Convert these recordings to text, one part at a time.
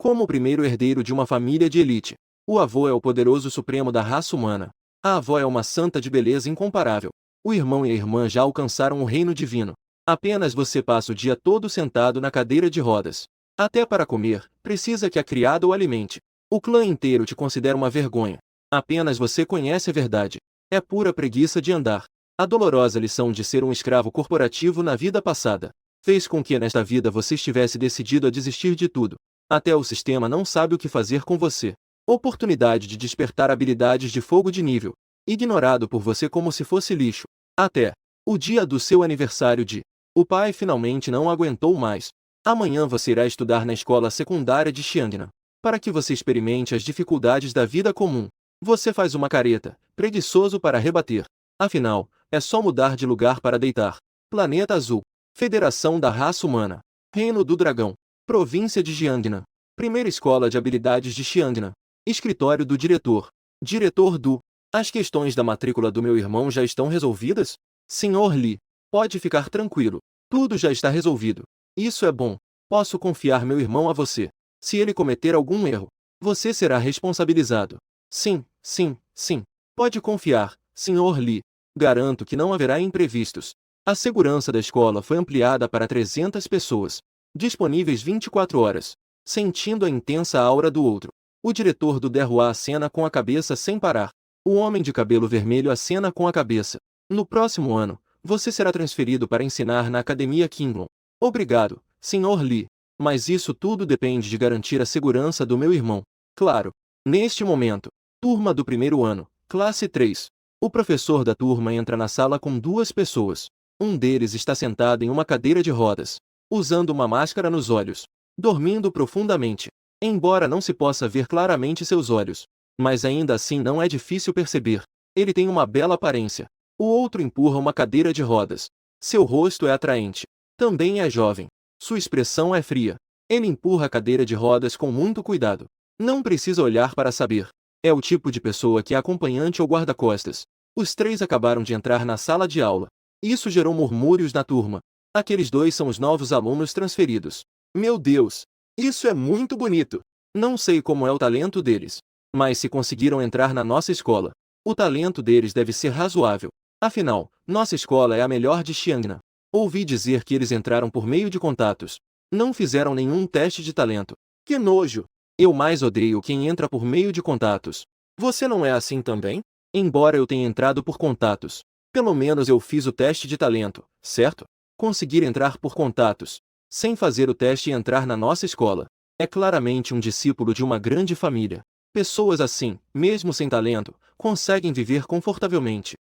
Como o primeiro herdeiro de uma família de elite, o avô é o poderoso supremo da raça humana. A avó é uma santa de beleza incomparável. O irmão e a irmã já alcançaram o reino divino. Apenas você passa o dia todo sentado na cadeira de rodas. Até para comer, precisa que a criada o alimente. O clã inteiro te considera uma vergonha. Apenas você conhece a verdade. É pura preguiça de andar. A dolorosa lição de ser um escravo corporativo na vida passada fez com que nesta vida você estivesse decidido a desistir de tudo. Até o sistema não sabe o que fazer com você. Oportunidade de despertar habilidades de fogo de nível. Ignorado por você como se fosse lixo. Até o dia do seu aniversário de. O pai finalmente não aguentou mais. Amanhã você irá estudar na escola secundária de Xiangnan. Para que você experimente as dificuldades da vida comum. Você faz uma careta, preguiçoso para rebater. Afinal, é só mudar de lugar para deitar. Planeta Azul. Federação da Raça Humana. Reino do Dragão. Província de Jiangnan. Primeira Escola de Habilidades de Xiangnan. Escritório do Diretor. Diretor do. As questões da matrícula do meu irmão já estão resolvidas? Senhor Li. Pode ficar tranquilo. Tudo já está resolvido. Isso é bom. Posso confiar meu irmão a você. Se ele cometer algum erro, você será responsabilizado. Sim, sim, sim. Pode confiar, Senhor Li. Garanto que não haverá imprevistos. A segurança da escola foi ampliada para 300 pessoas, disponíveis 24 horas. Sentindo a intensa aura do outro, o diretor do Derruá acena com a cabeça sem parar. O homem de cabelo vermelho acena com a cabeça. No próximo ano, você será transferido para ensinar na Academia Qinglong. Obrigado, Senhor Li. Mas isso tudo depende de garantir a segurança do meu irmão. Claro. Neste momento, turma do primeiro ano, classe 3. O professor da turma entra na sala com duas pessoas. Um deles está sentado em uma cadeira de rodas, usando uma máscara nos olhos, dormindo profundamente. Embora não se possa ver claramente seus olhos, mas ainda assim não é difícil perceber. Ele tem uma bela aparência. O outro empurra uma cadeira de rodas. Seu rosto é atraente. Também é jovem. Sua expressão é fria. Ele empurra a cadeira de rodas com muito cuidado. Não precisa olhar para saber. É o tipo de pessoa que é acompanhante ou guarda-costas. Os três acabaram de entrar na sala de aula. Isso gerou murmúrios na turma. Aqueles dois são os novos alunos transferidos. Meu Deus! Isso é muito bonito! Não sei como é o talento deles, mas se conseguiram entrar na nossa escola, o talento deles deve ser razoável. Afinal, nossa escola é a melhor de Xiangnan. Ouvi dizer que eles entraram por meio de contatos. Não fizeram nenhum teste de talento. Que nojo! Eu mais odeio quem entra por meio de contatos. Você não é assim também? Embora eu tenha entrado por contatos, pelo menos eu fiz o teste de talento, certo? Conseguir entrar por contatos, sem fazer o teste e entrar na nossa escola, é claramente um discípulo de uma grande família. Pessoas assim, mesmo sem talento, conseguem viver confortavelmente.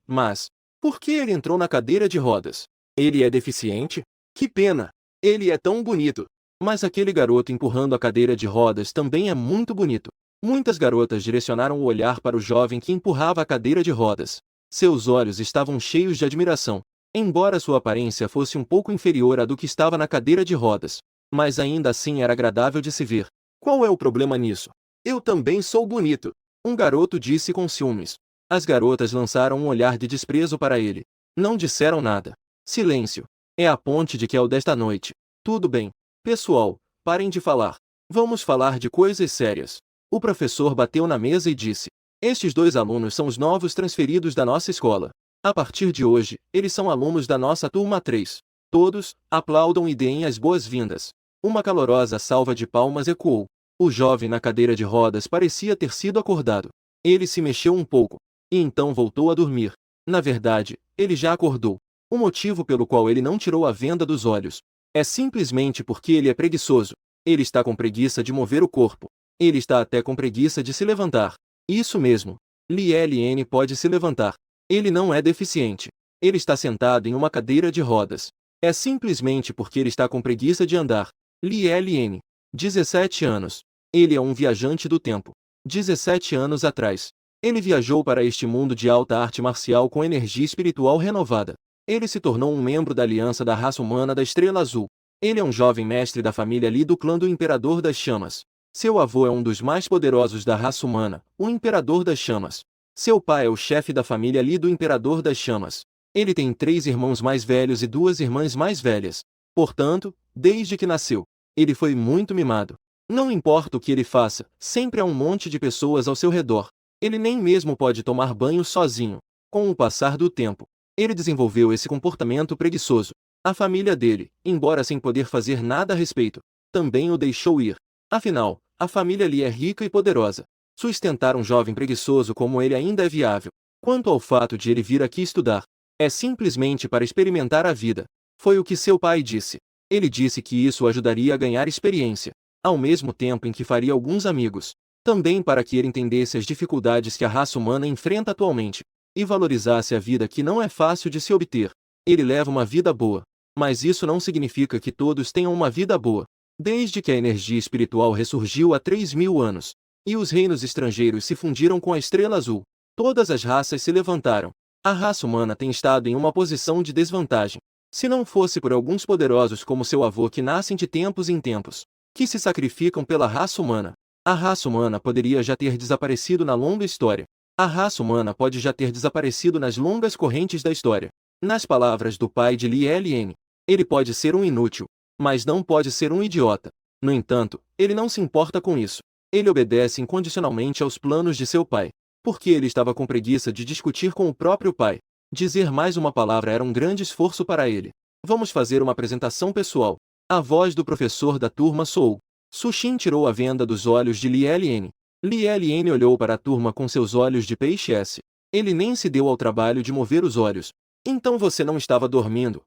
Mas, por que ele entrou na cadeira de rodas? Ele é deficiente? Que pena! Ele é tão bonito! Mas aquele garoto empurrando a cadeira de rodas também é muito bonito. Muitas garotas direcionaram o olhar para o jovem que empurrava a cadeira de rodas. Seus olhos estavam cheios de admiração. Embora sua aparência fosse um pouco inferior à do que estava na cadeira de rodas, mas ainda assim era agradável de se ver. Qual é o problema nisso? Eu também sou bonito, um garoto disse com ciúmes. As garotas lançaram um olhar de desprezo para ele. Não disseram nada. Silêncio. É a ponte de Kel desta noite. Tudo bem. Pessoal, parem de falar. Vamos falar de coisas sérias. O professor bateu na mesa e disse: estes dois alunos são os novos transferidos da nossa escola. A partir de hoje, eles são alunos da nossa turma 3. Todos, aplaudam e deem as boas-vindas. Uma calorosa salva de palmas ecoou. O jovem na cadeira de rodas parecia ter sido acordado. Ele se mexeu um pouco, e então voltou a dormir. Na verdade, ele já acordou. O motivo pelo qual ele não tirou a venda dos olhos é simplesmente porque ele é preguiçoso. Ele está com preguiça de mover o corpo. Ele está até com preguiça de se levantar. Isso mesmo. Li Ln pode se levantar. Ele não é deficiente. Ele está sentado em uma cadeira de rodas. É simplesmente porque ele está com preguiça de andar. Li Ln. 17 anos. Ele é um viajante do tempo. 17 anos atrás, ele viajou para este mundo de alta arte marcial com energia espiritual renovada. Ele se tornou um membro da Aliança da Raça Humana da Estrela Azul. Ele é um jovem mestre da família Li do clã do Imperador das Chamas. Seu avô é um dos mais poderosos da raça humana, o Imperador das Chamas. Seu pai é o chefe da família Li do Imperador das Chamas. Ele tem 3 irmãos mais velhos e 2 irmãs mais velhas. Portanto, desde que nasceu, ele foi muito mimado. Não importa o que ele faça, sempre há um monte de pessoas ao seu redor. Ele nem mesmo pode tomar banho sozinho. Com o passar do tempo, ele desenvolveu esse comportamento preguiçoso. A família dele, embora sem poder fazer nada a respeito, também o deixou ir. Afinal, a família Lee é rica e poderosa. Sustentar um jovem preguiçoso como ele ainda é viável. Quanto ao fato de ele vir aqui estudar, é simplesmente para experimentar a vida. Foi o que seu pai disse. Ele disse que isso o ajudaria a ganhar experiência, ao mesmo tempo em que faria alguns amigos. Também para que ele entendesse as dificuldades que a raça humana enfrenta atualmente, e valorizasse a vida que não é fácil de se obter. Ele leva uma vida boa, mas isso não significa que todos tenham uma vida boa. Desde que a energia espiritual ressurgiu há 3.000 anos, e os reinos estrangeiros se fundiram com a estrela azul, todas as raças se levantaram. A raça humana tem estado em uma posição de desvantagem. Se não fosse por alguns poderosos como seu avô que nascem de tempos em tempos, que se sacrificam pela raça humana, a raça humana poderia já ter desaparecido na longa história. A raça humana pode já ter desaparecido nas longas correntes da história. Nas palavras do pai de Li Ln, ele pode ser um inútil, mas não pode ser um idiota. No entanto, ele não se importa com isso. Ele obedece incondicionalmente aos planos de seu pai, porque ele estava com preguiça de discutir com o próprio pai. Dizer mais uma palavra era um grande esforço para ele. Vamos fazer uma apresentação pessoal. A voz do professor da turma soou. Sushin tirou a venda dos olhos de Li Ln. Li Ln olhou para a turma com seus olhos de peixe S. Ele nem se deu ao trabalho de mover os olhos. Então você não estava dormindo?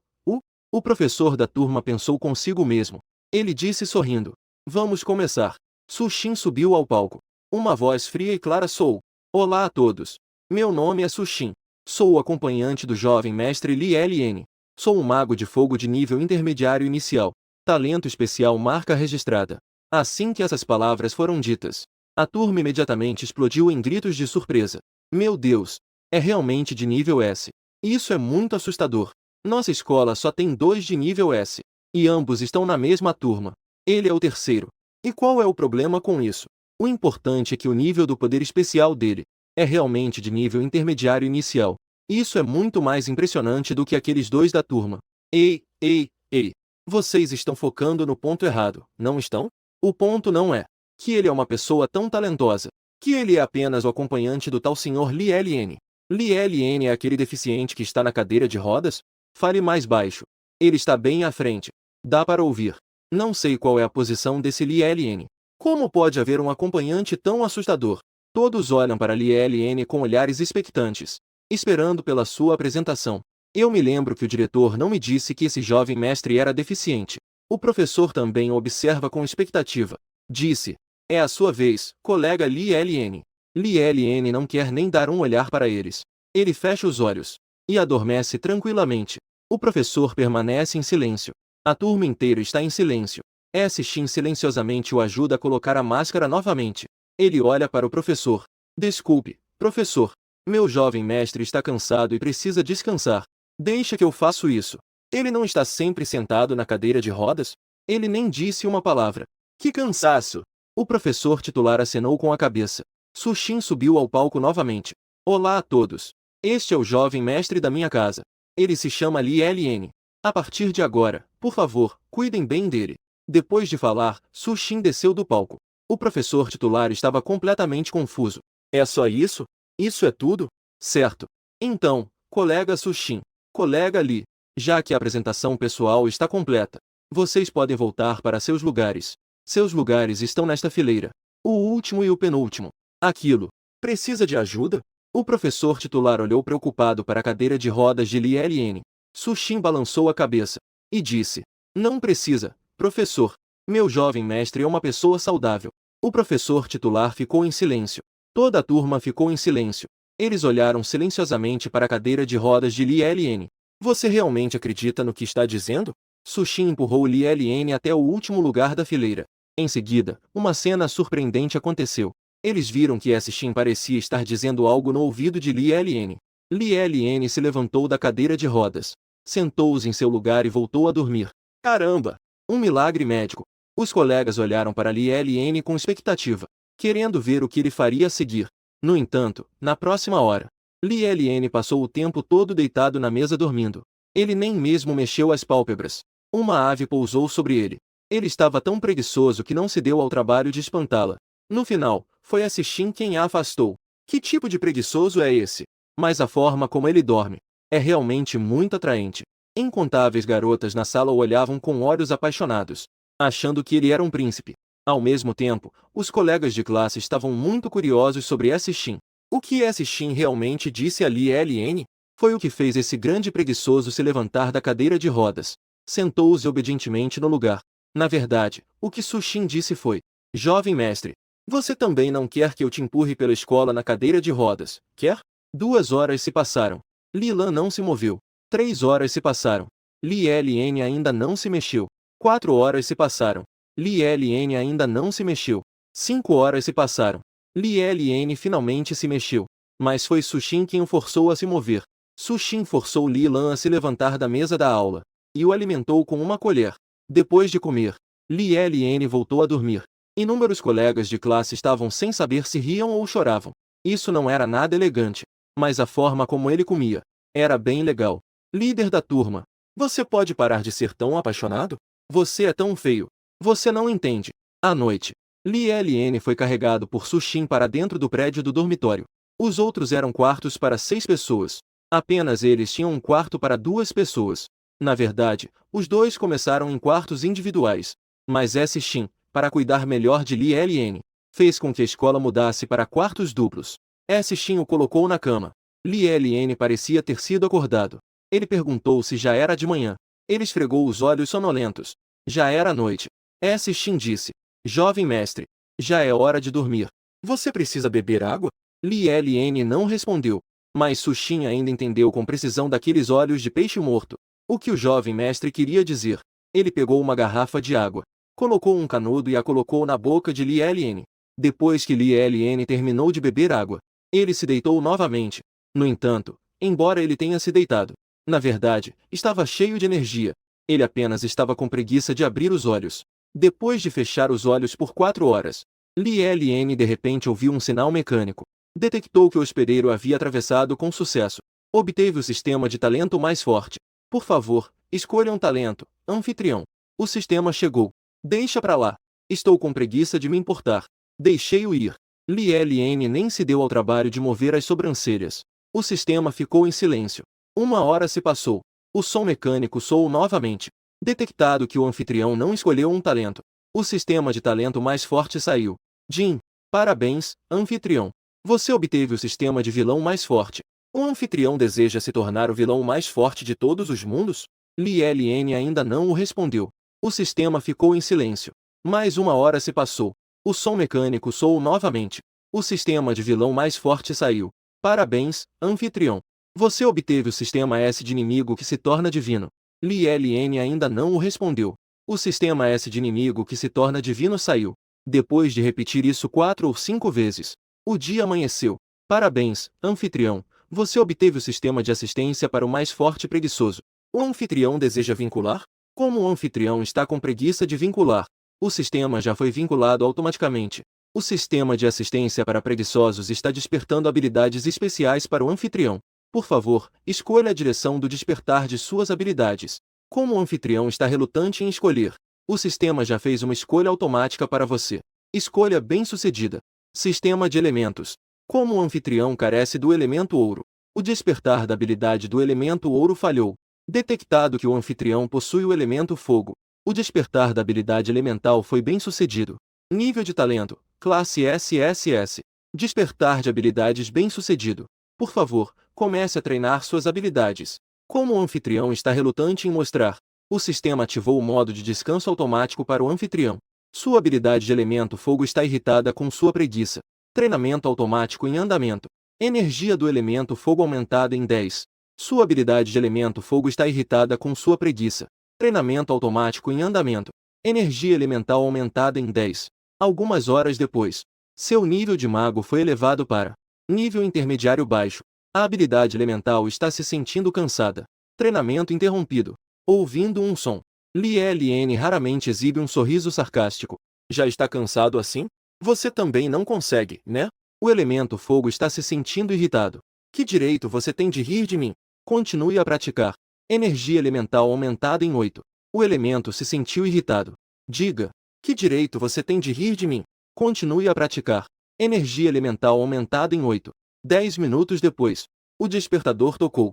O professor da turma pensou consigo mesmo. Ele disse sorrindo. Vamos começar. Sushin subiu ao palco. Uma voz fria e clara soou. Olá a todos. Meu nome é Sushin. Sou o acompanhante do jovem mestre Li Ln. Sou um mago de fogo de nível intermediário inicial. Talento especial marca registrada. Assim que essas palavras foram ditas, a turma imediatamente explodiu em gritos de surpresa. Meu Deus! É realmente de nível S. Isso é muito assustador. Nossa escola só tem 2 de nível S. E ambos estão na mesma turma. Ele é o terceiro. E qual é o problema com isso? O importante é que o nível do poder especial dele é realmente de nível intermediário inicial. Isso é muito mais impressionante do que aqueles 2 da turma. Ei! Vocês estão focando no ponto errado, não estão? O ponto não é que ele é uma pessoa tão talentosa, que ele é apenas o acompanhante do tal Sr. Li Ln. Li Ln é aquele deficiente que está na cadeira de rodas? Fale mais baixo. Ele está bem à frente. Dá para ouvir. Não sei qual é a posição desse Li Ln. Como pode haver um acompanhante tão assustador? Todos olham para Li Ln com olhares expectantes, esperando pela sua apresentação. Eu me lembro que o diretor não me disse que esse jovem mestre era deficiente. O professor também o observa com expectativa. Disse: é a sua vez, colega Li Ln. Li Ln não quer nem dar um olhar para eles. Ele fecha os olhos e adormece tranquilamente. O professor permanece em silêncio. A turma inteira está em silêncio. Shin silenciosamente o ajuda a colocar a máscara novamente. Ele olha para o professor. Desculpe, professor. Meu jovem mestre está cansado e precisa descansar. Deixa que eu faço isso. Ele não está sempre sentado na cadeira de rodas? Ele nem disse uma palavra. Que cansaço! O professor titular acenou com a cabeça. Sushin subiu ao palco novamente. Olá a todos. Este é o jovem mestre da minha casa. Ele se chama Li Ln. A partir de agora, por favor, cuidem bem dele. Depois de falar, Sushin desceu do palco. O professor titular estava completamente confuso. É só isso? Isso é tudo? Certo. Então, colega Sushin, colega Li, já que a apresentação pessoal está completa, vocês podem voltar para seus lugares. Seus lugares estão nesta fileira. O último e o penúltimo. Aquilo. Precisa de ajuda? O professor titular olhou preocupado para a cadeira de rodas de Li Ln. Sushin balançou a cabeça e disse: não precisa, professor. Meu jovem mestre é uma pessoa saudável. O professor titular ficou em silêncio. Toda a turma ficou em silêncio. Eles olharam silenciosamente para a cadeira de rodas de Li Ln. Você realmente acredita no que está dizendo? Sushin empurrou Li Ln até o último lugar da fileira. Em seguida, uma cena surpreendente aconteceu. Eles viram que Shin parecia estar dizendo algo no ouvido de Li Ln. Li Ln se levantou da cadeira de rodas, sentou-se em seu lugar e voltou a dormir. Caramba! Um milagre médico. Os colegas olharam para Li Ln com expectativa, querendo ver o que ele faria a seguir. No entanto, na próxima hora, Li Ln passou o tempo todo deitado na mesa dormindo. Ele nem mesmo mexeu as pálpebras. Uma ave pousou sobre ele. Ele estava tão preguiçoso que não se deu ao trabalho de espantá-la. No final, foi a Cixin quem a afastou. Que tipo de preguiçoso é esse? Mas a forma como ele dorme é realmente muito atraente. Incontáveis garotas na sala o olhavam com olhos apaixonados, achando que ele era um príncipe. Ao mesmo tempo, os colegas de classe estavam muito curiosos sobre essa Cixin. O que essa Cixin realmente disse a Li Ln? Foi o que fez esse grande preguiçoso se levantar da cadeira de rodas. Sentou-se obedientemente no lugar. Na verdade, o que Cixin disse foi: Jovem mestre, você também não quer que eu te empurre pela escola na cadeira de rodas, quer? 2 horas se passaram. Li Lan não se moveu. 3 horas se passaram. Li Ln ainda não se mexeu. 4 horas se passaram. Li Ln ainda não se mexeu. 5 horas se passaram. Li Ln finalmente se mexeu. Mas foi Cixin quem o forçou a se mover. Cixin forçou Li Lan a se levantar da mesa da aula e o alimentou com uma colher. Depois de comer, Li Ln voltou a dormir. Inúmeros colegas de classe estavam sem saber se riam ou choravam. Isso não era nada elegante, mas a forma como ele comia era bem legal. Líder da turma, você pode parar de ser tão apaixonado? Você é tão feio. Você não entende. À noite, Li Ln foi carregado por Cixin para dentro do prédio do dormitório. Os outros eram quartos para 6 pessoas. Apenas eles tinham um quarto para 2 pessoas. Na verdade, os dois começaram em quartos individuais. Mas Cixin, para cuidar melhor de Li Ln, fez com que a escola mudasse para quartos duplos. Cixin o colocou na cama. Li Ln parecia ter sido acordado. Ele perguntou se já era de manhã. Ele esfregou os olhos sonolentos. Já era noite. Cixin disse: Jovem mestre, já é hora de dormir. Você precisa beber água? Li Ln não respondeu. Mas Cixin ainda entendeu com precisão daqueles olhos de peixe morto o que o jovem mestre queria dizer. Ele pegou uma garrafa de água, colocou um canudo e a colocou na boca de Li Ln. Depois que Li Ln terminou de beber água, ele se deitou novamente. No entanto, embora ele tenha se deitado, na verdade, estava cheio de energia. Ele apenas estava com preguiça de abrir os olhos. Depois de fechar os olhos por 4 horas, Li Ln de repente ouviu um sinal mecânico. Detectou que o hospedeiro havia atravessado com sucesso. Obteve o sistema de talento mais forte. Por favor, escolha um talento, anfitrião. O sistema chegou. Deixa pra lá. Estou com preguiça de me importar. Deixei-o ir. Li Ln nem se deu ao trabalho de mover as sobrancelhas. O sistema ficou em silêncio. 1 hora se passou. O som mecânico soou novamente. Detectado que o anfitrião não escolheu um talento, o sistema de talento mais forte saiu. Jin, parabéns, anfitrião. Você obteve o sistema de vilão mais forte. O anfitrião deseja se tornar o vilão mais forte de todos os mundos? Li Ln ainda não o respondeu. O sistema ficou em silêncio. Mais 1 hora se passou. O som mecânico soou novamente. O sistema de vilão mais forte saiu. Parabéns, anfitrião. Você obteve o sistema S de inimigo que se torna divino. Li Ln ainda não o respondeu. O sistema S de inimigo que se torna divino saiu. Depois de repetir isso 4 ou 5 vezes, o dia amanheceu. Parabéns, anfitrião. Você obteve o sistema de assistência para o mais forte preguiçoso. O anfitrião deseja vincular? Como o anfitrião está com preguiça de vincular, o sistema já foi vinculado automaticamente. O sistema de assistência para preguiçosos está despertando habilidades especiais para o anfitrião. Por favor, escolha a direção do despertar de suas habilidades. Como o anfitrião está relutante em escolher, o sistema já fez uma escolha automática para você. Escolha bem-sucedida. Sistema de elementos. Como o anfitrião carece do elemento ouro, o despertar da habilidade do elemento ouro falhou. Detectado que o anfitrião possui o elemento fogo, o despertar da habilidade elemental foi bem-sucedido. Nível de talento, classe SSS. Despertar de habilidades bem-sucedido. Por favor, comece a treinar suas habilidades. Como o anfitrião está relutante em mostrar, o sistema ativou o modo de descanso automático para o anfitrião. Sua habilidade de elemento fogo está irritada com sua preguiça. Treinamento automático em andamento. Energia do elemento fogo aumentada em 10. Sua habilidade de elemento fogo está irritada com sua preguiça. Treinamento automático em andamento. Energia elemental aumentada em 10. Algumas horas depois, seu nível de mago foi elevado para nível intermediário baixo. A habilidade elemental está se sentindo cansada. Treinamento interrompido. Ouvindo um som. Li Ln raramente exibe um sorriso sarcástico. Já está cansado assim? Você também não consegue, né? O elemento fogo está se sentindo irritado. Que direito você tem de rir de mim? Continue a praticar. Energia elemental aumentada em 8. O elemento se sentiu irritado. Diga, que direito você tem de rir de mim? Continue a praticar. Energia elemental aumentada em 8. 10 minutos depois. O despertador tocou.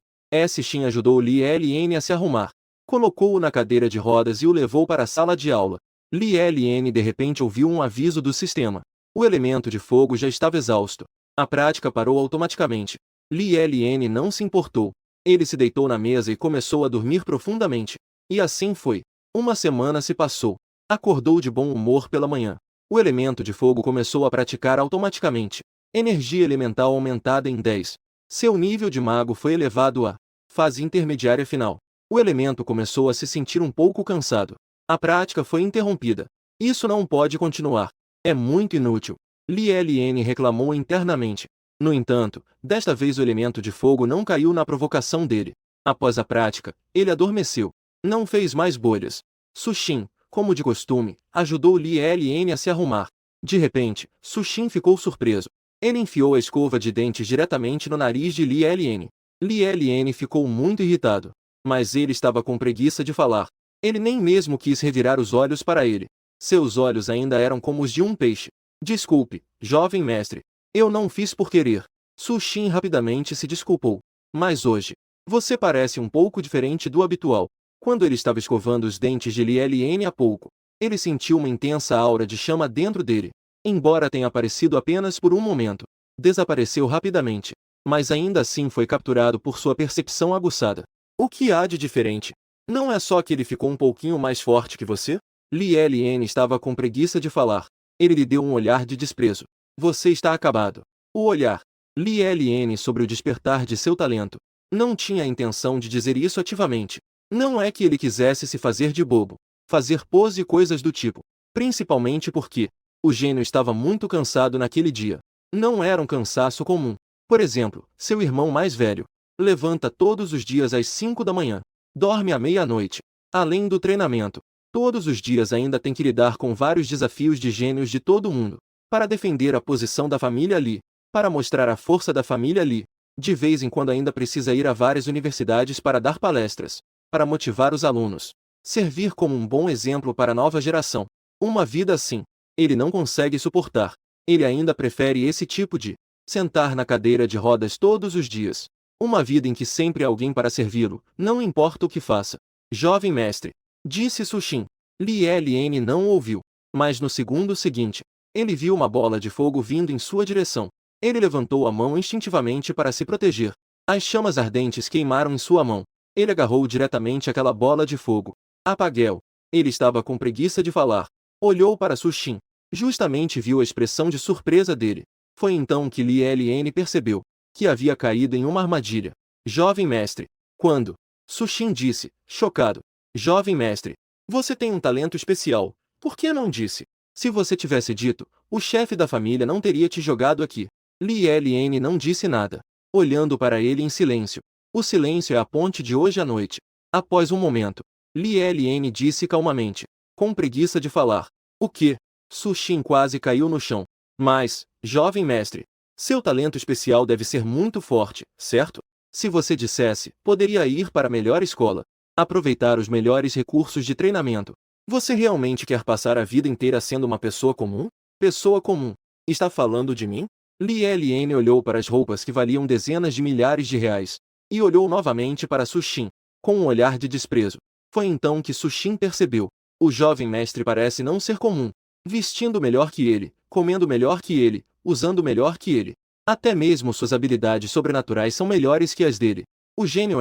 Shin ajudou Li Ln a se arrumar. Colocou-o na cadeira de rodas e o levou para a sala de aula. Li Ln de repente ouviu um aviso do sistema. O elemento de fogo já estava exausto. A prática parou automaticamente. Li Ln não se importou. Ele se deitou na mesa e começou a dormir profundamente. E assim foi. Uma semana se passou. Acordou de bom humor pela manhã. O elemento de fogo começou a praticar automaticamente. Energia elemental aumentada em 10. Seu nível de mago foi elevado à fase intermediária final. O elemento começou a se sentir um pouco cansado. A prática foi interrompida. Isso não pode continuar. É muito inútil. Li Ln reclamou internamente. No entanto, desta vez o elemento de fogo não caiu na provocação dele. Após a prática, ele adormeceu. Não fez mais bolhas. Sushin, como de costume, ajudou Li Ln a se arrumar. De repente, Sushin ficou surpreso. Ele enfiou a escova de dentes diretamente no nariz de Li Ln. Li Ln ficou muito irritado. Mas ele estava com preguiça de falar. Ele nem mesmo quis revirar os olhos para ele. Seus olhos ainda eram como os de um peixe. Desculpe, jovem mestre. Eu não fiz por querer. Sushin rapidamente se desculpou. Mas hoje, você parece um pouco diferente do habitual. Quando ele estava escovando os dentes de Li Ln há pouco, ele sentiu uma intensa aura de chama dentro dele. Embora tenha aparecido apenas por um momento, desapareceu rapidamente. Mas ainda assim foi capturado por sua percepção aguçada. O que há de diferente? Não é só que ele ficou um pouquinho mais forte que você? Li Ln estava com preguiça de falar. Ele lhe deu um olhar de desprezo. Você está acabado. O olhar. Li Ln sobre o despertar de seu talento. Não tinha a intenção de dizer isso ativamente. Não é que ele quisesse se fazer de bobo. Fazer pose e coisas do tipo. Principalmente porque o gênio estava muito cansado naquele dia. Não era um cansaço comum. Por exemplo, seu irmão mais velho levanta todos os dias às 5 da manhã. Dorme à meia-noite. Além do treinamento, todos os dias ainda tem que lidar com vários desafios de gênios de todo o mundo. Para defender a posição da família Li. Para mostrar a força da família Li. De vez em quando ainda precisa ir a várias universidades para dar palestras. Para motivar os alunos. Servir como um bom exemplo para a nova geração. Uma vida assim, ele não consegue suportar. Ele ainda prefere esse tipo de sentar na cadeira de rodas todos os dias. Uma vida em que sempre há alguém para servi-lo, não importa o que faça. Jovem mestre, disse Sushin. Li Ln não ouviu. Mas no segundo seguinte, ele viu uma bola de fogo vindo em sua direção. Ele levantou a mão instintivamente para se proteger. As chamas ardentes queimaram em sua mão. Ele agarrou diretamente aquela bola de fogo. Apagueu. Ele estava com preguiça de falar. Olhou para Sushin. Justamente viu a expressão de surpresa dele. Foi então que Li Ln percebeu que havia caído em uma armadilha. Jovem mestre. Quando? Sushin disse, chocado. Jovem mestre. Você tem um talento especial. Por que não disse? Se você tivesse dito, o chefe da família não teria te jogado aqui. Li Ln não disse nada. Olhando para ele em silêncio. O silêncio é a ponte de hoje à noite. Após um momento, Li Ln disse calmamente, com preguiça de falar. O quê? Sushin quase caiu no chão. Mas, jovem mestre, seu talento especial deve ser muito forte, certo? Se você dissesse, poderia ir para a melhor escola. Aproveitar os melhores recursos de treinamento. Você realmente quer passar a vida inteira sendo uma pessoa comum? Pessoa comum. Está falando de mim? Li Ln olhou para as roupas que valiam dezenas de milhares de reais. E olhou novamente para Sushin, com um olhar de desprezo. Foi então que Sushin percebeu. O jovem mestre parece não ser comum. Vestindo melhor que ele, comendo melhor que ele, usando melhor que ele. Até mesmo suas habilidades sobrenaturais são melhores que as dele. O gênio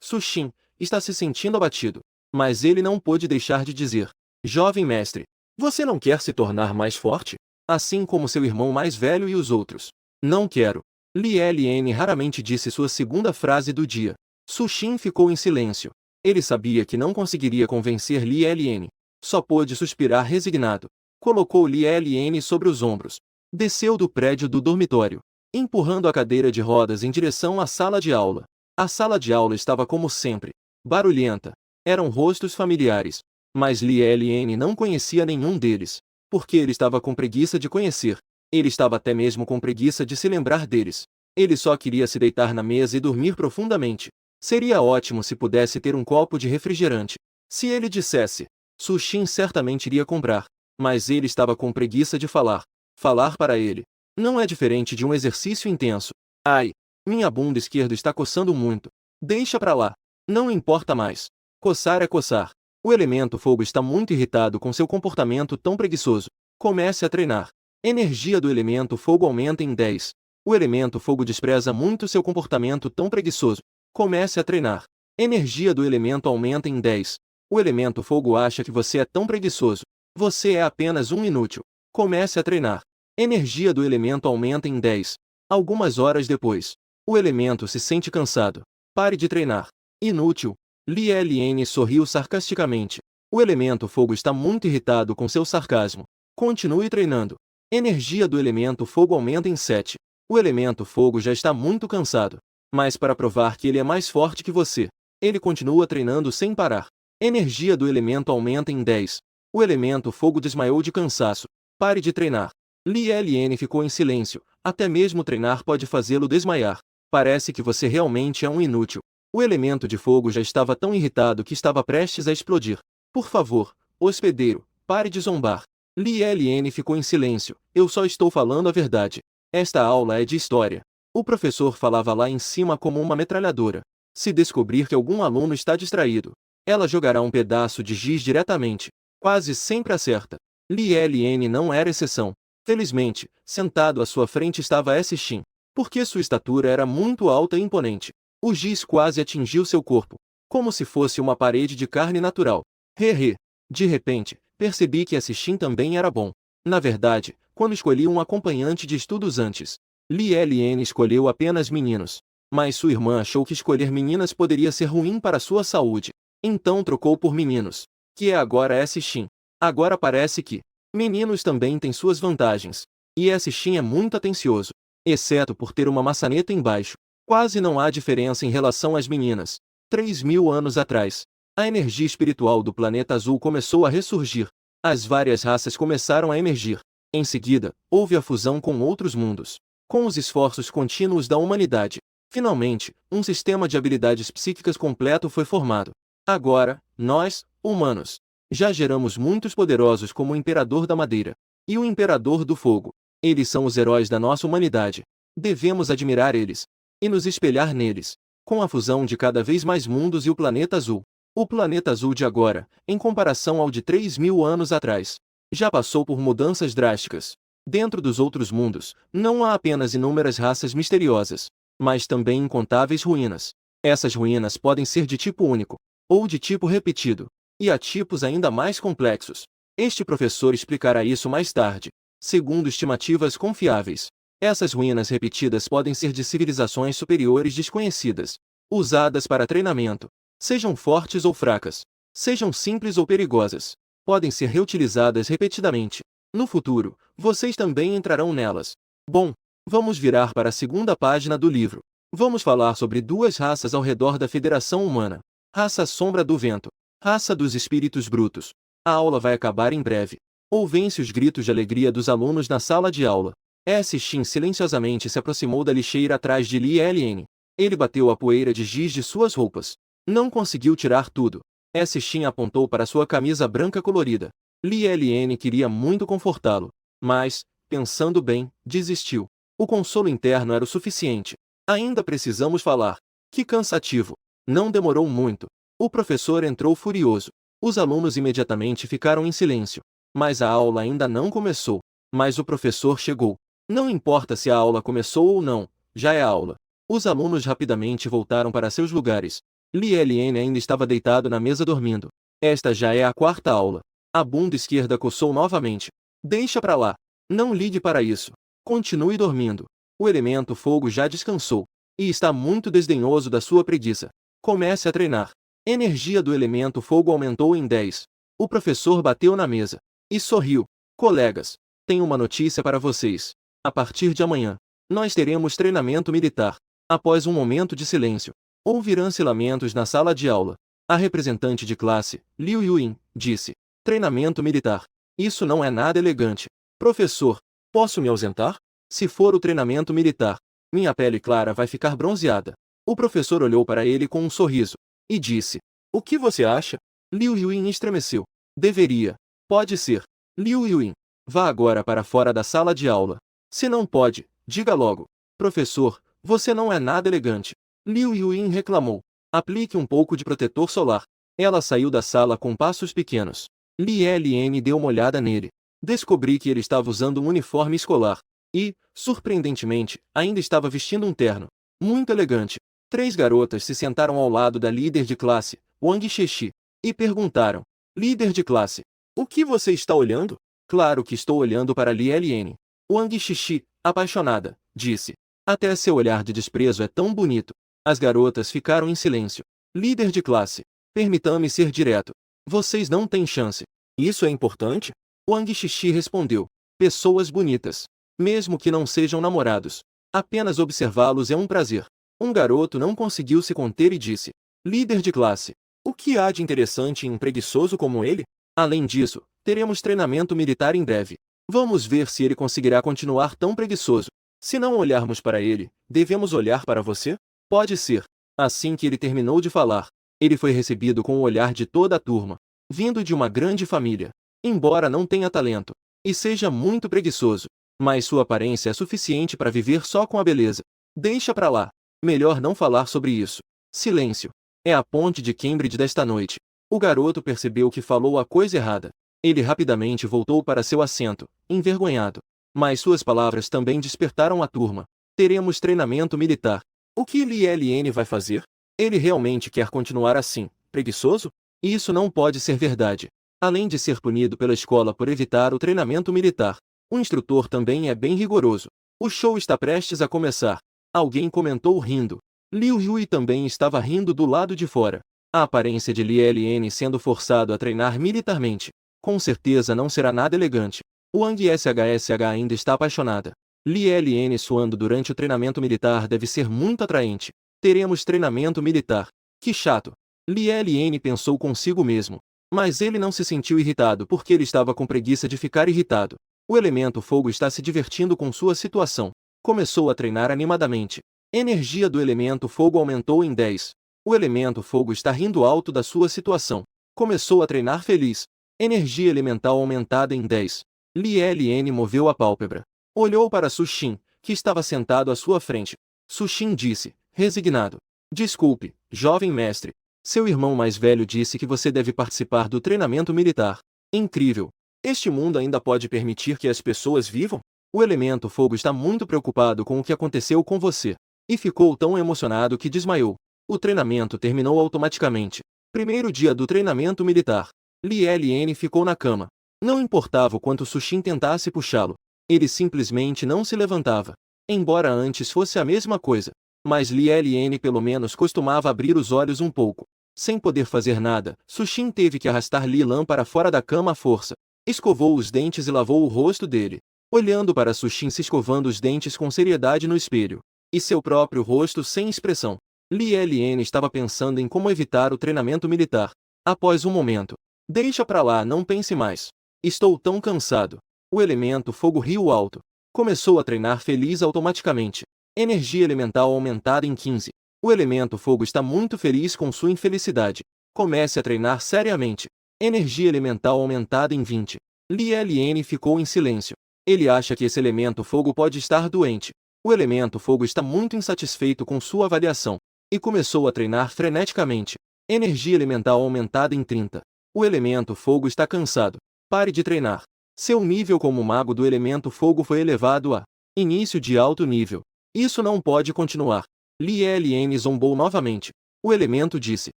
Sushin, está se sentindo abatido. Mas ele não pôde deixar de dizer. Jovem mestre, você não quer se tornar mais forte? Assim como seu irmão mais velho e os outros. Não quero. Li Ln raramente disse sua segunda frase do dia. Sushin ficou em silêncio. Ele sabia que não conseguiria convencer Li Ln. Só pôde suspirar resignado. Colocou Li Ln sobre os ombros. Desceu do prédio do dormitório, empurrando a cadeira de rodas em direção à sala de aula. A sala de aula estava como sempre, barulhenta. Eram rostos familiares, mas Li Ln não conhecia nenhum deles, porque ele estava com preguiça de conhecer. Ele estava até mesmo com preguiça de se lembrar deles. Ele só queria se deitar na mesa e dormir profundamente. Seria ótimo se pudesse ter um copo de refrigerante. Se ele dissesse, Su Xin certamente iria comprar, mas ele estava com preguiça de falar. Falar para ele não é diferente de um exercício intenso. Ai, minha bunda esquerda está coçando muito. Deixa pra lá. Não importa mais. Coçar é coçar. O elemento fogo está muito irritado com seu comportamento tão preguiçoso. Comece a treinar. Energia do elemento fogo aumenta em 10. O elemento fogo despreza muito seu comportamento tão preguiçoso. Comece a treinar. Energia do elemento aumenta em 10. O elemento fogo acha que você é tão preguiçoso. Você é apenas um inútil. Comece a treinar. Energia do elemento aumenta em 10. Algumas horas depois, o elemento se sente cansado. Pare de treinar. Inútil. Li Ln sorriu sarcasticamente. O elemento fogo está muito irritado com seu sarcasmo. Continue treinando. Energia do elemento fogo aumenta em 7. O elemento fogo já está muito cansado. Mas para provar que ele é mais forte que você, ele continua treinando sem parar. Energia do elemento aumenta em 10. O elemento fogo desmaiou de cansaço. Pare de treinar. Li Ln ficou em silêncio. Até mesmo treinar pode fazê-lo desmaiar. Parece que você realmente é um inútil. O elemento de fogo já estava tão irritado que estava prestes a explodir. Por favor, hospedeiro, pare de zombar. Li Ln ficou em silêncio. Eu só estou falando a verdade. Esta aula é de história. O professor falava lá em cima como uma metralhadora. Se descobrir que algum aluno está distraído, ela jogará um pedaço de giz diretamente. Quase sempre acerta. Li Ln não era exceção. Felizmente, sentado à sua frente estava S. Xin, porque sua estatura era muito alta e imponente. O giz quase atingiu seu corpo, como se fosse uma parede de carne natural. Hehe. De repente, percebi que S. Xin também era bom. Na verdade, quando escolhi um acompanhante de estudos antes, Li Ln escolheu apenas meninos. Mas sua irmã achou que escolher meninas poderia ser ruim para sua saúde. Então trocou por meninos, que é agora S. Xin. Agora parece que meninos também têm suas vantagens. E S. Xin é muito atencioso, exceto por ter uma maçaneta embaixo. Quase não há diferença em relação às meninas. 3.000 anos atrás, a energia espiritual do planeta azul começou a ressurgir. As várias raças começaram a emergir. Em seguida, houve a fusão com outros mundos. Com os esforços contínuos da humanidade, finalmente, um sistema de habilidades psíquicas completo foi formado. Agora, nós, humanos, já geramos muitos poderosos como o Imperador da Madeira e o Imperador do Fogo. Eles são os heróis da nossa humanidade. Devemos admirar eles e nos espelhar neles. Com a fusão de cada vez mais mundos e o planeta azul. O planeta azul de agora, em comparação ao de 3.000 anos atrás, já passou por mudanças drásticas. Dentro dos outros mundos, não há apenas inúmeras raças misteriosas, mas também incontáveis ruínas. Essas ruínas podem ser de tipo único, ou de tipo repetido, e há tipos ainda mais complexos. Este professor explicará isso mais tarde. Segundo estimativas confiáveis, essas ruínas repetidas podem ser de civilizações superiores desconhecidas, usadas para treinamento. Sejam fortes ou fracas, sejam simples ou perigosas, podem ser reutilizadas repetidamente. No futuro, vocês também entrarão nelas. Bom, vamos virar para a segunda página do livro. Vamos falar sobre duas raças ao redor da Federação Humana. Raça Sombra do Vento. Raça dos Espíritos Brutos. A aula vai acabar em breve. Ouvem-se os gritos de alegria dos alunos na sala de aula. S. Xin silenciosamente se aproximou da lixeira atrás de Li Ln. Ele bateu a poeira de giz de suas roupas. Não conseguiu tirar tudo. S. Xin apontou para sua camisa branca colorida. Li Ln queria muito confortá-lo, mas, pensando bem, desistiu. O consolo interno era o suficiente. Ainda precisamos falar. Que cansativo. Não demorou muito. O professor entrou furioso. Os alunos imediatamente ficaram em silêncio. Mas a aula ainda não começou. Mas o professor chegou. Não importa se a aula começou ou não, já é aula. Os alunos rapidamente voltaram para seus lugares. Li Ln ainda estava deitado na mesa dormindo. Esta já é a quarta aula. A bunda esquerda coçou novamente. Deixa pra lá. Não ligue para isso. Continue dormindo. O elemento fogo já descansou. E está muito desdenhoso da sua preguiça. Comece a treinar. Energia do elemento fogo aumentou em 10. O professor bateu na mesa. E sorriu. Colegas, tenho uma notícia para vocês. A partir de amanhã, nós teremos treinamento militar. Após um momento de silêncio, ouviram-se lamentos na sala de aula. A representante de classe, Liu Yuin, disse: treinamento militar. Isso não é nada elegante. Professor, posso me ausentar? Se for o treinamento militar, minha pele clara vai ficar bronzeada. O professor olhou para ele com um sorriso e disse: o que você acha? Liu Yuin estremeceu. Deveria. Pode ser. Liu Yuin. Vá agora para fora da sala de aula. Se não pode, diga logo. Professor, você não é nada elegante. Liu Yuin reclamou. Aplique um pouco de protetor solar. Ela saiu da sala com passos pequenos. Li Ln deu uma olhada nele. Descobri que ele estava usando um uniforme escolar. E, surpreendentemente, ainda estava vestindo um terno. Muito elegante. 3 garotas se sentaram ao lado da líder de classe, Wang Xixi, e perguntaram: líder de classe, o que você está olhando? Claro que estou olhando para Li Ln. Wang Xixi, apaixonada, disse. Até seu olhar de desprezo é tão bonito. As garotas ficaram em silêncio. Líder de classe, permita-me ser direto. Vocês não têm chance. Isso é importante? Wang Xixi respondeu. Pessoas bonitas. Mesmo que não sejam namorados. Apenas observá-los é um prazer. Um garoto não conseguiu se conter e disse: líder de classe, o que há de interessante em um preguiçoso como ele? Além disso, teremos treinamento militar em breve. Vamos ver se ele conseguirá continuar tão preguiçoso. Se não olharmos para ele, devemos olhar para você? Pode ser. Assim que ele terminou de falar, ele foi recebido com o olhar de toda a turma. Vindo de uma grande família. Embora não tenha talento, e seja muito preguiçoso, mas sua aparência é suficiente para viver só com a beleza. Deixa pra lá. Melhor não falar sobre isso. Silêncio. É a ponte de Cambridge desta noite. O garoto percebeu que falou a coisa errada. Ele rapidamente voltou para seu assento, envergonhado. Mas suas palavras também despertaram a turma. Teremos treinamento militar. O que Li Ln vai fazer? Ele realmente quer continuar assim, preguiçoso? Isso não pode ser verdade. Além de ser punido pela escola por evitar o treinamento militar, o instrutor também é bem rigoroso. O show está prestes a começar. Alguém comentou rindo. Liu Yui também estava rindo do lado de fora. A aparência de Li Ln sendo forçado a treinar militarmente. Com certeza não será nada elegante. Wang Shsh ainda está apaixonada. Li Ln suando durante o treinamento militar deve ser muito atraente. Teremos treinamento militar. Que chato. Li Ln pensou consigo mesmo. Mas ele não se sentiu irritado porque ele estava com preguiça de ficar irritado. O elemento fogo está se divertindo com sua situação. Começou a treinar animadamente. Energia do elemento fogo aumentou em 10. O elemento fogo está rindo alto da sua situação. Começou a treinar feliz. Energia elemental aumentada em 10. Li Ln moveu a pálpebra. Olhou para Sushin, que estava sentado à sua frente. Sushin disse, resignado: desculpe, jovem mestre. Seu irmão mais velho disse que você deve participar do treinamento militar. Incrível. Este mundo ainda pode permitir que as pessoas vivam? O elemento fogo está muito preocupado com o que aconteceu com você. E ficou tão emocionado que desmaiou. O treinamento terminou automaticamente. Primeiro dia do treinamento militar. Li Ln ficou na cama. Não importava o quanto Sushin tentasse puxá-lo. Ele simplesmente não se levantava. Embora antes fosse a mesma coisa. Mas Li Ln pelo menos costumava abrir os olhos um pouco. Sem poder fazer nada, Sushin teve que arrastar Li Lan para fora da cama à força. Escovou os dentes e lavou o rosto dele. Olhando para Sushin se escovando os dentes com seriedade no espelho. E seu próprio rosto sem expressão. Li Ln estava pensando em como evitar o treinamento militar. Após um momento. Deixa pra lá, não pense mais. Estou tão cansado. O elemento fogo riu alto. Começou a treinar feliz automaticamente. Energia elemental aumentada em 15. O elemento fogo está muito feliz com sua infelicidade. Comece a treinar seriamente. Energia elemental aumentada em 20. Li Ln ficou em silêncio. Ele acha que esse elemento fogo pode estar doente. O elemento fogo está muito insatisfeito com sua avaliação. E começou a treinar freneticamente. Energia elemental aumentada em 30. O elemento fogo está cansado. Pare de treinar. Seu nível como mago do elemento fogo foi elevado a início de alto nível. Isso não pode continuar. Li Ln zombou novamente. O elemento disse: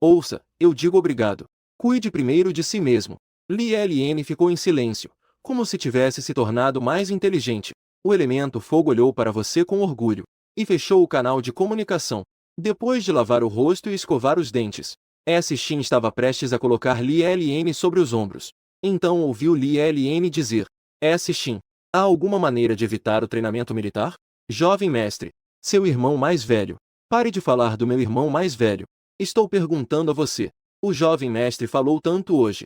ouça, eu digo obrigado. Cuide primeiro de si mesmo. Li Ln ficou em silêncio, como se tivesse se tornado mais inteligente. O elemento fogo olhou para você com orgulho. E fechou o canal de comunicação. Depois de lavar o rosto e escovar os dentes, Shin estava prestes a colocar Li Ln sobre os ombros. Então ouviu Li Ln dizer: Shin, há alguma maneira de evitar o treinamento militar? Jovem mestre, seu irmão mais velho. Pare de falar do meu irmão mais velho. Estou perguntando a você. O jovem mestre falou tanto hoje.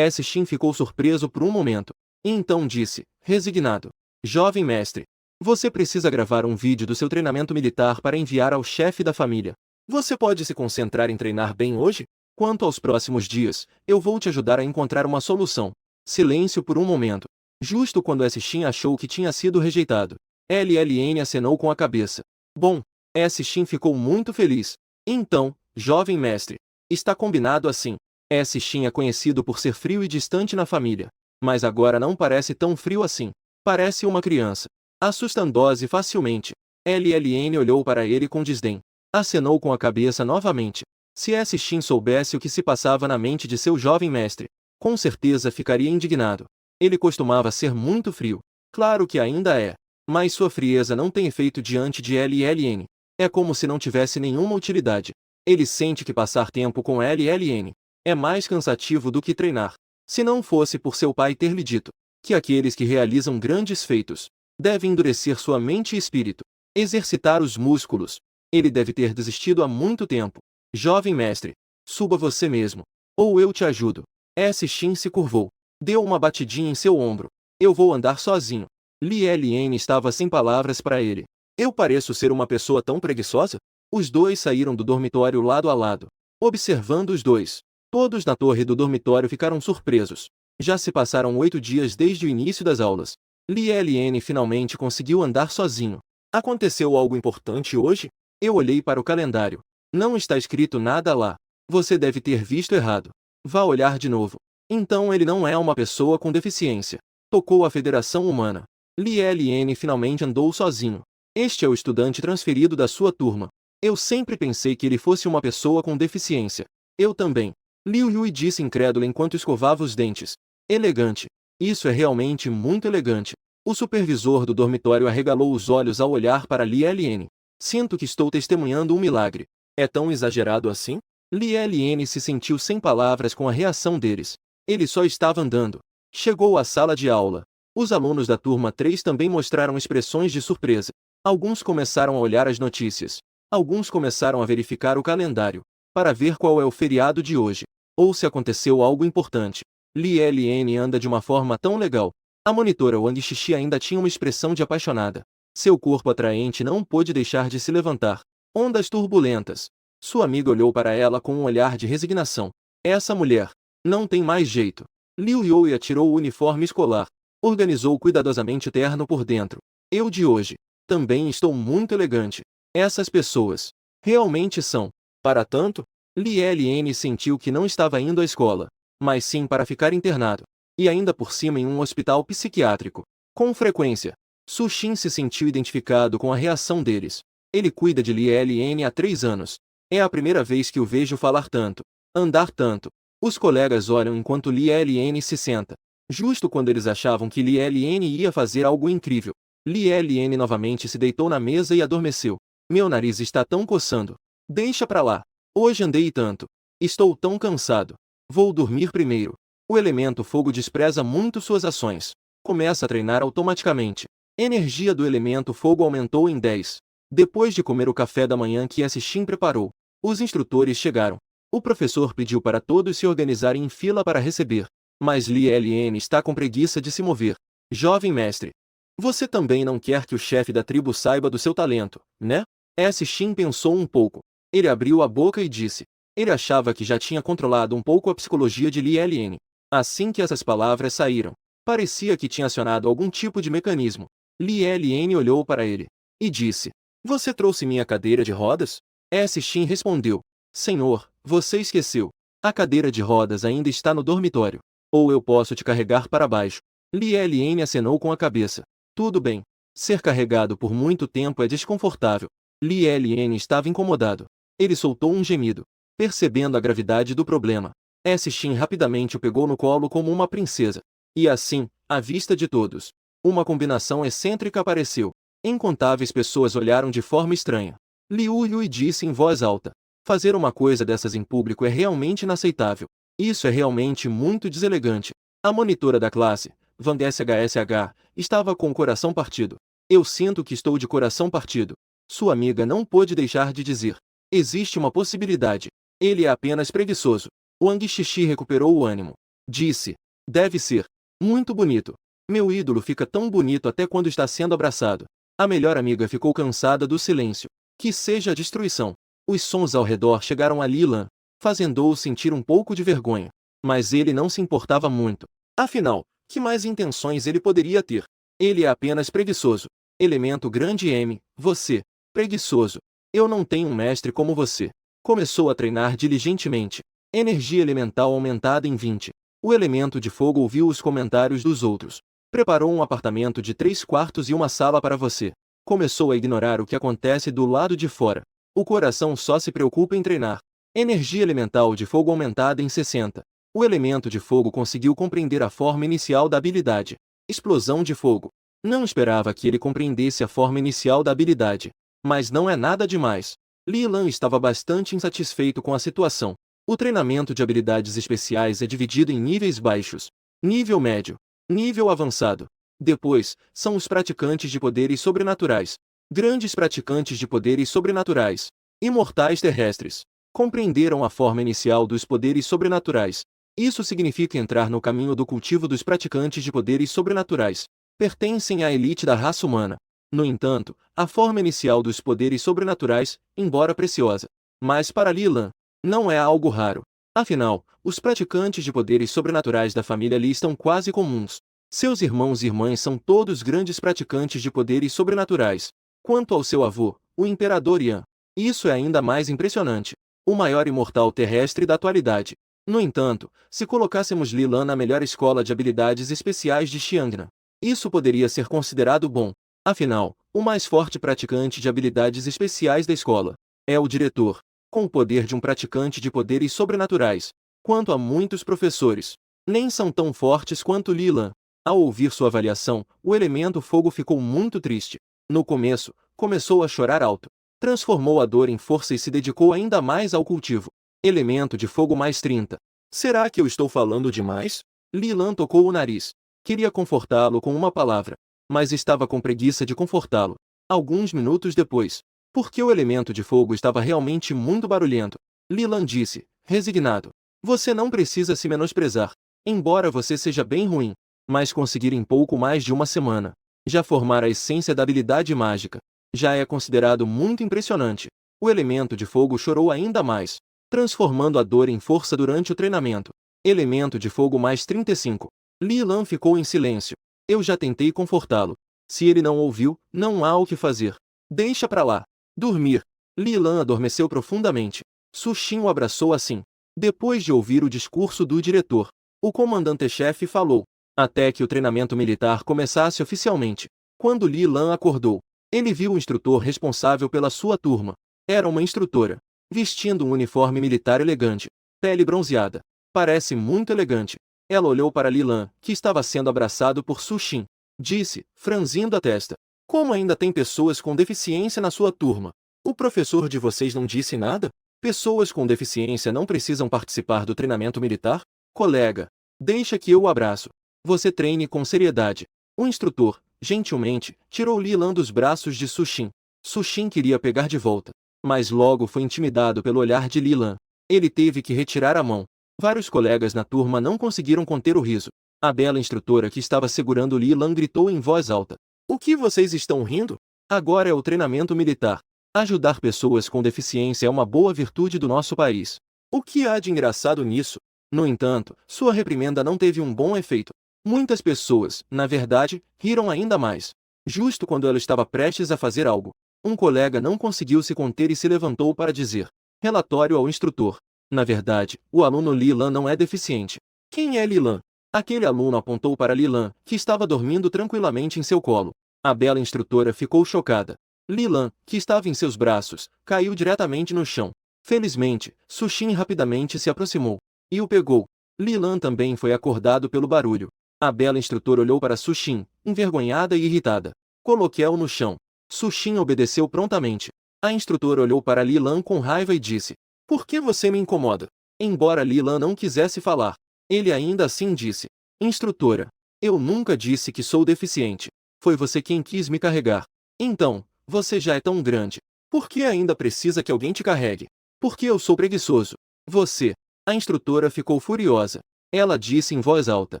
Shin ficou surpreso por um momento. E então disse, resignado: jovem mestre, você precisa gravar um vídeo do seu treinamento militar para enviar ao chefe da família. Você pode se concentrar em treinar bem hoje? Quanto aos próximos dias, eu vou te ajudar a encontrar uma solução. Silêncio por um momento. Justo quando S-Shin achou que tinha sido rejeitado, LLN acenou com a cabeça. Bom, S-Shin ficou muito feliz. Então, jovem mestre, está combinado assim. S-Shin é conhecido por ser frio e distante na família, mas agora não parece tão frio assim. Parece uma criança, assustando-se facilmente. LLN olhou para ele com desdém. Acenou com a cabeça novamente. Se S-Shin soubesse o que se passava na mente de seu jovem mestre, com certeza ficaria indignado. Ele costumava ser muito frio. Claro que ainda é. Mas sua frieza não tem efeito diante de LLN. É como se não tivesse nenhuma utilidade. Ele sente que passar tempo com LLN é mais cansativo do que treinar. Se não fosse por seu pai ter lhe dito que aqueles que realizam grandes feitos devem endurecer sua mente e espírito, exercitar os músculos, ele deve ter desistido há muito tempo. Jovem mestre, suba você mesmo, ou eu te ajudo. S-Shin se curvou. Deu uma batidinha em seu ombro. Eu vou andar sozinho. Li LN estava sem palavras para ele. Eu pareço ser uma pessoa tão preguiçosa? Os dois saíram do dormitório lado a lado, observando os dois. Todos na torre do dormitório ficaram surpresos. Já se passaram 8 dias desde o início das aulas. Li LN finalmente conseguiu andar sozinho. Aconteceu algo importante hoje? Eu olhei para o calendário. Não está escrito nada lá. Você deve ter visto errado. Vá olhar de novo. Então ele não é uma pessoa com deficiência. Tocou a Federação Humana. Li LN finalmente andou sozinho. Este é o estudante transferido da sua turma. Eu sempre pensei que ele fosse uma pessoa com deficiência. Eu também. Liu Yui disse incrédulo enquanto escovava os dentes. Elegante. Isso é realmente muito elegante. O supervisor do dormitório arregalou os olhos ao olhar para Li LN. Sinto que estou testemunhando um milagre. É tão exagerado assim? Li LN se sentiu sem palavras com a reação deles. Ele só estava andando. Chegou à sala de aula. Os alunos da turma 3 também mostraram expressões de surpresa. Alguns começaram a olhar as notícias. Alguns começaram a verificar o calendário, para ver qual é o feriado de hoje, ou se aconteceu algo importante. Li LN anda de uma forma tão legal. A monitora Wang Xixi ainda tinha uma expressão de apaixonada. Seu corpo atraente não pôde deixar de se levantar. Ondas turbulentas. Sua amiga olhou para ela com um olhar de resignação. Essa mulher não tem mais jeito. Liu Yui atirou o uniforme escolar. Organizou cuidadosamente o terno por dentro. Eu de hoje também estou muito elegante. Essas pessoas realmente são. Para tanto, Li LN sentiu que não estava indo à escola, mas sim para ficar internado. E ainda por cima em um hospital psiquiátrico. Com frequência, Su Xin se sentiu identificado com a reação deles. Ele cuida de Li LN há 3 anos. É a primeira vez que o vejo falar tanto, andar tanto. Os colegas olham enquanto Li LN se senta. Justo quando eles achavam que Li LN ia fazer algo incrível, Li LN novamente se deitou na mesa e adormeceu. Meu nariz está tão coçando. Deixa pra lá. Hoje andei tanto. Estou tão cansado. Vou dormir primeiro. O elemento fogo despreza muito suas ações. Começa a treinar automaticamente. Energia do elemento fogo aumentou em 10. Depois de comer o café da manhã que S-Shin preparou, os instrutores chegaram. O professor pediu para todos se organizarem em fila para receber. Mas Li LN está com preguiça de se mover. Jovem mestre, você também não quer que o chefe da tribo saiba do seu talento, né? S-Shin pensou um pouco. Ele abriu a boca e disse. Ele achava que já tinha controlado um pouco a psicologia de Li LN. Assim que essas palavras saíram, parecia que tinha acionado algum tipo de mecanismo. Li LN olhou para ele e disse. Você trouxe minha cadeira de rodas? S-Shin respondeu. Senhor, você esqueceu. A cadeira de rodas ainda está no dormitório. Ou eu posso te carregar para baixo. Li LN acenou com a cabeça. Tudo bem. Ser carregado por muito tempo é desconfortável. Li LN estava incomodado. Ele soltou um gemido, percebendo a gravidade do problema. S-Shin rapidamente o pegou no colo como uma princesa. E assim, à vista de todos, uma combinação excêntrica apareceu. Incontáveis pessoas olharam de forma estranha. Liu Yui disse em voz alta. Fazer uma coisa dessas em público é realmente inaceitável. Isso é realmente muito deselegante. A monitora da classe, Van SHSH, estava com o coração partido. Eu sinto que estou de coração partido. Sua amiga não pôde deixar de dizer. Existe uma possibilidade. Ele é apenas preguiçoso. Wang Xixi recuperou o ânimo. Disse. Deve ser. Muito bonito. Meu ídolo fica tão bonito até quando está sendo abraçado. A melhor amiga ficou cansada do silêncio. Que seja a destruição. Os sons ao redor chegaram a Lilan. fazendo-o sentir um pouco de vergonha. Mas ele não se importava muito. Afinal, que mais intenções ele poderia ter? Ele é apenas preguiçoso. Elemento grande M, você, preguiçoso. Eu não tenho um mestre como você. Começou a treinar diligentemente. Energia elemental aumentada em 20. O elemento de fogo ouviu os comentários dos outros. Preparou um apartamento de 3 quartos e uma sala para você. Começou a ignorar o que acontece do lado de fora. O coração só se preocupa em treinar. Energia elemental de fogo aumentada em 60. O elemento de fogo conseguiu compreender a forma inicial da habilidade. Explosão de fogo. Não esperava que ele compreendesse a forma inicial da habilidade. Mas não é nada demais. Li Lan estava bastante insatisfeito com a situação. O treinamento de habilidades especiais é dividido em níveis baixos, nível médio, nível avançado. Depois, são os praticantes de poderes sobrenaturais. Grandes praticantes de poderes sobrenaturais. Imortais terrestres. Compreenderam a forma inicial dos poderes sobrenaturais. Isso significa entrar no caminho do cultivo dos praticantes de poderes sobrenaturais. Pertencem à elite da raça humana. No entanto, a forma inicial dos poderes sobrenaturais, embora preciosa, mas para Li Lan, não é algo raro. Afinal, os praticantes de poderes sobrenaturais da família Li estão quase comuns. Seus irmãos e irmãs são todos grandes praticantes de poderes sobrenaturais. Quanto ao seu avô, o Imperador Yan, isso é ainda mais impressionante. O maior imortal terrestre da atualidade. No entanto, se colocássemos Li Lan na melhor escola de habilidades especiais de Xiangnan, isso poderia ser considerado bom. Afinal, o mais forte praticante de habilidades especiais da escola é o diretor, com o poder de um praticante de poderes sobrenaturais. Quanto a muitos professores, nem são tão fortes quanto Li Lan. Ao ouvir sua avaliação, o elemento fogo ficou muito triste. No começo, começou a chorar alto. Transformou a dor em força e se dedicou ainda mais ao cultivo. Elemento de fogo mais 30. Será que eu estou falando demais? Li Lan tocou o nariz. Queria confortá-lo com uma palavra, mas estava com preguiça de confortá-lo. Alguns minutos depois, porque o elemento de fogo estava realmente muito barulhento, Li Lan disse, resignado: você não precisa se menosprezar. Embora você seja bem ruim, mas conseguir em pouco mais de uma semana já formar a essência da habilidade mágica já é considerado muito impressionante. O elemento de fogo chorou ainda mais, transformando a dor em força durante o treinamento. Elemento de fogo mais 35. Li Lan ficou em silêncio. Eu já tentei confortá-lo. Se ele não ouviu, não há o que fazer. Deixa pra lá. Dormir. Li Lan adormeceu profundamente. Su Xin o abraçou assim. Depois de ouvir o discurso do diretor, o comandante-chefe falou, até que o treinamento militar começasse oficialmente. Quando Li Lan acordou, ele viu o instrutor responsável pela sua turma. Era uma instrutora, vestindo um uniforme militar elegante, pele bronzeada. Parece muito elegante. Ela olhou para Li Lan, que estava sendo abraçado por Su Xin. Disse, franzindo a testa: como ainda tem pessoas com deficiência na sua turma? O professor de vocês não disse nada? Pessoas com deficiência não precisam participar do treinamento militar? Colega, deixa que eu o abraço. Você treine com seriedade. O instrutor, gentilmente, tirou Li Lan dos braços de Su Xin. Su Xin queria pegar de volta, mas logo foi intimidado pelo olhar de Li Lan. Ele teve que retirar a mão. Vários colegas na turma não conseguiram conter o riso. A bela instrutora que estava segurando Li Lan gritou em voz alta: o que vocês estão rindo? Agora é o treinamento militar. Ajudar pessoas com deficiência é uma boa virtude do nosso país. O que há de engraçado nisso? No entanto, sua reprimenda não teve um bom efeito. Muitas pessoas, na verdade, riram ainda mais. Justo quando ela estava prestes a fazer algo, um colega não conseguiu se conter e se levantou para dizer: relatório ao instrutor. Na verdade, o aluno Li Lan não é deficiente. Quem é Li Lan? Aquele aluno apontou para Li Lan, que estava dormindo tranquilamente em seu colo. A bela instrutora ficou chocada. Li Lan, que estava em seus braços, caiu diretamente no chão. Felizmente, Su Xin rapidamente se aproximou e o pegou. Li Lan também foi acordado pelo barulho. A bela instrutora olhou para Su Xin, envergonhada e irritada. Coloquei-o no chão. Su Xin obedeceu prontamente. A instrutora olhou para Li Lan com raiva e disse: por que você me incomoda? Embora Li Lan não quisesse falar, ele ainda assim disse: instrutora, eu nunca disse que sou deficiente. Foi você quem quis me carregar. Então, você já é tão grande. Por que ainda precisa que alguém te carregue? Porque eu sou preguiçoso. Você. A instrutora ficou furiosa. Ela disse em voz alta: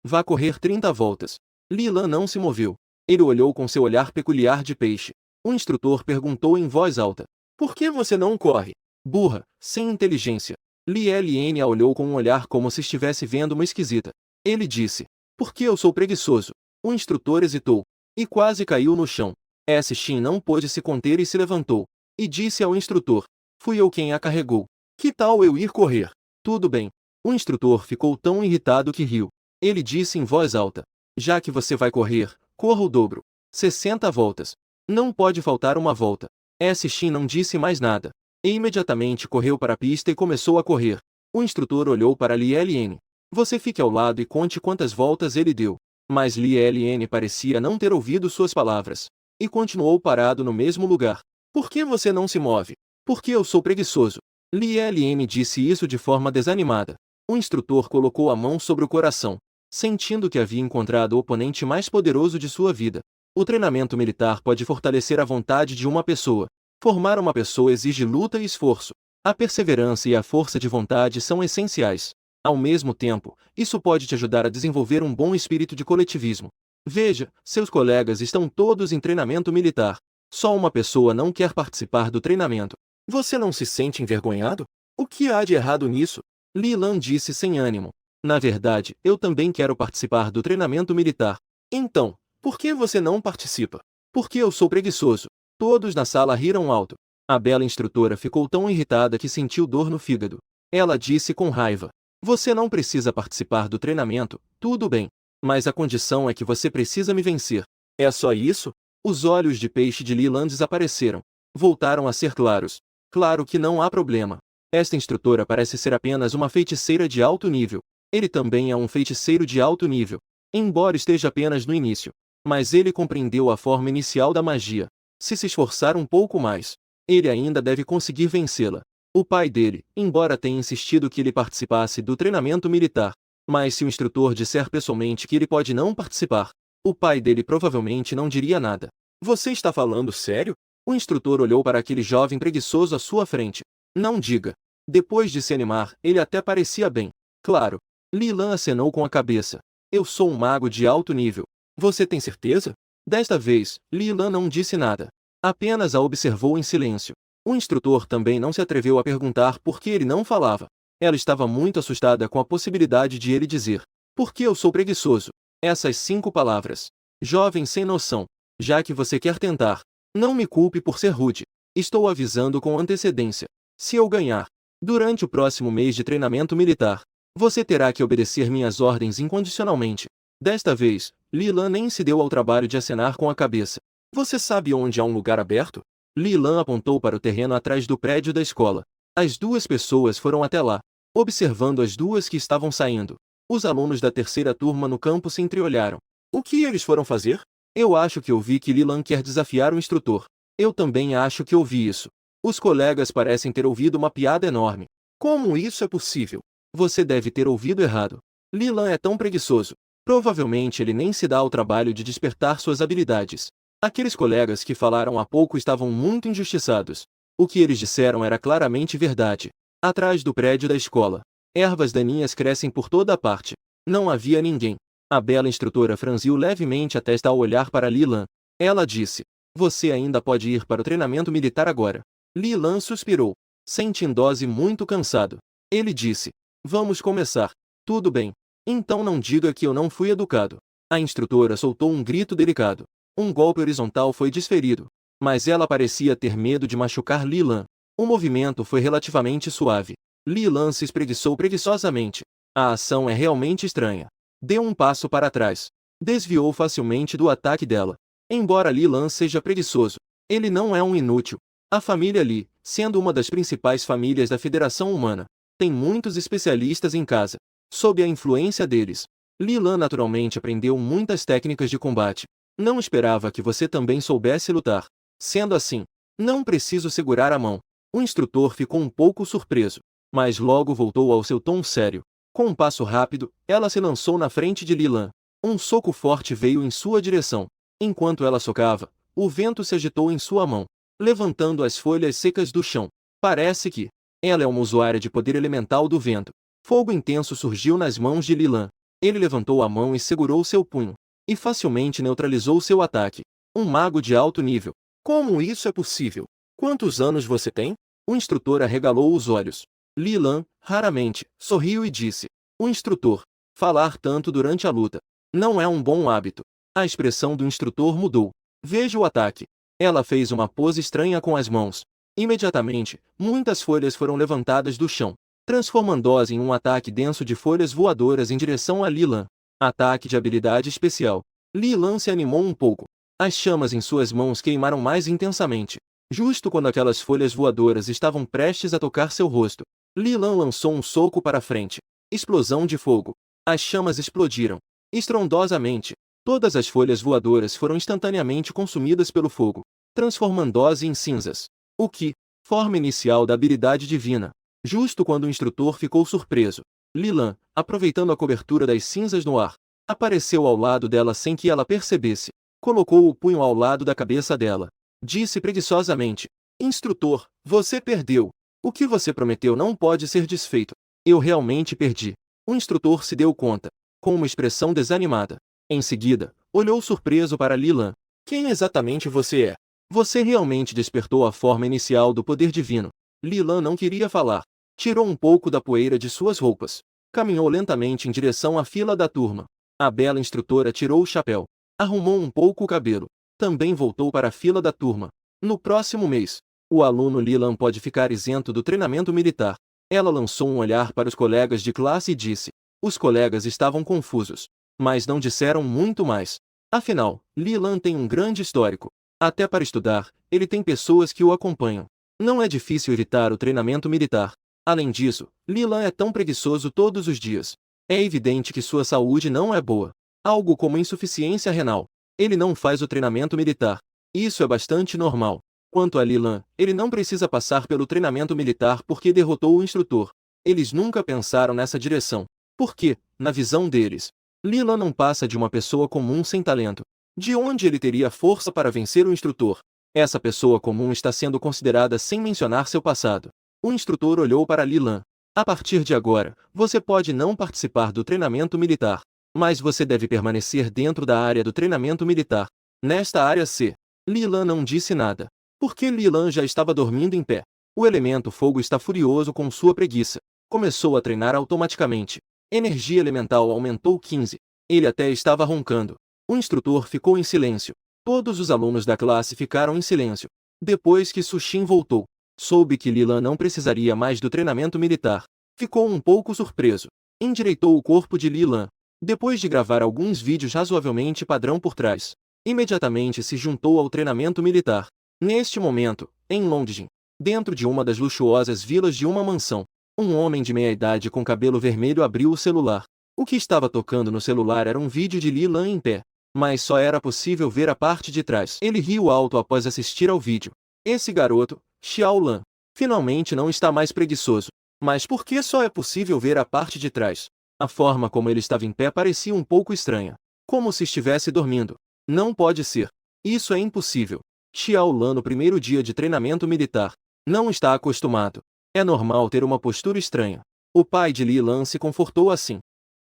vá correr 30 voltas. Li Lan não se moveu. Ele olhou com seu olhar peculiar de peixe. O instrutor perguntou em voz alta: por que você não corre? Burra, sem inteligência. Lian a olhou com um olhar como se estivesse vendo uma esquisita. Ele disse: porque eu sou preguiçoso. O instrutor hesitou e quase caiu no chão. Xin não pôde se conter e se levantou, e disse ao instrutor: fui eu quem a carregou. Que tal eu ir correr? Tudo bem. O instrutor ficou tão irritado que riu. Ele disse em voz alta: já que você vai correr, corra o dobro. 60 voltas. Não pode faltar uma volta. Xin não disse mais nada. E imediatamente correu para a pista e começou a correr. O instrutor olhou para Lian. Você fique ao lado e conte quantas voltas ele deu. Mas Lian parecia não ter ouvido suas palavras. E continuou parado no mesmo lugar. Por que você não se move? Porque eu sou preguiçoso. Lian disse isso de forma desanimada. O instrutor colocou a mão sobre o coração, sentindo que havia encontrado o oponente mais poderoso de sua vida. O treinamento militar pode fortalecer a vontade de uma pessoa. Formar uma pessoa exige luta e esforço. A perseverança e a força de vontade são essenciais. Ao mesmo tempo, isso pode te ajudar a desenvolver um bom espírito de coletivismo. Veja, seus colegas estão todos em treinamento militar. Só uma pessoa não quer participar do treinamento. Você não se sente envergonhado? O que há de errado nisso? Lilan disse sem ânimo. Na verdade, eu também quero participar do treinamento militar. Então, por que você não participa? Porque eu sou preguiçoso. Todos na sala riram alto. A bela instrutora ficou tão irritada que sentiu dor no fígado. Ela disse com raiva: você não precisa participar do treinamento, tudo bem. Mas a condição é que você precisa me vencer. É só isso? Os olhos de peixe de Lilan desapareceram. Voltaram a ser claros. Claro que não há problema. Esta instrutora parece ser apenas uma feiticeira de alto nível. Ele também é um feiticeiro de alto nível. Embora esteja apenas no início. Mas ele compreendeu a forma inicial da magia. Se esforçar um pouco mais, ele ainda deve conseguir vencê-la. O pai dele, embora tenha insistido que ele participasse do treinamento militar, mas se o instrutor disser pessoalmente que ele pode não participar, o pai dele provavelmente não diria nada. Você está falando sério? O instrutor olhou para aquele jovem preguiçoso à sua frente. Não diga. Depois de se animar, ele até parecia bem. Claro. Lilan acenou com a cabeça. Eu sou um mago de alto nível. Você tem certeza? Desta vez, Lilan não disse nada. Apenas a observou em silêncio. O instrutor também não se atreveu a perguntar por que ele não falava. Ela estava muito assustada com a possibilidade de ele dizer: porque eu sou preguiçoso. Essas 5 palavras. Jovem sem noção. Já que você quer tentar, não me culpe por ser rude. Estou avisando com antecedência. Se eu ganhar, durante o próximo mês de treinamento militar, você terá que obedecer minhas ordens incondicionalmente. Desta vez, Lilan nem se deu ao trabalho de acenar com a cabeça. Você sabe onde há um lugar aberto? Lilan apontou para o terreno atrás do prédio da escola. As 2 pessoas foram até lá, observando as 2 que estavam saindo. Os alunos da terceira turma no campo se entreolharam. O que eles foram fazer? Eu acho que ouvi que Lilan quer desafiar o instrutor. Eu também acho que ouvi isso. Os colegas parecem ter ouvido uma piada enorme. Como isso é possível? Você deve ter ouvido errado. Lilan é tão preguiçoso. Provavelmente ele nem se dá ao trabalho de despertar suas habilidades. Aqueles colegas que falaram há pouco estavam muito injustiçados. O que eles disseram era claramente verdade. Atrás do prédio da escola, ervas daninhas crescem por toda a parte. Não havia ninguém. A bela instrutora franziu levemente a testa ao olhar para Lilan. Ela disse: você ainda pode ir para o treinamento militar agora. Lilan suspirou, sentindo-se muito cansado. Ele disse: vamos começar. Tudo bem. Então não diga que eu não fui educado. A instrutora soltou um grito delicado. Um golpe horizontal foi desferido. Mas ela parecia ter medo de machucar Lilan. O movimento foi relativamente suave. Lilan se espreguiçou preguiçosamente. A ação é realmente estranha. Deu um passo para trás. Desviou facilmente do ataque dela. Embora Lilan seja preguiçoso, ele não é um inútil. A família Li, sendo uma das principais famílias da Federação Humana, tem muitos especialistas em casa. Sob a influência deles, Lilan naturalmente aprendeu muitas técnicas de combate. Não esperava que você também soubesse lutar. Sendo assim, não preciso segurar a mão. O instrutor ficou um pouco surpreso, mas logo voltou ao seu tom sério. Com um passo rápido, ela se lançou na frente de Lilan. Um soco forte veio em sua direção. Enquanto ela socava, o vento se agitou em sua mão, levantando as folhas secas do chão. Parece que ela é uma usuária de poder elemental do vento. Fogo intenso surgiu nas mãos de Lilan. Ele levantou a mão e segurou seu punho, e facilmente neutralizou seu ataque. Um mago de alto nível. Como isso é possível? Quantos anos você tem? O instrutor arregalou os olhos. Li Lan, raramente, sorriu e disse. O instrutor. Falar tanto durante a luta. Não é um bom hábito. A expressão do instrutor mudou. Veja o ataque. Ela fez uma pose estranha com as mãos. Imediatamente, muitas folhas foram levantadas do chão, transformando-as em um ataque denso de folhas voadoras em direção a Li Lan. Ataque de habilidade especial. Li Lan se animou um pouco. As chamas em suas mãos queimaram mais intensamente. Justo quando aquelas folhas voadoras estavam prestes a tocar seu rosto, Li Lan lançou um soco para frente. Explosão de fogo. As chamas explodiram. Estrondosamente. Todas as folhas voadoras foram instantaneamente consumidas pelo fogo, transformando-as em cinzas. O Ki, forma inicial da habilidade divina. Justo quando o instrutor ficou surpreso, Li Lan, aproveitando a cobertura das cinzas no ar, apareceu ao lado dela sem que ela percebesse. Colocou o punho ao lado da cabeça dela. Disse preguiçosamente: Instrutor, você perdeu. O que você prometeu não pode ser desfeito. Eu realmente perdi. O instrutor se deu conta, com uma expressão desanimada. Em seguida, olhou surpreso para Li Lan. Quem exatamente você é? Você realmente despertou a forma inicial do poder divino. Li Lan não queria falar. Tirou um pouco da poeira de suas roupas. Caminhou lentamente em direção à fila da turma. A bela instrutora tirou o chapéu. Arrumou um pouco o cabelo. Também voltou para a fila da turma. No próximo mês, o aluno Li Lan pode ficar isento do treinamento militar. Ela lançou um olhar para os colegas de classe e disse. Os colegas estavam confusos, mas não disseram muito mais. Afinal, Li Lan tem um grande histórico. Até para estudar, ele tem pessoas que o acompanham. Não é difícil evitar o treinamento militar. Além disso, Li Lan é tão preguiçoso todos os dias. É evidente que sua saúde não é boa. Algo como insuficiência renal. Ele não faz o treinamento militar. Isso é bastante normal. Quanto a Li Lan, ele não precisa passar pelo treinamento militar porque derrotou o instrutor. Eles nunca pensaram nessa direção. Porque, na visão deles, Li Lan não passa de uma pessoa comum sem talento. De onde ele teria força para vencer o instrutor? Essa pessoa comum está sendo considerada sem mencionar seu passado. O instrutor olhou para Li Lan. A partir de agora, você pode não participar do treinamento militar, mas você deve permanecer dentro da área do treinamento militar. Nesta área C. Li Lan não disse nada, porque Li Lan já estava dormindo em pé. O elemento fogo está furioso com sua preguiça. Começou a treinar automaticamente. Energia elemental aumentou 15. Ele até estava roncando. O instrutor ficou em silêncio. Todos os alunos da classe ficaram em silêncio. Depois que Sushin voltou, soube que Li Lan não precisaria mais do treinamento militar. Ficou um pouco surpreso. Endireitou o corpo de Li Lan. Depois de gravar alguns vídeos razoavelmente padrão por trás, imediatamente se juntou ao treinamento militar. Neste momento, em Longding, dentro de uma das luxuosas vilas de uma mansão, um homem de meia-idade com cabelo vermelho abriu o celular. O que estava tocando no celular era um vídeo de Li Lan em pé, mas só era possível ver a parte de trás. Ele riu alto após assistir ao vídeo. Esse garoto, Xiao Lan, finalmente não está mais preguiçoso. Mas por que só é possível ver a parte de trás? A forma como ele estava em pé parecia um pouco estranha. Como se estivesse dormindo. Não pode ser. Isso é impossível. Xiao Lan no primeiro dia de treinamento militar. Não está acostumado. É normal ter uma postura estranha. O pai de Li Lan se confortou assim.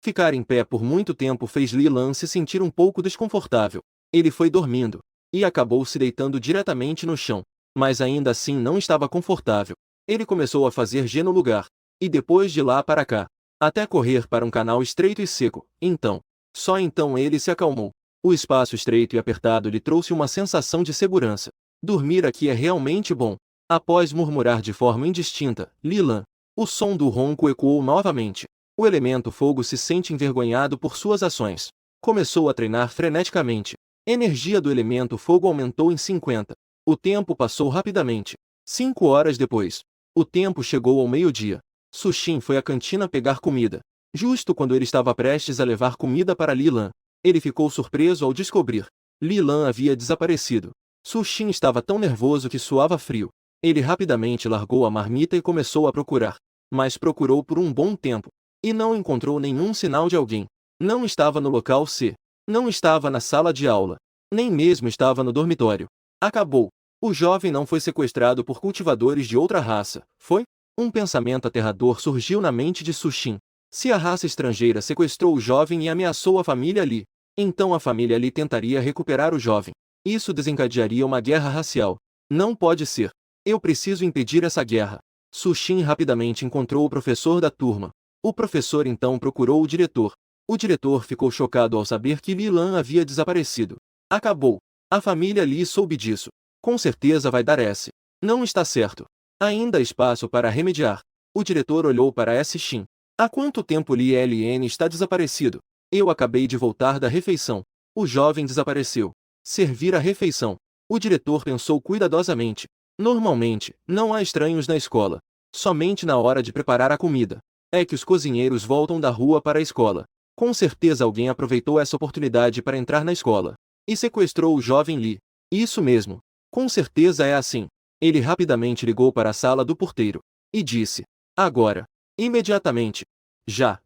Ficar em pé por muito tempo fez Li Lan se sentir um pouco desconfortável. Ele foi dormindo. E acabou se deitando diretamente no chão. Mas ainda assim não estava confortável. Ele começou a fazer G no lugar. E depois de lá para cá. Até correr para um canal estreito e seco. Então, só então ele se acalmou. O espaço estreito e apertado lhe trouxe uma sensação de segurança. Dormir aqui é realmente bom. Após murmurar de forma indistinta, Li Lan, o som do ronco ecoou novamente. O elemento fogo se sente envergonhado por suas ações. Começou a treinar freneticamente. Energia do elemento fogo aumentou em 50. O tempo passou rapidamente. 5 horas depois, o tempo chegou ao meio-dia. Sushin foi à cantina pegar comida. Justo quando ele estava prestes a levar comida para Li Lan, ele ficou surpreso ao descobrir. Li Lan havia desaparecido. Sushin estava tão nervoso que suava frio. Ele rapidamente largou a marmita e começou a procurar. Mas procurou por um bom tempo. E não encontrou nenhum sinal de alguém. Não estava no local C. Não estava na sala de aula. Nem mesmo estava no dormitório. Acabou. O jovem não foi sequestrado por cultivadores de outra raça, foi? Um pensamento aterrador surgiu na mente de Sushin. Se a raça estrangeira sequestrou o jovem e ameaçou a família Li, então a família Li tentaria recuperar o jovem. Isso desencadearia uma guerra racial. Não pode ser. Eu preciso impedir essa guerra. Sushin rapidamente encontrou o professor da turma. O professor então procurou o diretor. O diretor ficou chocado ao saber que Li Lan havia desaparecido. Acabou. A família Li soube disso. Com certeza vai dar S. Não está certo. Ainda há espaço para remediar. O diretor olhou para S. Shin. Há quanto tempo Li Ln está desaparecido? Eu acabei de voltar da refeição. O jovem desapareceu. Servir a refeição. O diretor pensou cuidadosamente. Normalmente, não há estranhos na escola. Somente na hora de preparar a comida. É que os cozinheiros voltam da rua para a escola. Com certeza alguém aproveitou essa oportunidade para entrar na escola. E sequestrou o jovem Li. Isso mesmo. Com certeza é assim. Ele rapidamente ligou para a sala do porteiro. E disse. Agora. Imediatamente. Já.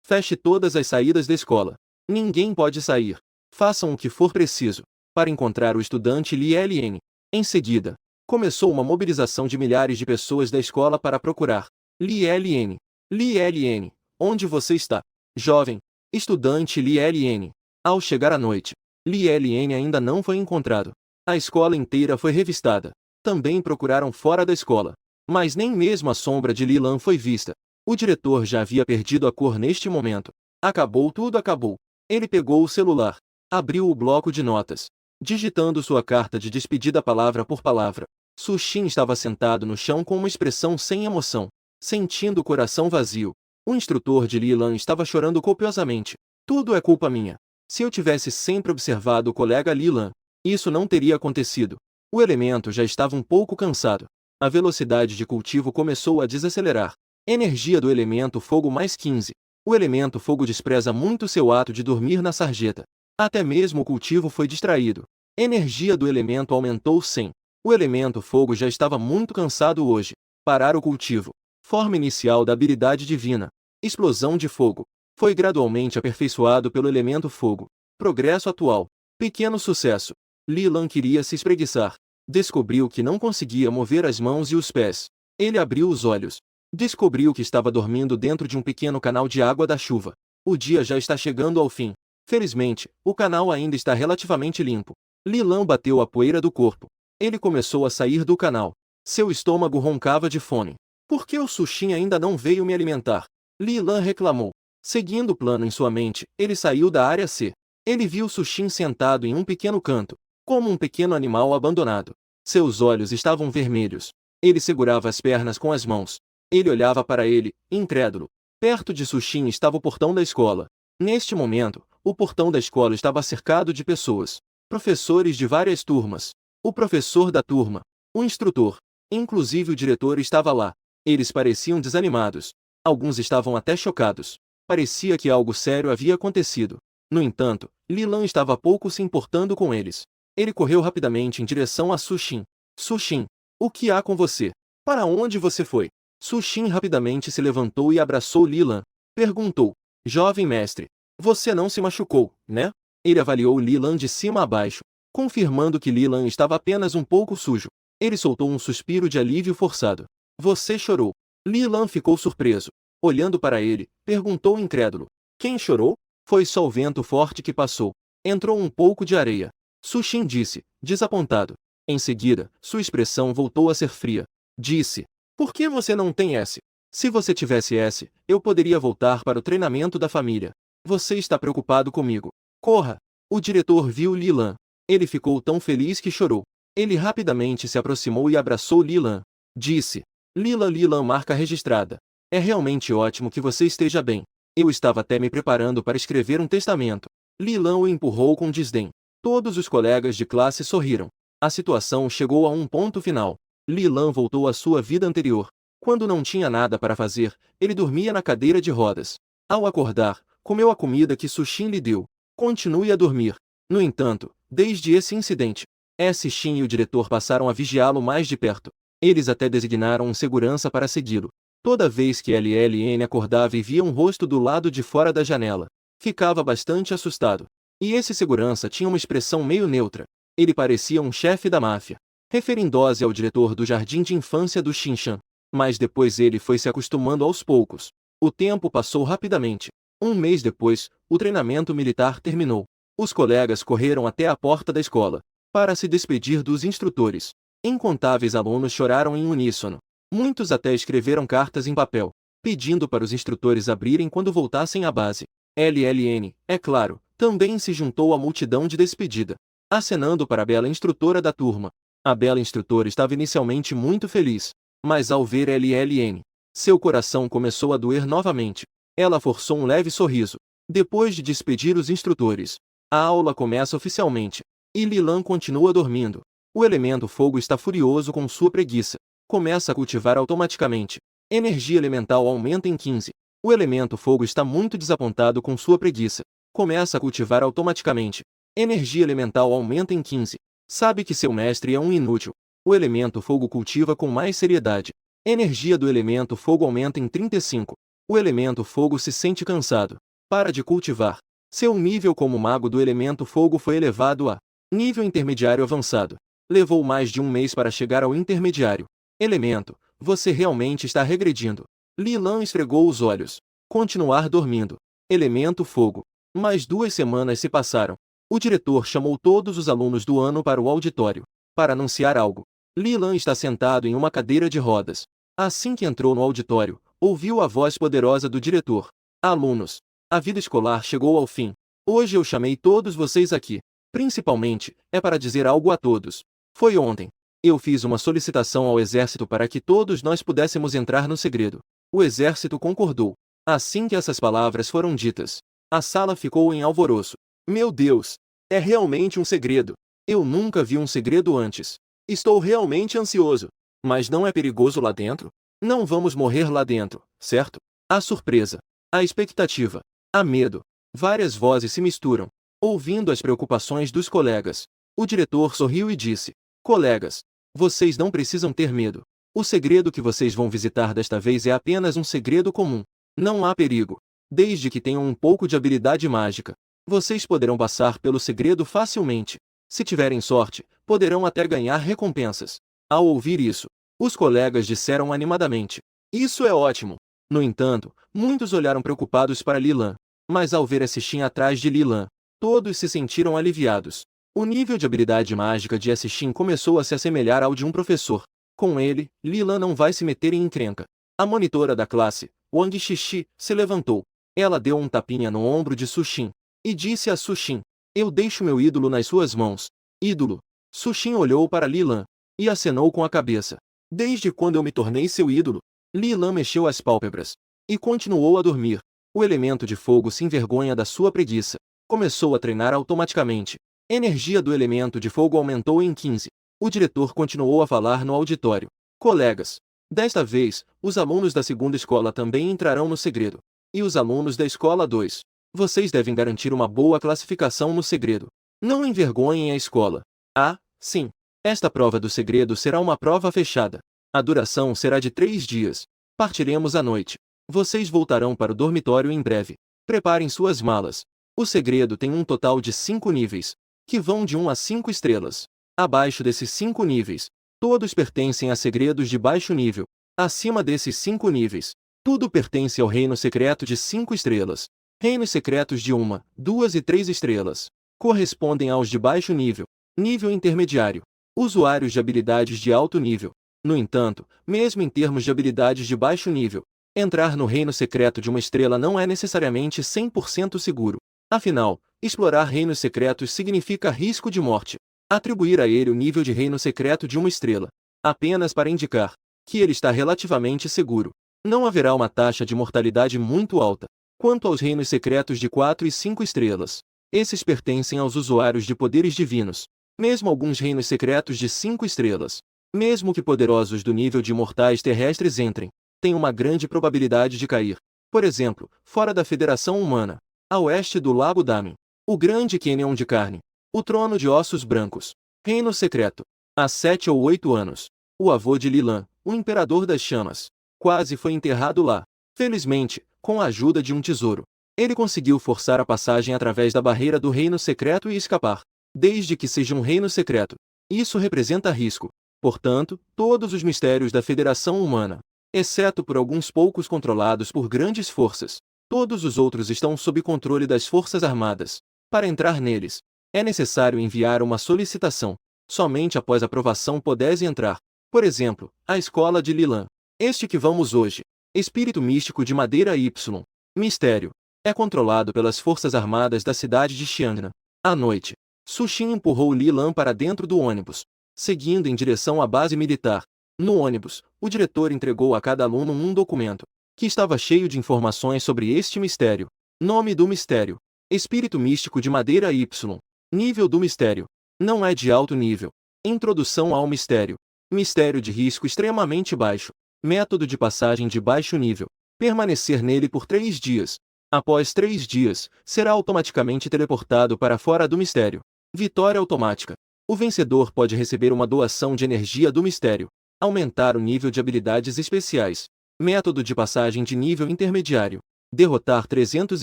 Feche todas as saídas da escola. Ninguém pode sair. Façam o que for preciso. Para encontrar o estudante Li Ln. Em seguida, começou uma mobilização de milhares de pessoas da escola para procurar Li Ln. Li Ln, onde você está? Jovem. Estudante Li Ln. Ao chegar à noite, Li Ln ainda não foi encontrado. A escola inteira foi revistada. Também procuraram fora da escola. Mas nem mesmo a sombra de Li Lan foi vista. O diretor já havia perdido a cor neste momento. Acabou tudo, acabou. Ele pegou o celular. Abriu o bloco de notas. Digitando sua carta de despedida palavra por palavra. Sushin estava sentado no chão com uma expressão sem emoção, sentindo o coração vazio. O instrutor de Li Lan estava chorando copiosamente. Tudo é culpa minha. Se eu tivesse sempre observado o colega Li Lan, isso não teria acontecido. O elemento já estava um pouco cansado. A velocidade de cultivo começou a desacelerar. Energia do elemento fogo mais 15. O elemento fogo despreza muito seu ato de dormir na sarjeta. Até mesmo o cultivo foi distraído. Energia do elemento aumentou 100. O elemento fogo já estava muito cansado hoje. Parar o cultivo. Forma inicial da habilidade divina. Explosão de fogo. Foi gradualmente aperfeiçoado pelo elemento fogo. Progresso atual. Pequeno sucesso. Li Lan queria se espreguiçar. Descobriu que não conseguia mover as mãos e os pés. Ele abriu os olhos. Descobriu que estava dormindo dentro de um pequeno canal de água da chuva. O dia já está chegando ao fim. Felizmente, o canal ainda está relativamente limpo. Li Lan bateu a poeira do corpo. Ele começou a sair do canal. Seu estômago roncava de fome. Por que o Sushin ainda não veio me alimentar? Li Lan reclamou. Seguindo o plano em sua mente, ele saiu da área C. Ele viu Sushin sentado em um pequeno canto, como um pequeno animal abandonado. Seus olhos estavam vermelhos. Ele segurava as pernas com as mãos. Ele olhava para ele, incrédulo. Perto de Sushin estava o portão da escola. Neste momento, o portão da escola estava cercado de pessoas. Professores de várias turmas. O professor da turma. O instrutor. Inclusive o diretor estava lá. Eles pareciam desanimados. Alguns estavam até chocados. Parecia que algo sério havia acontecido. No entanto, Li Lan estava pouco se importando com eles. Ele correu rapidamente em direção a Sushin. Sushin, o que há com você? Para onde você foi? Sushin rapidamente se levantou e abraçou Li Lan. Perguntou. Jovem mestre, você não se machucou, né? Ele avaliou Li Lan de cima a baixo, confirmando que Li Lan estava apenas um pouco sujo. Ele soltou um suspiro de alívio forçado. Você chorou. Li Lan ficou surpreso. Olhando para ele, perguntou incrédulo. Quem chorou? Foi só o vento forte que passou. Entrou um pouco de areia. Sushin disse, desapontado. Em seguida, sua expressão voltou a ser fria. Disse. Por que você não tem S? Se você tivesse S, eu poderia voltar para o treinamento da família. Você está preocupado comigo. Corra! O diretor viu Li Lan. Ele ficou tão feliz que chorou. Ele rapidamente se aproximou e abraçou Li Lan. Disse. Li Lan marca registrada. É realmente ótimo que você esteja bem. Eu estava até me preparando para escrever um testamento. Li Lan o empurrou com desdém. Todos os colegas de classe sorriram. A situação chegou a um ponto final. Li Lan voltou à sua vida anterior. Quando não tinha nada para fazer, ele dormia na cadeira de rodas. Ao acordar, comeu a comida que Sushin lhe deu. Continue a dormir. No entanto, desde esse incidente, Shin e o diretor passaram a vigiá-lo mais de perto. Eles até designaram um segurança para segui-lo. Toda vez que Ln acordava e via um rosto do lado de fora da janela, ficava bastante assustado. E esse segurança tinha uma expressão meio neutra. Ele parecia um chefe da máfia, referindo-se ao diretor do jardim de infância do Shinshan. Mas depois ele foi se acostumando aos poucos. O tempo passou rapidamente. Um mês depois, o treinamento militar terminou. Os colegas correram até a porta da escola para se despedir dos instrutores. Incontáveis alunos choraram em uníssono. Muitos até escreveram cartas em papel, pedindo para os instrutores abrirem quando voltassem à base. LLN, é claro, também se juntou à multidão de despedida, acenando para a bela instrutora da turma. A bela instrutora estava inicialmente muito feliz, mas ao ver LLN, seu coração começou a doer novamente. Ela forçou um leve sorriso. Depois de despedir os instrutores, a aula começa oficialmente, e Lilan continua dormindo. O elemento fogo está furioso com sua preguiça. Começa a cultivar automaticamente. Energia elemental aumenta em 15. O elemento fogo está muito desapontado com sua preguiça. Começa a cultivar automaticamente. Energia elemental aumenta em 15. Sabe que seu mestre é um inútil. O elemento fogo cultiva com mais seriedade. Energia do elemento fogo aumenta em 35. O elemento fogo se sente cansado. Para de cultivar. Seu nível como mago do elemento fogo foi elevado a nível intermediário avançado. Levou mais de um mês para chegar ao intermediário. Elemento, você realmente está regredindo. Lilan esfregou os olhos. Continuar dormindo. Elemento fogo. Mais 2 semanas se passaram. O diretor chamou todos os alunos do ano para o auditório, para anunciar algo. Lilan está sentado em uma cadeira de rodas. Assim que entrou no auditório, ouviu a voz poderosa do diretor. Alunos, a vida escolar chegou ao fim. Hoje eu chamei todos vocês aqui. Principalmente, é para dizer algo a todos. Foi ontem. Eu fiz uma solicitação ao exército para que todos nós pudéssemos entrar no segredo. O exército concordou. Assim que essas palavras foram ditas, a sala ficou em alvoroço. Meu Deus! É realmente um segredo. Eu nunca vi um segredo antes. Estou realmente ansioso. Mas não é perigoso lá dentro? Não vamos morrer lá dentro, certo? Há surpresa. Há expectativa. Há medo. Várias vozes se misturam, ouvindo as preocupações dos colegas. O diretor sorriu e disse: Colegas, vocês não precisam ter medo. O segredo que vocês vão visitar desta vez é apenas um segredo comum. Não há perigo. Desde que tenham um pouco de habilidade mágica, vocês poderão passar pelo segredo facilmente. Se tiverem sorte, poderão até ganhar recompensas. Ao ouvir isso, os colegas disseram animadamente: Isso é ótimo! No entanto, muitos olharam preocupados para Lilan. Mas ao ver a Sishin atrás de Lilan, todos se sentiram aliviados. O nível de habilidade mágica de Sishin começou a se assemelhar ao de um professor. Com ele, Lilan não vai se meter em encrenca. A monitora da classe, Wang Xixi, se levantou. Ela deu um tapinha no ombro de Sushin e disse a Sushin: Eu deixo meu ídolo nas suas mãos. Ídolo. Sushin olhou para Lilan e acenou com a cabeça. Desde quando eu me tornei seu ídolo? Lilan mexeu as pálpebras e continuou a dormir. O elemento de fogo se envergonha da sua preguiça. Começou a treinar automaticamente. Energia do elemento de fogo aumentou em 15. O diretor continuou a falar no auditório. Colegas, desta vez, os alunos da segunda escola também entrarão no segredo. E os alunos da escola 2. Vocês devem garantir uma boa classificação no segredo. Não envergonhem a escola. Ah, sim. Esta prova do segredo será uma prova fechada. A duração será de 3 dias. Partiremos à noite. Vocês voltarão para o dormitório em breve. Preparem suas malas. O segredo tem um total de 5 níveis, que vão de 1 a 5 estrelas. Abaixo desses 5 níveis, todos pertencem a segredos de baixo nível. Acima desses 5 níveis, tudo pertence ao reino secreto de 5 estrelas. Reinos secretos de 1, 2 e 3 estrelas correspondem aos de baixo nível. Nível intermediário. Usuários de habilidades de alto nível. No entanto, mesmo em termos de habilidades de baixo nível, entrar no reino secreto de uma estrela não é necessariamente 100% seguro. Afinal, explorar reinos secretos significa risco de morte. Atribuir a ele o nível de reino secreto de uma estrela, apenas para indicar que ele está relativamente seguro. Não haverá uma taxa de mortalidade muito alta. Quanto aos reinos secretos de 4 e 5 estrelas, esses pertencem aos usuários de poderes divinos. Mesmo alguns reinos secretos de 5 estrelas, mesmo que poderosos do nível de mortais terrestres entrem, têm uma grande probabilidade de cair. Por exemplo, fora da Federação Humana, a oeste do Lago Damin, o Grande Canyon de Carne, o Trono de Ossos Brancos, Reino Secreto. Há 7 ou 8 anos, o avô de Lilan, o Imperador das Chamas, quase foi enterrado lá. Felizmente, com a ajuda de um tesouro, ele conseguiu forçar a passagem através da barreira do Reino Secreto e escapar. Desde que seja um reino secreto, isso representa risco. Portanto, todos os mistérios da Federação Humana, exceto por alguns poucos controlados por grandes forças, todos os outros estão sob controle das Forças Armadas. Para entrar neles, é necessário enviar uma solicitação. Somente após aprovação podes entrar. Por exemplo, a escola de Lilan. Este que vamos hoje. Espírito místico de madeira Y. Mistério. É controlado pelas forças armadas da cidade de Xiangnan. À noite, Sushin empurrou Li Lan para dentro do ônibus, seguindo em direção à base militar. No ônibus, o diretor entregou a cada aluno um documento, que estava cheio de informações sobre este mistério. Nome do mistério: Espírito místico de madeira Y. Nível do mistério: não é de alto nível. Introdução ao mistério: mistério de risco extremamente baixo. Método de passagem de baixo nível: permanecer nele por 3 dias. Após 3 dias, será automaticamente teleportado para fora do mistério. Vitória automática: o vencedor pode receber uma doação de energia do mistério. Aumentar o nível de habilidades especiais. Método de passagem de nível intermediário: derrotar 300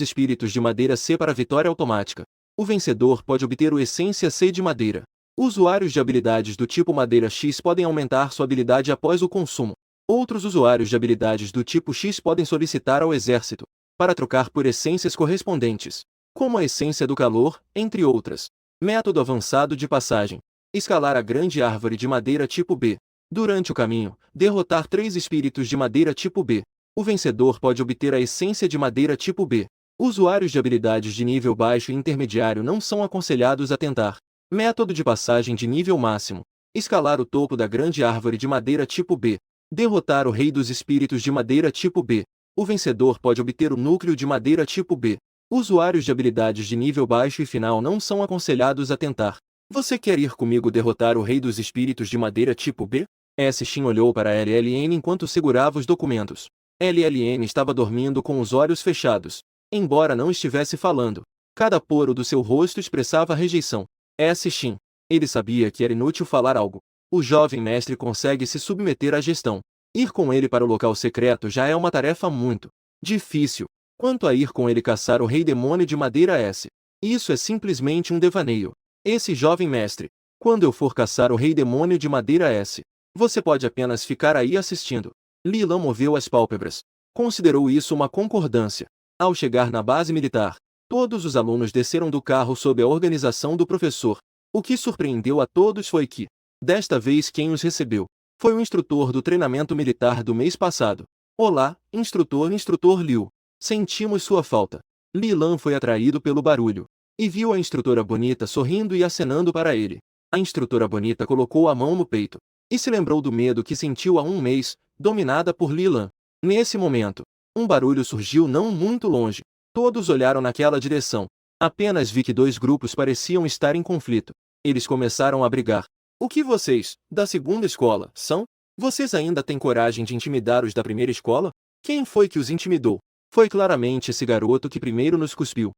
espíritos de madeira C para vitória automática. O vencedor pode obter o Essência C de madeira. Usuários de habilidades do tipo madeira X podem aumentar sua habilidade após o consumo. Outros usuários de habilidades do tipo X podem solicitar ao exército, para trocar por essências correspondentes, como a essência do calor, entre outras. Método avançado de passagem: escalar a grande árvore de madeira tipo B. Durante o caminho, derrotar 3 espíritos de madeira tipo B. O vencedor pode obter a essência de madeira tipo B. Usuários de habilidades de nível baixo e intermediário não são aconselhados a tentar. Método de passagem de nível máximo: escalar o topo da grande árvore de madeira tipo B. Derrotar o rei dos espíritos de madeira tipo B. O vencedor pode obter o núcleo de madeira tipo B. Usuários de habilidades de nível baixo e final não são aconselhados a tentar. Você quer ir comigo derrotar o rei dos espíritos de madeira tipo B? Shin olhou para LLN enquanto segurava os documentos. LLN estava dormindo com os olhos fechados. Embora não estivesse falando, cada poro do seu rosto expressava rejeição. Shin. Ele sabia que era inútil falar algo. O jovem mestre consegue se submeter à gestão. Ir com ele para o local secreto já é uma tarefa muito difícil. Quanto a ir com ele caçar o rei demônio de madeira S, isso é simplesmente um devaneio. Esse jovem mestre, quando eu for caçar o rei demônio de madeira S, você pode apenas ficar aí assistindo. Li Lan moveu as pálpebras. Considerou isso uma concordância. Ao chegar na base militar, todos os alunos desceram do carro sob a organização do professor. O que surpreendeu a todos foi que, desta vez quem os recebeu foi o instrutor do treinamento militar do mês passado. Olá, instrutor Liu. Sentimos sua falta. Li Lan foi atraído pelo barulho e viu a instrutora bonita sorrindo e acenando para ele. A instrutora bonita colocou a mão no peito e se lembrou do medo que sentiu há um mês, dominada por Li Lan. Nesse momento, um barulho surgiu não muito longe. Todos olharam naquela direção. Apenas vi que 2 grupos pareciam estar em conflito. Eles começaram a brigar. O que vocês, da segunda escola, são? Vocês ainda têm coragem de intimidar os da primeira escola? Quem foi que os intimidou? Foi claramente esse garoto que primeiro nos cuspiu.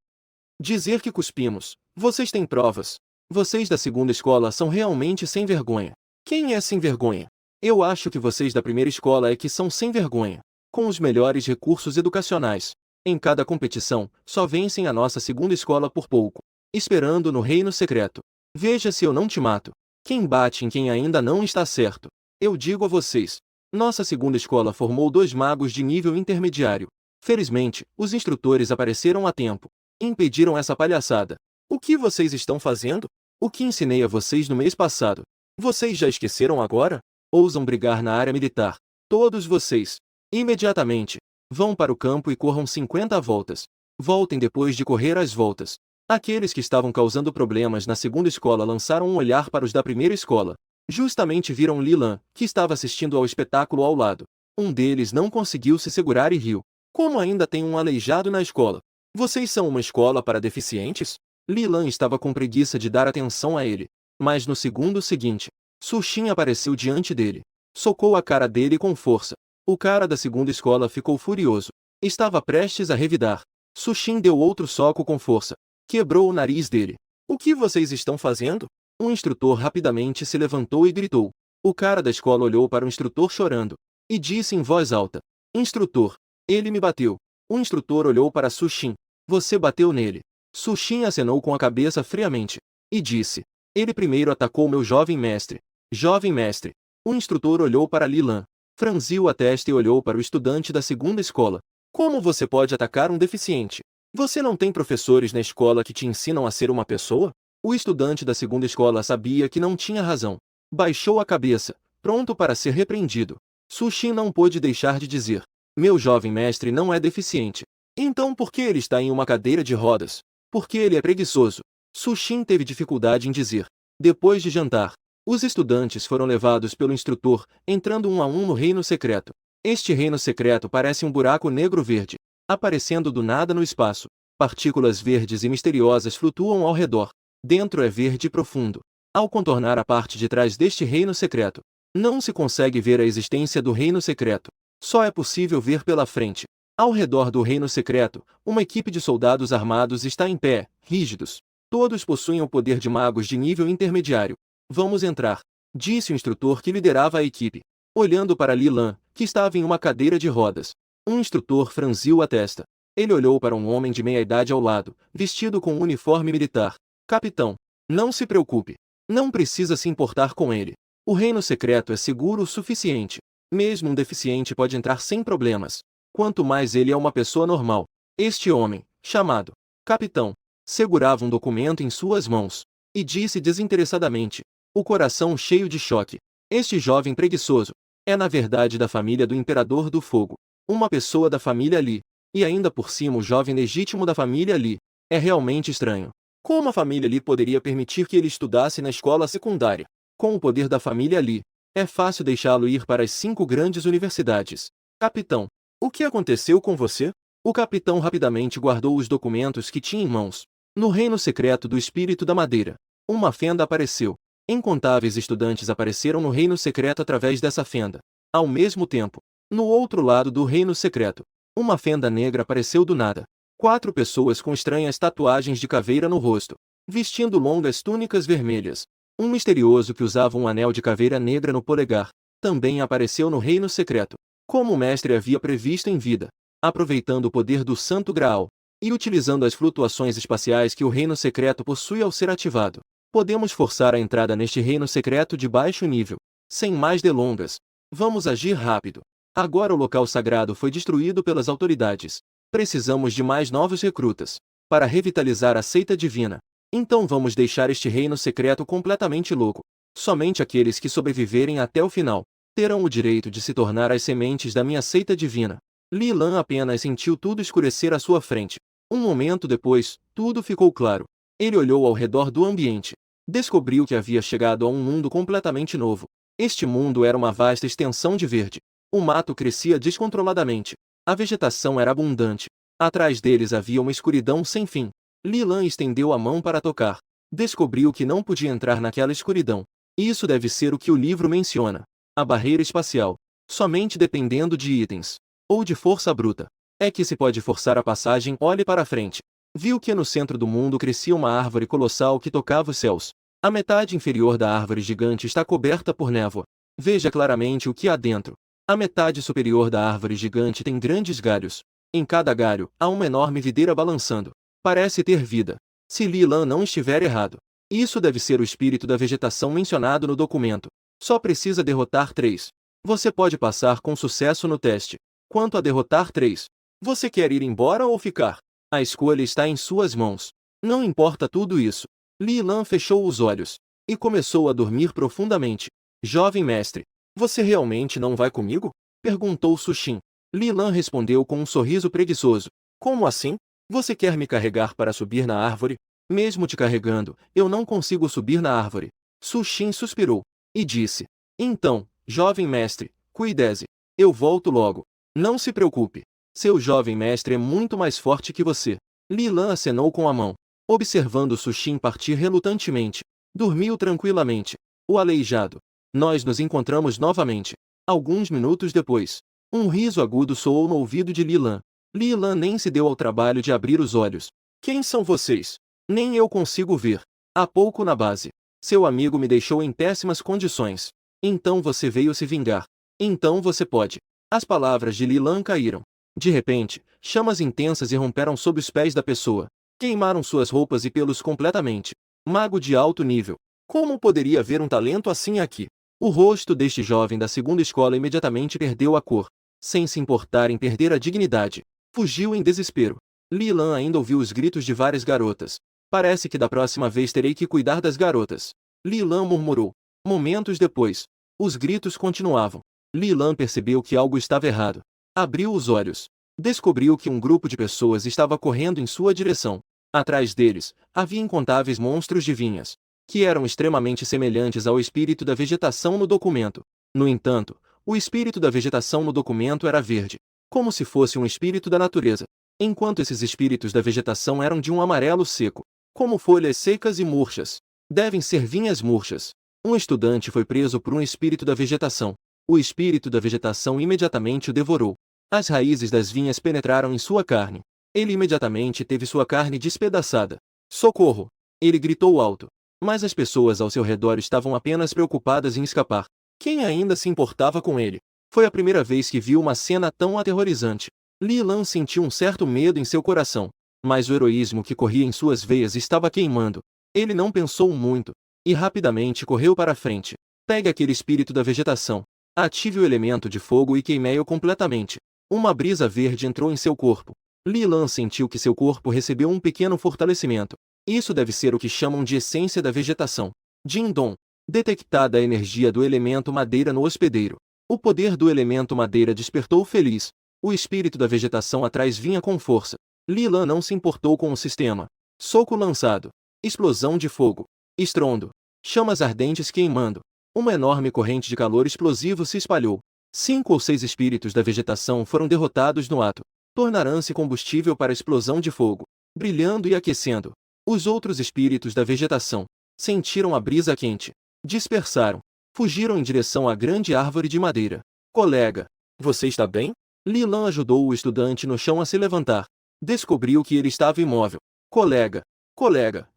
Dizer que cuspimos. Vocês têm provas. Vocês da segunda escola são realmente sem vergonha. Quem é sem vergonha? Eu acho que vocês da primeira escola é que são sem vergonha. Com os melhores recursos educacionais. Em cada competição, só vencem a nossa segunda escola por pouco. Esperando no reino secreto. Veja se eu não te mato. Quem bate em quem ainda não está certo. Eu digo a vocês. Nossa segunda escola formou 2 magos de nível intermediário. Felizmente, os instrutores apareceram a tempo. Impediram essa palhaçada. O que vocês estão fazendo? O que ensinei a vocês no mês passado? Vocês já esqueceram agora? Ousam brigar na área militar. Todos vocês. Imediatamente. Vão para o campo e corram 50 voltas. Voltem depois de correr as voltas. Aqueles que estavam causando problemas na segunda escola lançaram um olhar para os da primeira escola. Justamente viram Li Lan, que estava assistindo ao espetáculo ao lado. Um deles não conseguiu se segurar e riu. Como ainda tem um aleijado na escola? Vocês são uma escola para deficientes? Li Lan estava com preguiça de dar atenção a ele. Mas no segundo seguinte, Sushin apareceu diante dele. Socou a cara dele com força. O cara da segunda escola ficou furioso. Estava prestes a revidar. Sushin deu outro soco com força. Quebrou o nariz dele. O que vocês estão fazendo? Um instrutor rapidamente se levantou e gritou. O cara da escola olhou para o instrutor chorando e disse em voz alta: Instrutor, ele me bateu. O instrutor olhou para Sushin. Você bateu nele. Sushin acenou com a cabeça friamente e disse: Ele primeiro atacou meu jovem mestre. Jovem mestre. O instrutor olhou para Li Lan, franziu a testa e olhou para o estudante da segunda escola. Como você pode atacar um deficiente? Você não tem professores na escola que te ensinam a ser uma pessoa? O estudante da segunda escola sabia que não tinha razão. Baixou a cabeça, pronto para ser repreendido. Sushin não pôde deixar de dizer. Meu jovem mestre não é deficiente. Então por que ele está em uma cadeira de rodas? Porque ele é preguiçoso. Sushin teve dificuldade em dizer. Depois de jantar, os estudantes foram levados pelo instrutor, entrando um a um no reino secreto. Este reino secreto parece um buraco negro verde, aparecendo do nada no espaço. Partículas verdes e misteriosas flutuam ao redor. Dentro é verde e profundo. Ao contornar a parte de trás deste reino secreto, não se consegue ver a existência do reino secreto. Só é possível ver pela frente. Ao redor do reino secreto, uma equipe de soldados armados está em pé, rígidos. Todos possuem o poder de magos de nível intermediário. Vamos entrar, disse o instrutor que liderava a equipe, olhando para Li Lan, que estava em uma cadeira de rodas. Um instrutor franziu a testa. Ele olhou para um homem de meia-idade ao lado, vestido com um uniforme militar. Capitão, não se preocupe. Não precisa se importar com ele. O reino secreto é seguro o suficiente. Mesmo um deficiente pode entrar sem problemas. Quanto mais ele é uma pessoa normal. Este homem, chamado Capitão, segurava um documento em suas mãos e disse desinteressadamente, o coração cheio de choque. Este jovem preguiçoso é na verdade da família do Imperador do Fogo. Uma pessoa da família Li. E ainda por cima o jovem legítimo da família Li. É realmente estranho. Como a família Li poderia permitir que ele estudasse na escola secundária? Com o poder da família Li, é fácil deixá-lo ir para as 5 grandes universidades. Capitão, o que aconteceu com você? O capitão rapidamente guardou os documentos que tinha em mãos. No reino secreto do Espírito da Madeira, uma fenda apareceu. Incontáveis estudantes apareceram no reino secreto através dessa fenda. Ao mesmo tempo, no outro lado do reino secreto, uma fenda negra apareceu do nada. 4 pessoas com estranhas tatuagens de caveira no rosto, vestindo longas túnicas vermelhas. Um misterioso que usava um anel de caveira negra no polegar, também apareceu no reino secreto, como o mestre havia previsto em vida, aproveitando o poder do Santo Graal, e utilizando as flutuações espaciais que o reino secreto possui ao ser ativado. Podemos forçar a entrada neste reino secreto de baixo nível. Sem mais delongas, vamos agir rápido. Agora o local sagrado foi destruído pelas autoridades. Precisamos de mais novos recrutas para revitalizar a seita divina. Então vamos deixar este reino secreto completamente louco. Somente aqueles que sobreviverem até o final terão o direito de se tornar as sementes da minha seita divina. Li Lan apenas sentiu tudo escurecer à sua frente. Um momento depois, tudo ficou claro. Ele olhou ao redor do ambiente. Descobriu que havia chegado a um mundo completamente novo. Este mundo era uma vasta extensão de verde. O mato crescia descontroladamente. A vegetação era abundante. Atrás deles havia uma escuridão sem fim. Li Lan estendeu a mão para tocar. Descobriu que não podia entrar naquela escuridão. Isso deve ser o que o livro menciona. A barreira espacial. Somente dependendo de itens ou de força bruta é que se pode forçar a passagem. Olhe para frente. Viu que no centro do mundo crescia uma árvore colossal que tocava os céus. A metade inferior da árvore gigante está coberta por névoa. Veja claramente o que há dentro. A metade superior da árvore gigante tem grandes galhos. Em cada galho, há uma enorme videira balançando. Parece ter vida. Se Li Lan não estiver errado, isso deve ser o espírito da vegetação mencionado no documento. Só precisa derrotar 3. Você pode passar com sucesso no teste. Quanto a derrotar 3, você quer ir embora ou ficar? A escolha está em suas mãos. Não importa tudo isso. Li Lan fechou os olhos e começou a dormir profundamente. Jovem mestre, você realmente não vai comigo? Perguntou Sushin. Li Lan respondeu com um sorriso preguiçoso. Como assim? Você quer me carregar para subir na árvore? Mesmo te carregando, eu não consigo subir na árvore. Sushin suspirou e disse. Então, jovem mestre, cuide-se. Eu volto logo. Não se preocupe. Seu jovem mestre é muito mais forte que você. Li Lan acenou com a mão, observando Sushin partir relutantemente. Dormiu tranquilamente. O aleijado. Nós nos encontramos novamente. Alguns minutos depois, um riso agudo soou no ouvido de Li Lan. Li Lan nem se deu ao trabalho de abrir os olhos. Quem são vocês? Nem eu consigo ver. Há pouco na base. Seu amigo me deixou em péssimas condições. Então você veio se vingar. Então você pode. As palavras de Li Lan caíram. De repente, chamas intensas irromperam sob os pés da pessoa. Queimaram suas roupas e pelos completamente. Mago de alto nível. Como poderia haver um talento assim aqui? O rosto deste jovem da segunda escola imediatamente perdeu a cor. Sem se importar em perder a dignidade, fugiu em desespero. Li Lan ainda ouviu os gritos de várias garotas. Parece que da próxima vez terei que cuidar das garotas. Li Lan murmurou. Momentos depois, os gritos continuavam. Li Lan percebeu que algo estava errado. Abriu os olhos. Descobriu que um grupo de pessoas estava correndo em sua direção. Atrás deles, havia incontáveis monstros de vinhas, que eram extremamente semelhantes ao espírito da vegetação no documento. No entanto, o espírito da vegetação no documento era verde, como se fosse um espírito da natureza, enquanto esses espíritos da vegetação eram de um amarelo seco, como folhas secas e murchas. Devem ser vinhas murchas. Um estudante foi preso por um espírito da vegetação. O espírito da vegetação imediatamente o devorou. As raízes das vinhas penetraram em sua carne. Ele imediatamente teve sua carne despedaçada. Socorro! Ele gritou alto. Mas as pessoas ao seu redor estavam apenas preocupadas em escapar. Quem ainda se importava com ele? Foi a primeira vez que viu uma cena tão aterrorizante. Li Lan sentiu um certo medo em seu coração, mas o heroísmo que corria em suas veias estava queimando. Ele não pensou muito, e rapidamente correu para a frente. Pegue aquele espírito da vegetação. Ative o elemento de fogo e queimei-o completamente. Uma brisa verde entrou em seu corpo. Li Lan sentiu que seu corpo recebeu um pequeno fortalecimento. Isso deve ser o que chamam de essência da vegetação. Jin-Dong. Detectada a energia do elemento madeira no hospedeiro. O poder do elemento madeira despertou feliz. O espírito da vegetação atrás vinha com força. Li Lan não se importou com o sistema. Soco lançado. Explosão de fogo. Estrondo. Chamas ardentes queimando. Uma enorme corrente de calor explosivo se espalhou. 5 ou 6 espíritos da vegetação foram derrotados no ato. Tornarão-se combustível para a explosão de fogo, brilhando e aquecendo. Os outros espíritos da vegetação sentiram a brisa quente. Dispersaram. Fugiram em direção à grande árvore de madeira. Colega, você está bem? Li Lan ajudou o estudante no chão a se levantar. Descobriu que ele estava imóvel. Colega,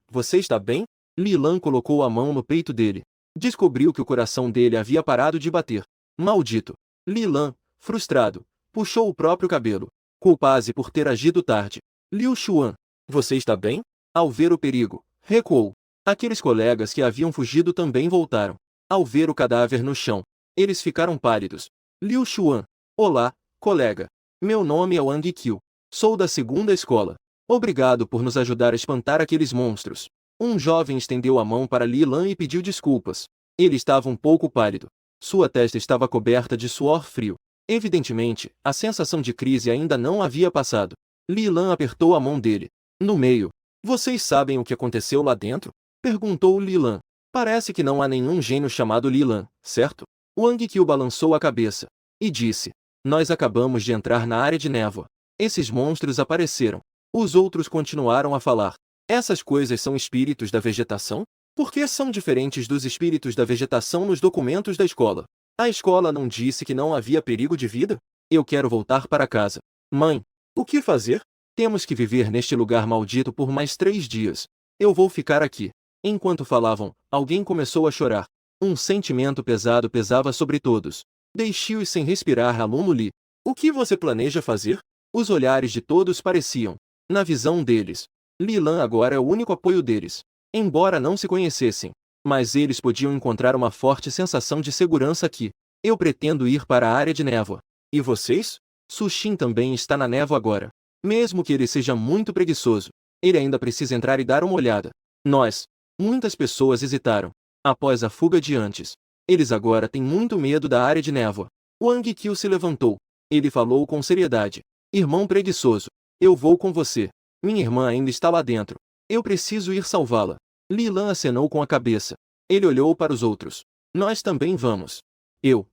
você está bem? Li Lan colocou a mão no peito dele. Descobriu que o coração dele havia parado de bater. Maldito! Li Lan, frustrado, puxou o próprio cabelo. Culpase por ter agido tarde. Liu Xuan, você está bem? Ao ver o perigo, recuou. Aqueles colegas que haviam fugido também voltaram. Ao ver o cadáver no chão, eles ficaram pálidos. Liu Xuan, olá, colega. Meu nome é Wang Qiu. Sou da segunda escola. Obrigado por nos ajudar a espantar aqueles monstros. Um jovem estendeu a mão para Li Lan e pediu desculpas. Ele estava um pouco pálido. Sua testa estava coberta de suor frio. Evidentemente, a sensação de crise ainda não havia passado. Li Lan apertou a mão dele. No meio. Vocês sabem o que aconteceu lá dentro? Perguntou Li Lan. Parece que não há nenhum gênio chamado Li Lan, certo? Wang Qiu balançou a cabeça. E disse. Nós acabamos de entrar na área de névoa. Esses monstros apareceram. Os outros continuaram a falar. Essas coisas são espíritos da vegetação? Por que são diferentes dos espíritos da vegetação nos documentos da escola? A escola não disse que não havia perigo de vida? Eu quero voltar para casa. Mãe, o que fazer? Temos que viver neste lugar maldito por mais 3 dias. Eu vou ficar aqui. Enquanto falavam, alguém começou a chorar. Um sentimento pesado pesava sobre todos. Deixe-os sem respirar, aluno Li. O que você planeja fazer? Os olhares de todos pareciam. Na visão deles, Li Lan agora é o único apoio deles. Embora não se conhecessem, mas eles podiam encontrar uma forte sensação de segurança aqui. Eu pretendo ir para a área de névoa. E vocês? Sushin também está na névoa agora. Mesmo que ele seja muito preguiçoso, ele ainda precisa entrar e dar uma olhada. Nós. Muitas pessoas hesitaram. Após a fuga de antes, eles agora têm muito medo da área de névoa. Wang Qiu se levantou. Ele falou com seriedade. Irmão preguiçoso, eu vou com você. Minha irmã ainda está lá dentro. Eu preciso ir salvá-la. Li Lan acenou com a cabeça. Ele olhou para os outros. Nós também vamos. Eu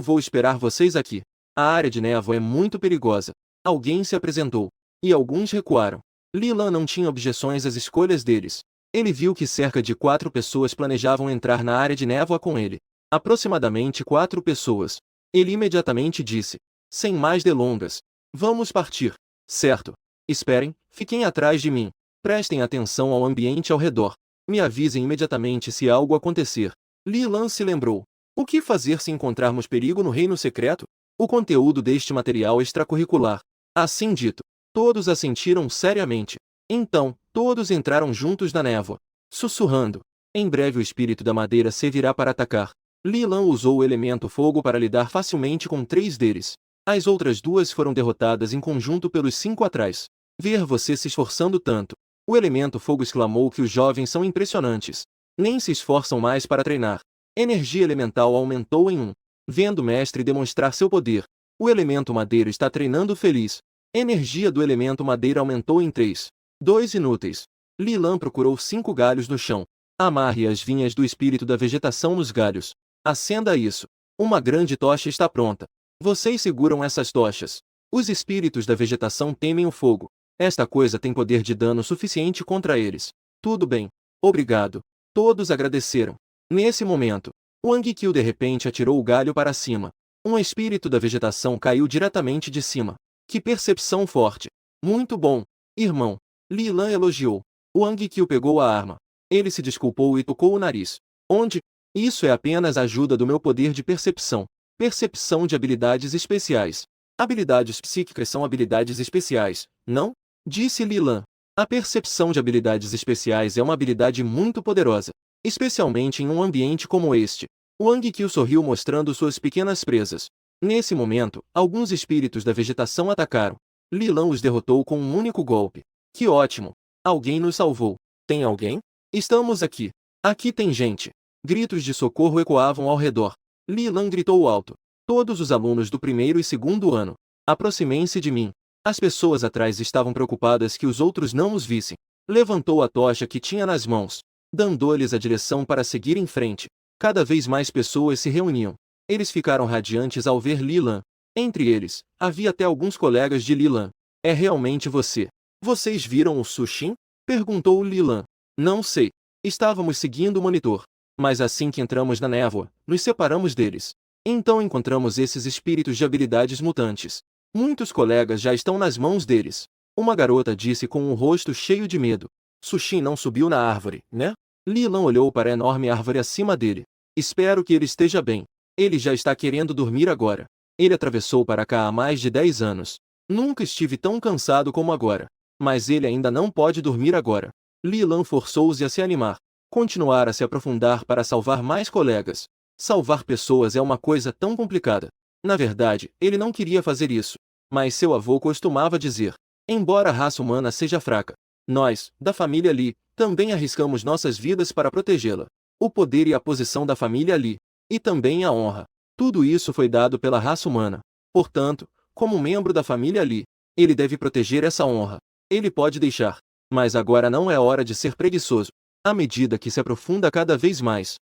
vou esperar vocês aqui. A área de névoa é muito perigosa. Alguém se apresentou. E alguns recuaram. Li Lan não tinha objeções às escolhas deles. Ele viu que cerca de 4 pessoas planejavam entrar na área de névoa com ele. Aproximadamente 4 pessoas. Ele imediatamente disse. Sem mais delongas. Vamos partir. Certo. Esperem, fiquem atrás de mim. Prestem atenção ao ambiente ao redor. Me avisem imediatamente se algo acontecer. Li Lan se lembrou. O que fazer se encontrarmos perigo no reino secreto? O conteúdo deste material extracurricular. Assim dito, todos assentiram seriamente. Então, todos entraram juntos na névoa, sussurrando. Em breve o espírito da madeira servirá para atacar. Li Lan usou o elemento fogo para lidar facilmente com 3 deles. As outras 2 foram derrotadas em conjunto pelos 5 atrás. Ver você se esforçando tanto. O elemento fogo exclamou que os jovens são impressionantes. Nem se esforçam mais para treinar. Energia elemental aumentou em 1. Vendo o mestre demonstrar seu poder, o elemento madeira está treinando feliz. Energia do elemento madeira aumentou em 3, 2 inúteis. Li Lan procurou 5 galhos no chão. Amarre as vinhas do espírito da vegetação nos galhos. Acenda isso. Uma grande tocha está pronta. Vocês seguram essas tochas. Os espíritos da vegetação temem o fogo. Esta coisa tem poder de dano suficiente contra eles. Tudo bem. Obrigado. Todos agradeceram. Nesse momento, Wang Qiu de repente atirou o galho para cima. Um espírito da vegetação caiu diretamente de cima. Que percepção forte. Muito bom, irmão. Li Lan elogiou. Wang Qiu pegou a arma. Ele se desculpou e tocou o nariz. Onde? Isso é apenas a ajuda do meu poder de percepção. Percepção de habilidades especiais. Habilidades psíquicas são habilidades especiais, não? Disse Li Lan. A percepção de habilidades especiais é uma habilidade muito poderosa, especialmente em um ambiente como este. Wang Qiu sorriu mostrando suas pequenas presas. Nesse momento, alguns espíritos da vegetação atacaram. Li Lan os derrotou com um único golpe. Que ótimo! Alguém nos salvou. Tem alguém? Estamos aqui. Aqui tem gente. Gritos de socorro ecoavam ao redor. Li Lan gritou alto. Todos os alunos do primeiro e segundo ano, aproximem-se de mim. As pessoas atrás estavam preocupadas que os outros não os vissem. Levantou a tocha que tinha nas mãos, dando-lhes a direção para seguir em frente. Cada vez mais pessoas se reuniam. Eles ficaram radiantes ao ver Li Lan. Entre eles, havia até alguns colegas de Li Lan. É realmente você. Vocês viram o Sushin? Perguntou Li Lan. Não sei. Estávamos seguindo o monitor. Mas assim que entramos na névoa, nos separamos deles. Então encontramos esses espíritos de habilidades mutantes. Muitos colegas já estão nas mãos deles. Uma garota disse com um rosto cheio de medo. Sushin não subiu na árvore, né? Li Lan olhou para a enorme árvore acima dele. Espero que ele esteja bem. Ele já está querendo dormir agora. Ele atravessou para cá há mais de 10 anos. Nunca estive tão cansado como agora. Mas ele ainda não pode dormir agora. Li Lan forçou-os a se animar. Continuar a se aprofundar para salvar mais colegas. Salvar pessoas é uma coisa tão complicada. Na verdade, ele não queria fazer isso. Mas seu avô costumava dizer: embora a raça humana seja fraca, nós, da família Li, também arriscamos nossas vidas para protegê-la. O poder e a posição da família Li. E também a honra. Tudo isso foi dado pela raça humana. Portanto, como membro da família Li, ele deve proteger essa honra. Ele pode deixar. Mas agora não é hora de ser preguiçoso. À medida que se aprofunda cada vez mais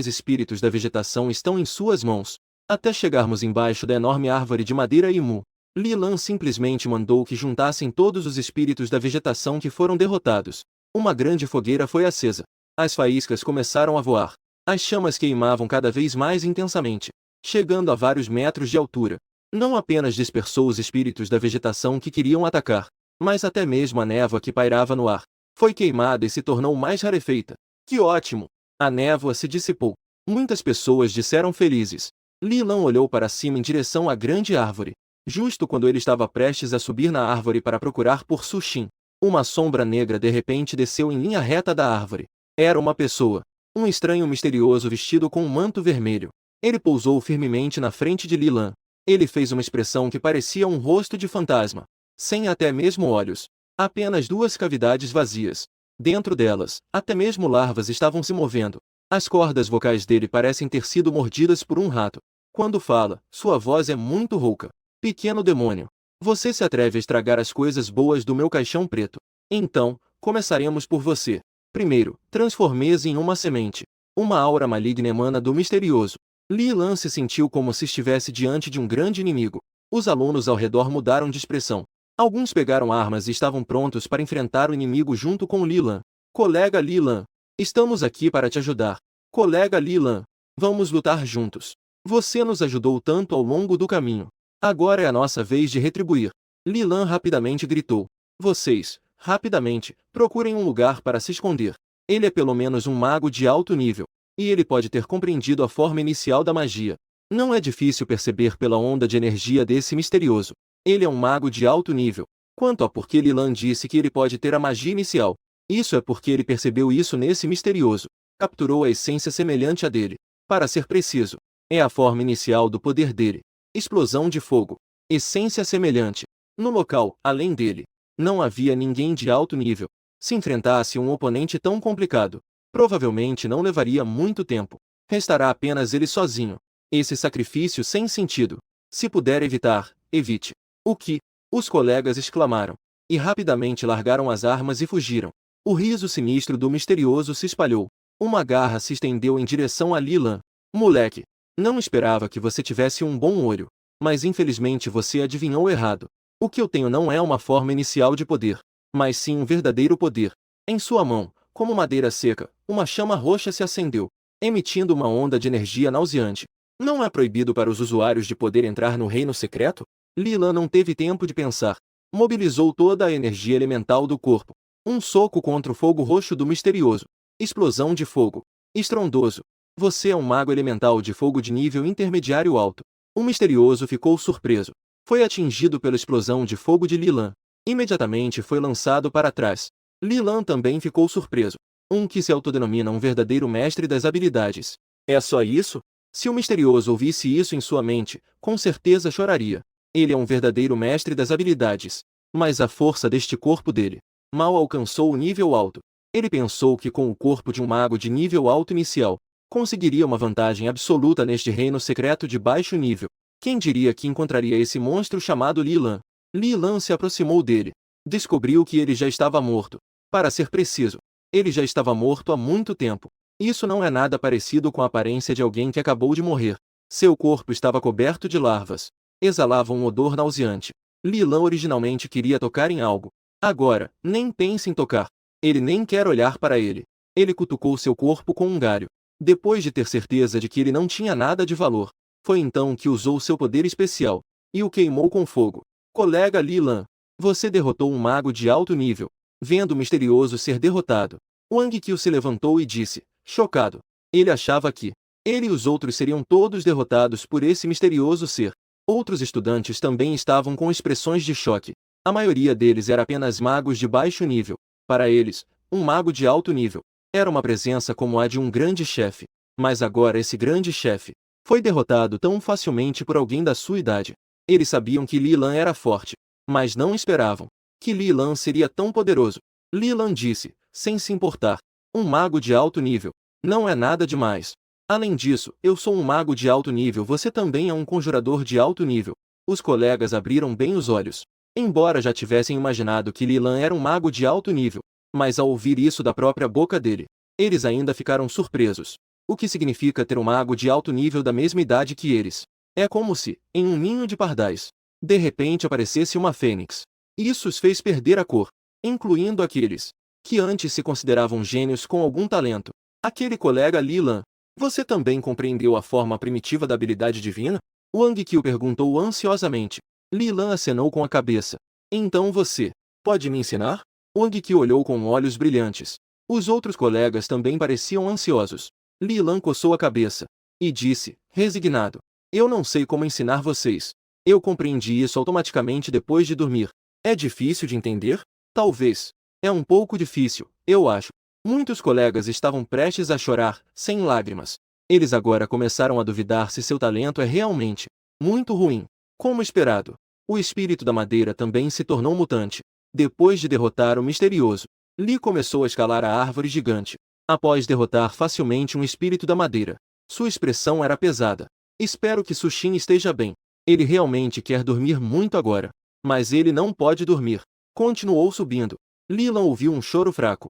espíritos da vegetação estão em suas mãos. Até chegarmos embaixo da enorme árvore de madeira Imu, Li Lan simplesmente mandou que juntassem todos os espíritos da vegetação que foram derrotados. Uma grande fogueira foi acesa. As faíscas começaram a voar. As chamas queimavam cada vez mais intensamente, chegando a vários metros de altura. Não apenas dispersou os espíritos da vegetação que queriam atacar, mas até mesmo a névoa que pairava no ar foi queimada e se tornou mais rarefeita. Que ótimo! A névoa se dissipou. Muitas pessoas disseram felizes. Li Lan olhou para cima em direção à grande árvore. Justo quando ele estava prestes a subir na árvore para procurar por Sushin, uma sombra negra de repente desceu em linha reta da árvore. Era uma pessoa. Um estranho misterioso vestido com um manto vermelho. Ele pousou firmemente na frente de Li Lan. Ele fez uma expressão que parecia um rosto de fantasma. Sem até mesmo olhos. Apenas 2 cavidades vazias. Dentro delas, até mesmo larvas estavam se movendo. As cordas vocais dele parecem ter sido mordidas por um rato. Quando fala, sua voz é muito rouca. Pequeno demônio. Você se atreve a estragar as coisas boas do meu caixão preto. Então, começaremos por você. Primeiro, transforme-se em uma semente. Uma aura maligna emana do misterioso. Li Lan se sentiu como se estivesse diante de um grande inimigo. Os alunos ao redor mudaram de expressão. Alguns pegaram armas e estavam prontos para enfrentar o inimigo junto com Li Lan. Colega Li Lan, estamos aqui para te ajudar. Colega Li Lan, vamos lutar juntos. Você nos ajudou tanto ao longo do caminho. Agora é a nossa vez de retribuir. Li Lan rapidamente gritou. Vocês, rapidamente, procurem um lugar para se esconder. Ele é pelo menos um mago de alto nível. E ele pode ter compreendido a forma inicial da magia. Não é difícil perceber pela onda de energia desse misterioso. Ele é um mago de alto nível. Quanto a por que Li Lan disse que ele pode ter a magia inicial, isso é porque ele percebeu isso nesse misterioso. Capturou a essência semelhante à dele. Para ser preciso, é a forma inicial do poder dele. Explosão de fogo. Essência semelhante. No local, além dele, não havia ninguém de alto nível. Se enfrentasse um oponente tão complicado, provavelmente não levaria muito tempo. Restará apenas ele sozinho. Esse sacrifício sem sentido. Se puder evitar, evite. O que? Os colegas exclamaram. E rapidamente largaram as armas e fugiram. O riso sinistro do misterioso se espalhou. Uma garra se estendeu em direção a Li Lan. Moleque, não esperava que você tivesse um bom olho. Mas infelizmente você adivinhou errado. O que eu tenho não é uma forma inicial de poder, mas sim um verdadeiro poder. Em sua mão, como madeira seca, uma chama roxa se acendeu, emitindo uma onda de energia nauseante. Não é proibido para os usuários de poder entrar no reino secreto? Li Lan não teve tempo de pensar. Mobilizou toda a energia elemental do corpo. Um soco contra o fogo roxo do misterioso. Explosão de fogo. Estrondoso. Você é um mago elemental de fogo de nível intermediário alto. O misterioso ficou surpreso. Foi atingido pela explosão de fogo de Li Lan. Imediatamente foi lançado para trás. Li Lan também ficou surpreso. Um que se autodenomina um verdadeiro mestre das habilidades. É só isso? Se o misterioso ouvisse isso em sua mente, com certeza choraria. Ele é um verdadeiro mestre das habilidades. Mas a força deste corpo dele mal alcançou o nível alto. Ele pensou que com o corpo de um mago de nível alto inicial, conseguiria uma vantagem absoluta neste reino secreto de baixo nível. Quem diria que encontraria esse monstro chamado Li Lan? Li Lan se aproximou dele. Descobriu que ele já estava morto. Para ser preciso, ele já estava morto há muito tempo. Isso não é nada parecido com a aparência de alguém que acabou de morrer. Seu corpo estava coberto de larvas. Exalava um odor nauseante. Li Lan originalmente queria tocar em algo. Agora, nem pense em tocar. Ele nem quer olhar para ele. Ele cutucou seu corpo com um galho. Depois de ter certeza de que ele não tinha nada de valor, foi então que usou seu poder especial e o queimou com fogo. Colega Li Lan, você derrotou um mago de alto nível. Vendo o misterioso ser derrotado, Wang Qiu se levantou e disse, chocado. Ele achava que ele e os outros seriam todos derrotados por esse misterioso ser. Outros estudantes também estavam com expressões de choque. A maioria deles era apenas magos de baixo nível. Para eles, um mago de alto nível era uma presença como a de um grande chefe. Mas agora esse grande chefe foi derrotado tão facilmente por alguém da sua idade. Eles sabiam que Li Lan era forte, mas não esperavam que Li Lan seria tão poderoso. Li Lan disse, sem se importar, um mago de alto nível. Não é nada demais. Além disso, eu sou um mago de alto nível, você também é um conjurador de alto nível. Os colegas abriram bem os olhos. Embora já tivessem imaginado que Li Lan era um mago de alto nível, mas ao ouvir isso da própria boca dele, eles ainda ficaram surpresos. O que significa ter um mago de alto nível da mesma idade que eles? É como se, em um ninho de pardais, de repente aparecesse uma fênix. Isso os fez perder a cor, incluindo aqueles que antes se consideravam gênios com algum talento. Aquele colega Li Lan, você também compreendeu a forma primitiva da habilidade divina? Wang Qiu perguntou ansiosamente. Li Lan acenou com a cabeça. Então você pode me ensinar? Wang Qiu olhou com olhos brilhantes. Os outros colegas também pareciam ansiosos. Li Lan coçou a cabeça e disse, resignado, eu não sei como ensinar vocês. Eu compreendi isso automaticamente depois de dormir. É difícil de entender? Talvez. É um pouco difícil, eu acho. Muitos colegas estavam prestes a chorar, sem lágrimas. Eles agora começaram a duvidar se seu talento é realmente muito ruim. Como esperado, o espírito da madeira também se tornou mutante. Depois de derrotar o misterioso, Li começou a escalar a árvore gigante. Após derrotar facilmente um espírito da madeira, sua expressão era pesada. Espero que Sushin esteja bem. Ele realmente quer dormir muito agora. Mas ele não pode dormir. Continuou subindo. Li Lan ouviu um choro fraco.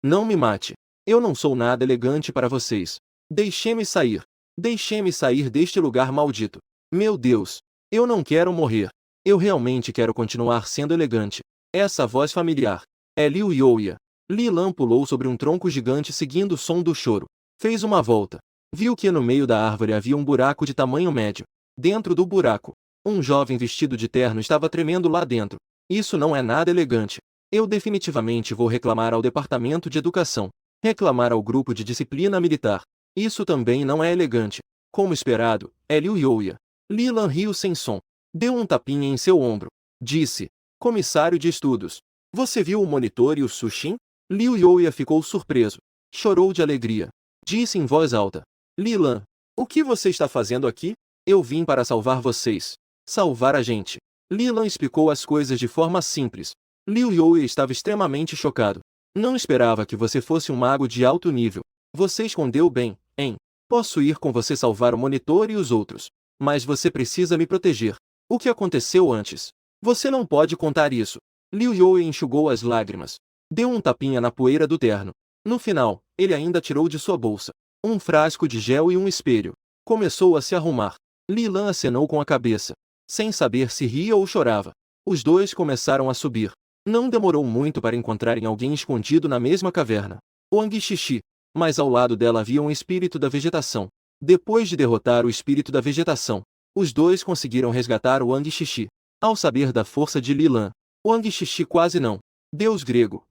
Não me mate. Eu não sou nada elegante para vocês. Deixe-me sair. Deixe-me sair deste lugar maldito. Meu Deus. Eu não quero morrer. Eu realmente quero continuar sendo elegante. Essa voz familiar é Liu Youya. Li Lan pulou sobre um tronco gigante seguindo o som do choro. Fez uma volta. Viu que no meio da árvore havia um buraco de tamanho médio. Dentro do buraco, um jovem vestido de terno estava tremendo lá dentro. Isso não é nada elegante. Eu definitivamente vou reclamar ao Departamento de Educação. Reclamar ao grupo de disciplina militar. Isso também não é elegante. Como esperado, é Liu Youya. Li Lan riu sem som. Deu um tapinha em seu ombro. Disse, comissário de estudos. Você viu o monitor e o Sushin? Liu Youya ficou surpreso. Chorou de alegria. Disse em voz alta. Li Lan, o que você está fazendo aqui? Eu vim para salvar vocês. Salvar a gente. Li Lan explicou as coisas de forma simples. Liu Youya estava extremamente chocado. Não esperava que você fosse um mago de alto nível. Você escondeu bem, hein? Posso ir com você salvar o monitor e os outros. Mas você precisa me proteger. O que aconteceu antes? Você não pode contar isso. Liu Yue enxugou as lágrimas. Deu um tapinha na poeira do terno. No final, ele ainda tirou de sua bolsa um frasco de gel e um espelho. Começou a se arrumar. Li Lan acenou com a cabeça, sem saber se ria ou chorava. Os dois começaram a subir. Não demorou muito para encontrarem alguém escondido na mesma caverna. Wang Xixi. Mas ao lado dela havia um espírito da vegetação. Depois de derrotar o espírito da vegetação, os dois conseguiram resgatar o Wang Xixi. Ao saber da força de Li Lan, Wang Xixi quase não. Deus grego,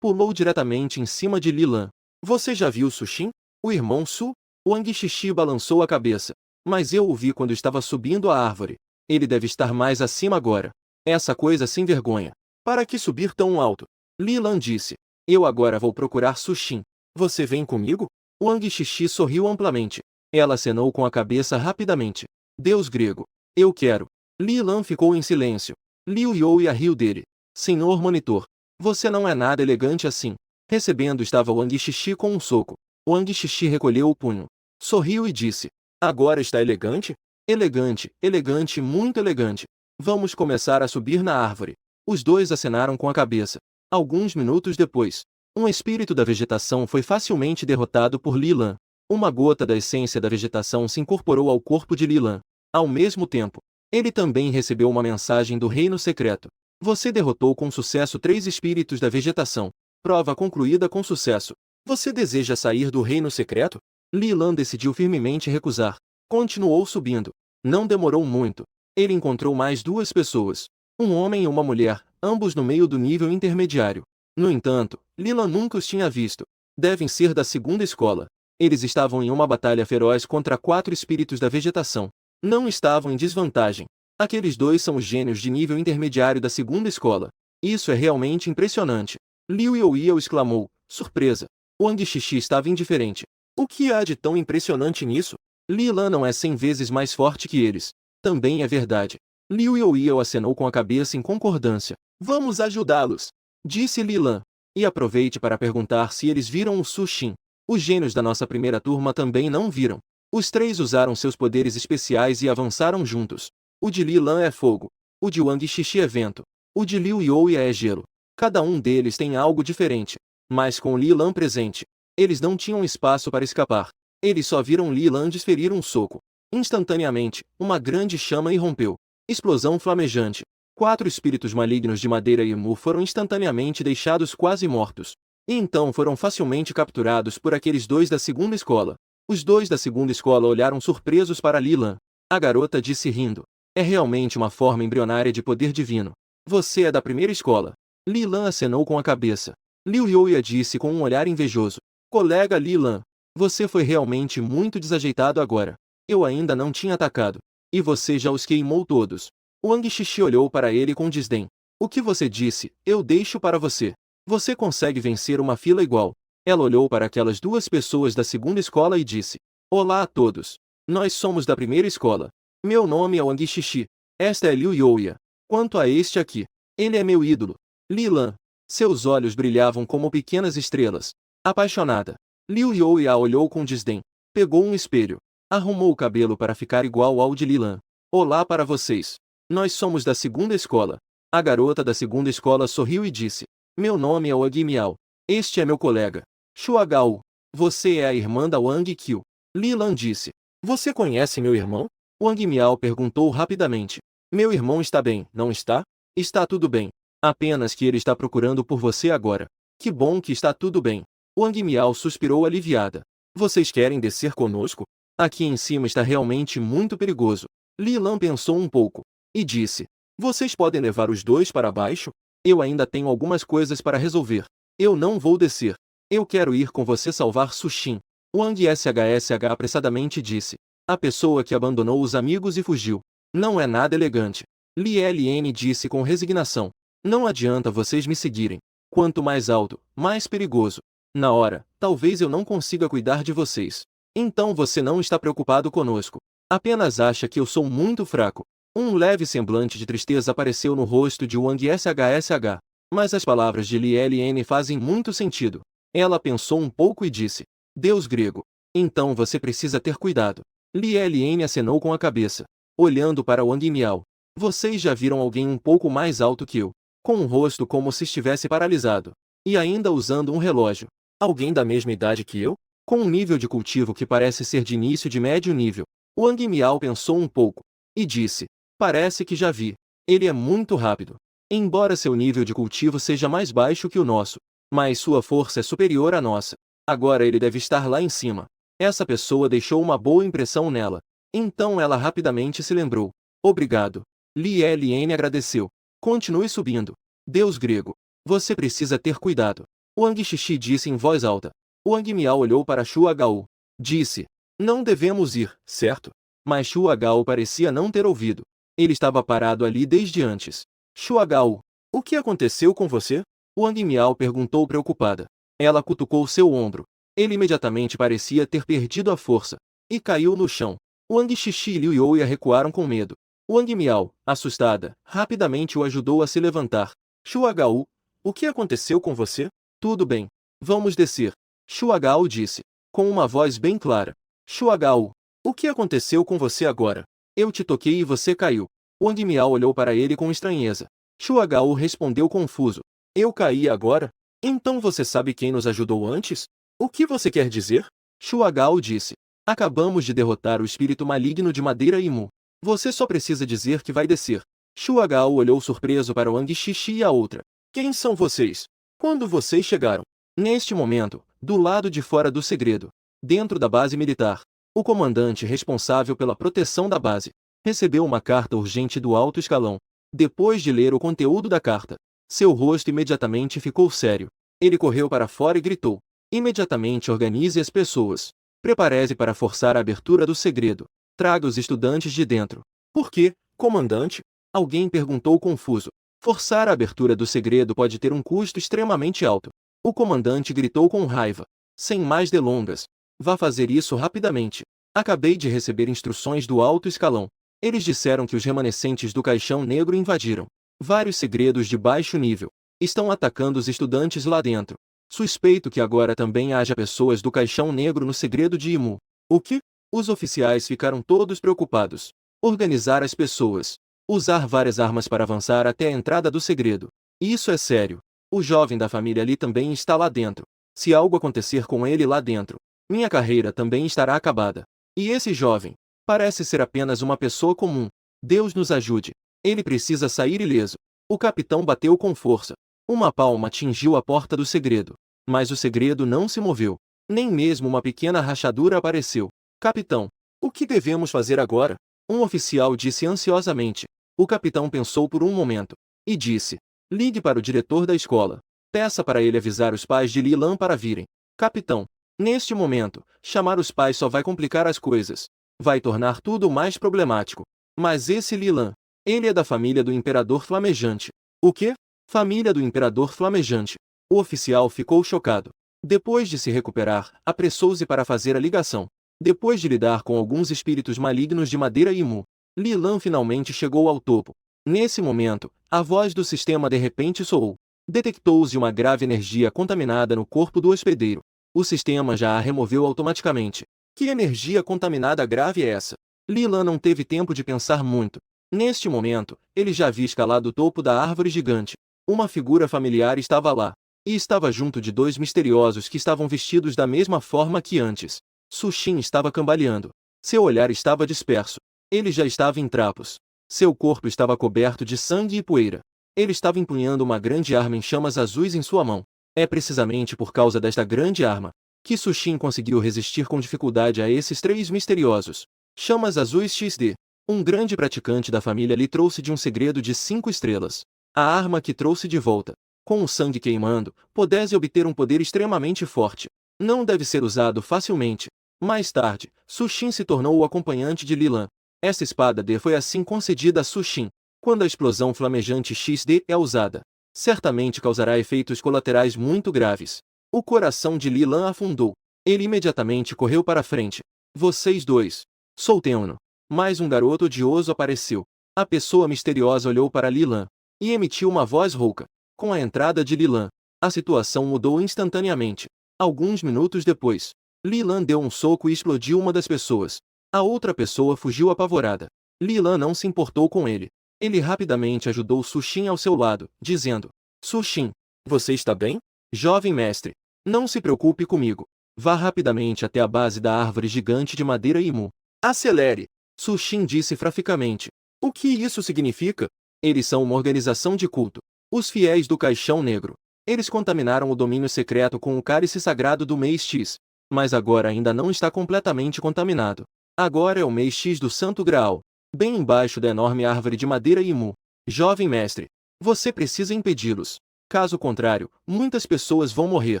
pulou diretamente em cima de Li Lan. Você já viu Sushin? O irmão Su? Wang Xixi balançou a cabeça. Mas eu o vi quando estava subindo a árvore. Ele deve estar mais acima agora. Essa coisa sem vergonha. Para que subir tão alto? Li Lan disse. Eu agora vou procurar Sushin. Você vem comigo? Wang Xixi sorriu amplamente. Ela acenou com a cabeça rapidamente. Deus grego. Eu quero. Li Lan ficou em silêncio. Liu Yue riu dele. Senhor monitor. Você não é nada elegante assim. Recebendo estava Wang Xixi com um soco. Wang Xixi recolheu o punho. Sorriu e disse. Agora está elegante? Elegante, muito elegante. Vamos começar a subir na árvore. Os dois acenaram com a cabeça. Alguns minutos depois, um espírito da vegetação foi facilmente derrotado por Li Lan. Uma gota da essência da vegetação se incorporou ao corpo de Li Lan. Ao mesmo tempo, ele também recebeu uma mensagem do reino secreto. Você derrotou com sucesso 3 espíritos da vegetação. Prova concluída com sucesso. Você deseja sair do reino secreto? Li Lan decidiu firmemente recusar. Continuou subindo. Não demorou muito. Ele encontrou mais 2 pessoas. Um homem e uma mulher, ambos no meio do nível intermediário. No entanto, Li Lan nunca os tinha visto. Devem ser da segunda escola. Eles estavam em uma batalha feroz contra 4 espíritos da vegetação. Não estavam em desvantagem. Aqueles 2 são os gênios de nível intermediário da segunda escola. Isso é realmente impressionante. Liu Yue exclamou, surpresa. Wang Xixi estava indiferente. O que há de tão impressionante nisso? Li Lan não é 100 vezes mais forte que eles. Também é verdade. Liu Yue acenou com a cabeça em concordância. Vamos ajudá-los, disse Li Lan. E aproveite para perguntar se eles viram o Sushin. Os gênios da nossa primeira turma também não viram. Os 3 usaram seus poderes especiais e avançaram juntos. O de Li Lan é fogo. O de Wang Xixi é vento. O de Liu Yue é gelo. Cada um deles tem algo diferente. Mas com Li Lan presente, eles não tinham espaço para escapar. Eles só viram Li Lan desferir um soco. Instantaneamente, uma grande chama irrompeu. Explosão flamejante. 4 espíritos malignos de madeira e mu foram instantaneamente deixados quase mortos. E então foram facilmente capturados por aqueles 2 da segunda escola. Os 2 da segunda escola olharam surpresos para Li Lan. A garota disse rindo. É realmente uma forma embrionária de poder divino. Você é da primeira escola. Li Lan acenou com a cabeça. Liu Yue disse com um olhar invejoso. Colega Li Lan, você foi realmente muito desajeitado agora. Eu ainda não tinha atacado. E você já os queimou todos. Wang Xixi olhou para ele com desdém. O que você disse, eu deixo para você. Você consegue vencer uma fila igual. Ela olhou para aquelas 2 pessoas da segunda escola e disse. Olá a todos. Nós somos da primeira escola. Meu nome é Wang Xixi. Esta é Liu Yue. Quanto a este aqui, ele é meu ídolo. Li Lan. Seus olhos brilhavam como pequenas estrelas. Apaixonada. Liu Yue a olhou com desdém. Pegou um espelho. Arrumou o cabelo para ficar igual ao de Li Lan. Olá para vocês. Nós somos da segunda escola. A garota da segunda escola sorriu e disse. Meu nome é Wang Miao. Este é meu colega. Xua Gao. Você é a irmã da Wang Qiu. Li Lan disse. Você conhece meu irmão? Wang Miao perguntou rapidamente. Meu irmão está bem, não está? Está tudo bem. Apenas que ele está procurando por você agora. Que bom que está tudo bem. Wang Miao suspirou aliviada. Vocês querem descer conosco? Aqui em cima está realmente muito perigoso. Li Lan pensou um pouco. E disse. Vocês podem levar os 2 para baixo? Eu ainda tenho algumas coisas para resolver. Eu não vou descer. Eu quero ir com você salvar Sushin. Wang Shsh apressadamente disse. A pessoa que abandonou os amigos e fugiu. Não é nada elegante. Li Ln disse com resignação. Não adianta vocês me seguirem. Quanto mais alto, mais perigoso. Na hora, talvez eu não consiga cuidar de vocês. Então você não está preocupado conosco. Apenas acha que eu sou muito fraco. Um leve semblante de tristeza apareceu no rosto de Wang Shsh. Mas as palavras de Li Ln fazem muito sentido. Ela pensou um pouco e disse. Deus grego. Então você precisa ter cuidado. Li Lian acenou com a cabeça, olhando para Wang Miao. Vocês já viram alguém um pouco mais alto que eu, com um rosto como se estivesse paralisado, e ainda usando um relógio. Alguém da mesma idade que eu? Com um nível de cultivo que parece ser de início de médio nível. Wang Miao pensou um pouco, e disse, parece que já vi. Ele é muito rápido. Embora seu nível de cultivo seja mais baixo que o nosso, mas sua força é superior à nossa. Agora ele deve estar lá em cima. Essa pessoa deixou uma boa impressão nela. Então ela rapidamente se lembrou. Obrigado. Li Lian agradeceu. Continue subindo. Deus grego. Você precisa ter cuidado. Wang Xixi disse em voz alta. Wang Miao olhou para Xu Gao. Disse. Não devemos ir, certo? Mas Xu Gao parecia não ter ouvido. Ele estava parado ali desde antes. Xu Gao. O que aconteceu com você? Wang Miao perguntou preocupada. Ela cutucou seu ombro. Ele imediatamente parecia ter perdido a força. E caiu no chão. Wang Xixi e Liu Youya recuaram com medo. Wang Miao, assustada, rapidamente o ajudou a se levantar. Xu Gao, o que aconteceu com você? Tudo bem. Vamos descer. Xu Gao disse, com uma voz bem clara. Xu Gao, o que aconteceu com você agora? Eu te toquei e você caiu. Wang Miao olhou para ele com estranheza. Xu Gao respondeu confuso. Eu caí agora? Então você sabe quem nos ajudou antes? O que você quer dizer? Xu Gao disse. Acabamos de derrotar o espírito maligno de Madeira Imu. Você só precisa dizer que vai descer. Xu Gao olhou surpreso para Wang Xixi e a outra. Quem são vocês? Quando vocês chegaram? Neste momento, do lado de fora do segredo, dentro da base militar, o comandante responsável pela proteção da base recebeu uma carta urgente do alto escalão. Depois de ler o conteúdo da carta, seu rosto imediatamente ficou sério. Ele correu para fora e gritou. Imediatamente organize as pessoas. Prepare-se para forçar a abertura do segredo. Traga os estudantes de dentro. Por quê, comandante? Alguém perguntou confuso. Forçar a abertura do segredo pode ter um custo extremamente alto. O comandante gritou com raiva. Sem mais delongas. Vá fazer isso rapidamente. Acabei de receber instruções do alto escalão. Eles disseram que os remanescentes do Caixão Negro invadiram vários segredos de baixo nível. Estão atacando os estudantes lá dentro. Suspeito que agora também haja pessoas do Caixão Negro no segredo de Imu. O que? Os oficiais ficaram todos preocupados. Organizar as pessoas. Usar várias armas para avançar até a entrada do segredo. Isso é sério. O jovem da família Li também está lá dentro. Se algo acontecer com ele lá dentro, minha carreira também estará acabada. E esse jovem parece ser apenas uma pessoa comum. Deus nos ajude. Ele precisa sair ileso. O capitão bateu com força. Uma palma atingiu a porta do segredo. Mas o segredo não se moveu. Nem mesmo uma pequena rachadura apareceu. Capitão, o que devemos fazer agora? Um oficial disse ansiosamente. O capitão pensou por um momento. E disse. Ligue para o diretor da escola. Peça para ele avisar os pais de Li Lan para virem. Capitão, neste momento, chamar os pais só vai complicar as coisas. Vai tornar tudo mais problemático. Mas esse Li Lan, ele é da família do Imperador Flamejante. O quê? Família do Imperador Flamejante. O oficial ficou chocado. Depois de se recuperar, apressou-se para fazer a ligação. Depois de lidar com alguns espíritos malignos de Madeira Imu, Li Lan finalmente chegou ao topo. Nesse momento, a voz do sistema de repente soou. Detectou-se uma grave energia contaminada no corpo do hospedeiro. O sistema já a removeu automaticamente. Que energia contaminada grave é essa? Li Lan não teve tempo de pensar muito. Neste momento, ele já havia escalado o topo da árvore gigante. Uma figura familiar estava lá. E estava junto de dois misteriosos que estavam vestidos da mesma forma que antes. Sushin estava cambaleando. Seu olhar estava disperso. Ele já estava em trapos. Seu corpo estava coberto de sangue e poeira. Ele estava empunhando uma grande arma em chamas azuis em sua mão. É precisamente por causa desta grande arma que Sushin conseguiu resistir com dificuldade a esses três misteriosos. Chamas azuis XD. Um grande praticante da família lhe trouxe de um segredo de 5 estrelas. A arma que trouxe de volta. Com o sangue queimando, pudesse obter um poder extremamente forte. Não deve ser usado facilmente. Mais tarde, Sushin se tornou o acompanhante de Li Lan. Essa espada D foi assim concedida a Sushin. Quando a explosão flamejante XD é usada, certamente causará efeitos colaterais muito graves. O coração de Li Lan afundou. Ele imediatamente correu para a frente. Vocês dois. Soltemo-no. Mais um garoto odioso apareceu. A pessoa misteriosa olhou para Li Lan e emitiu uma voz rouca. Com a entrada de Li Lan, a situação mudou instantaneamente. Alguns minutos depois, Li Lan deu um soco e explodiu uma das pessoas. A outra pessoa fugiu apavorada. Li Lan não se importou com ele. Ele rapidamente ajudou Su Xin ao seu lado, dizendo: Su Xin, você está bem? Jovem mestre, não se preocupe comigo. Vá rapidamente até a base da árvore gigante de madeira Imu. Acelere! Su Xin disse francamente. O que isso significa? Eles são uma organização de culto. Os fiéis do Caixão Negro. Eles contaminaram o domínio secreto com o cálice sagrado do mês X. Mas agora ainda não está completamente contaminado. Agora é o mês X do Santo Graal. Bem embaixo da enorme árvore de madeira Imu. Jovem mestre, você precisa impedi-los. Caso contrário, muitas pessoas vão morrer.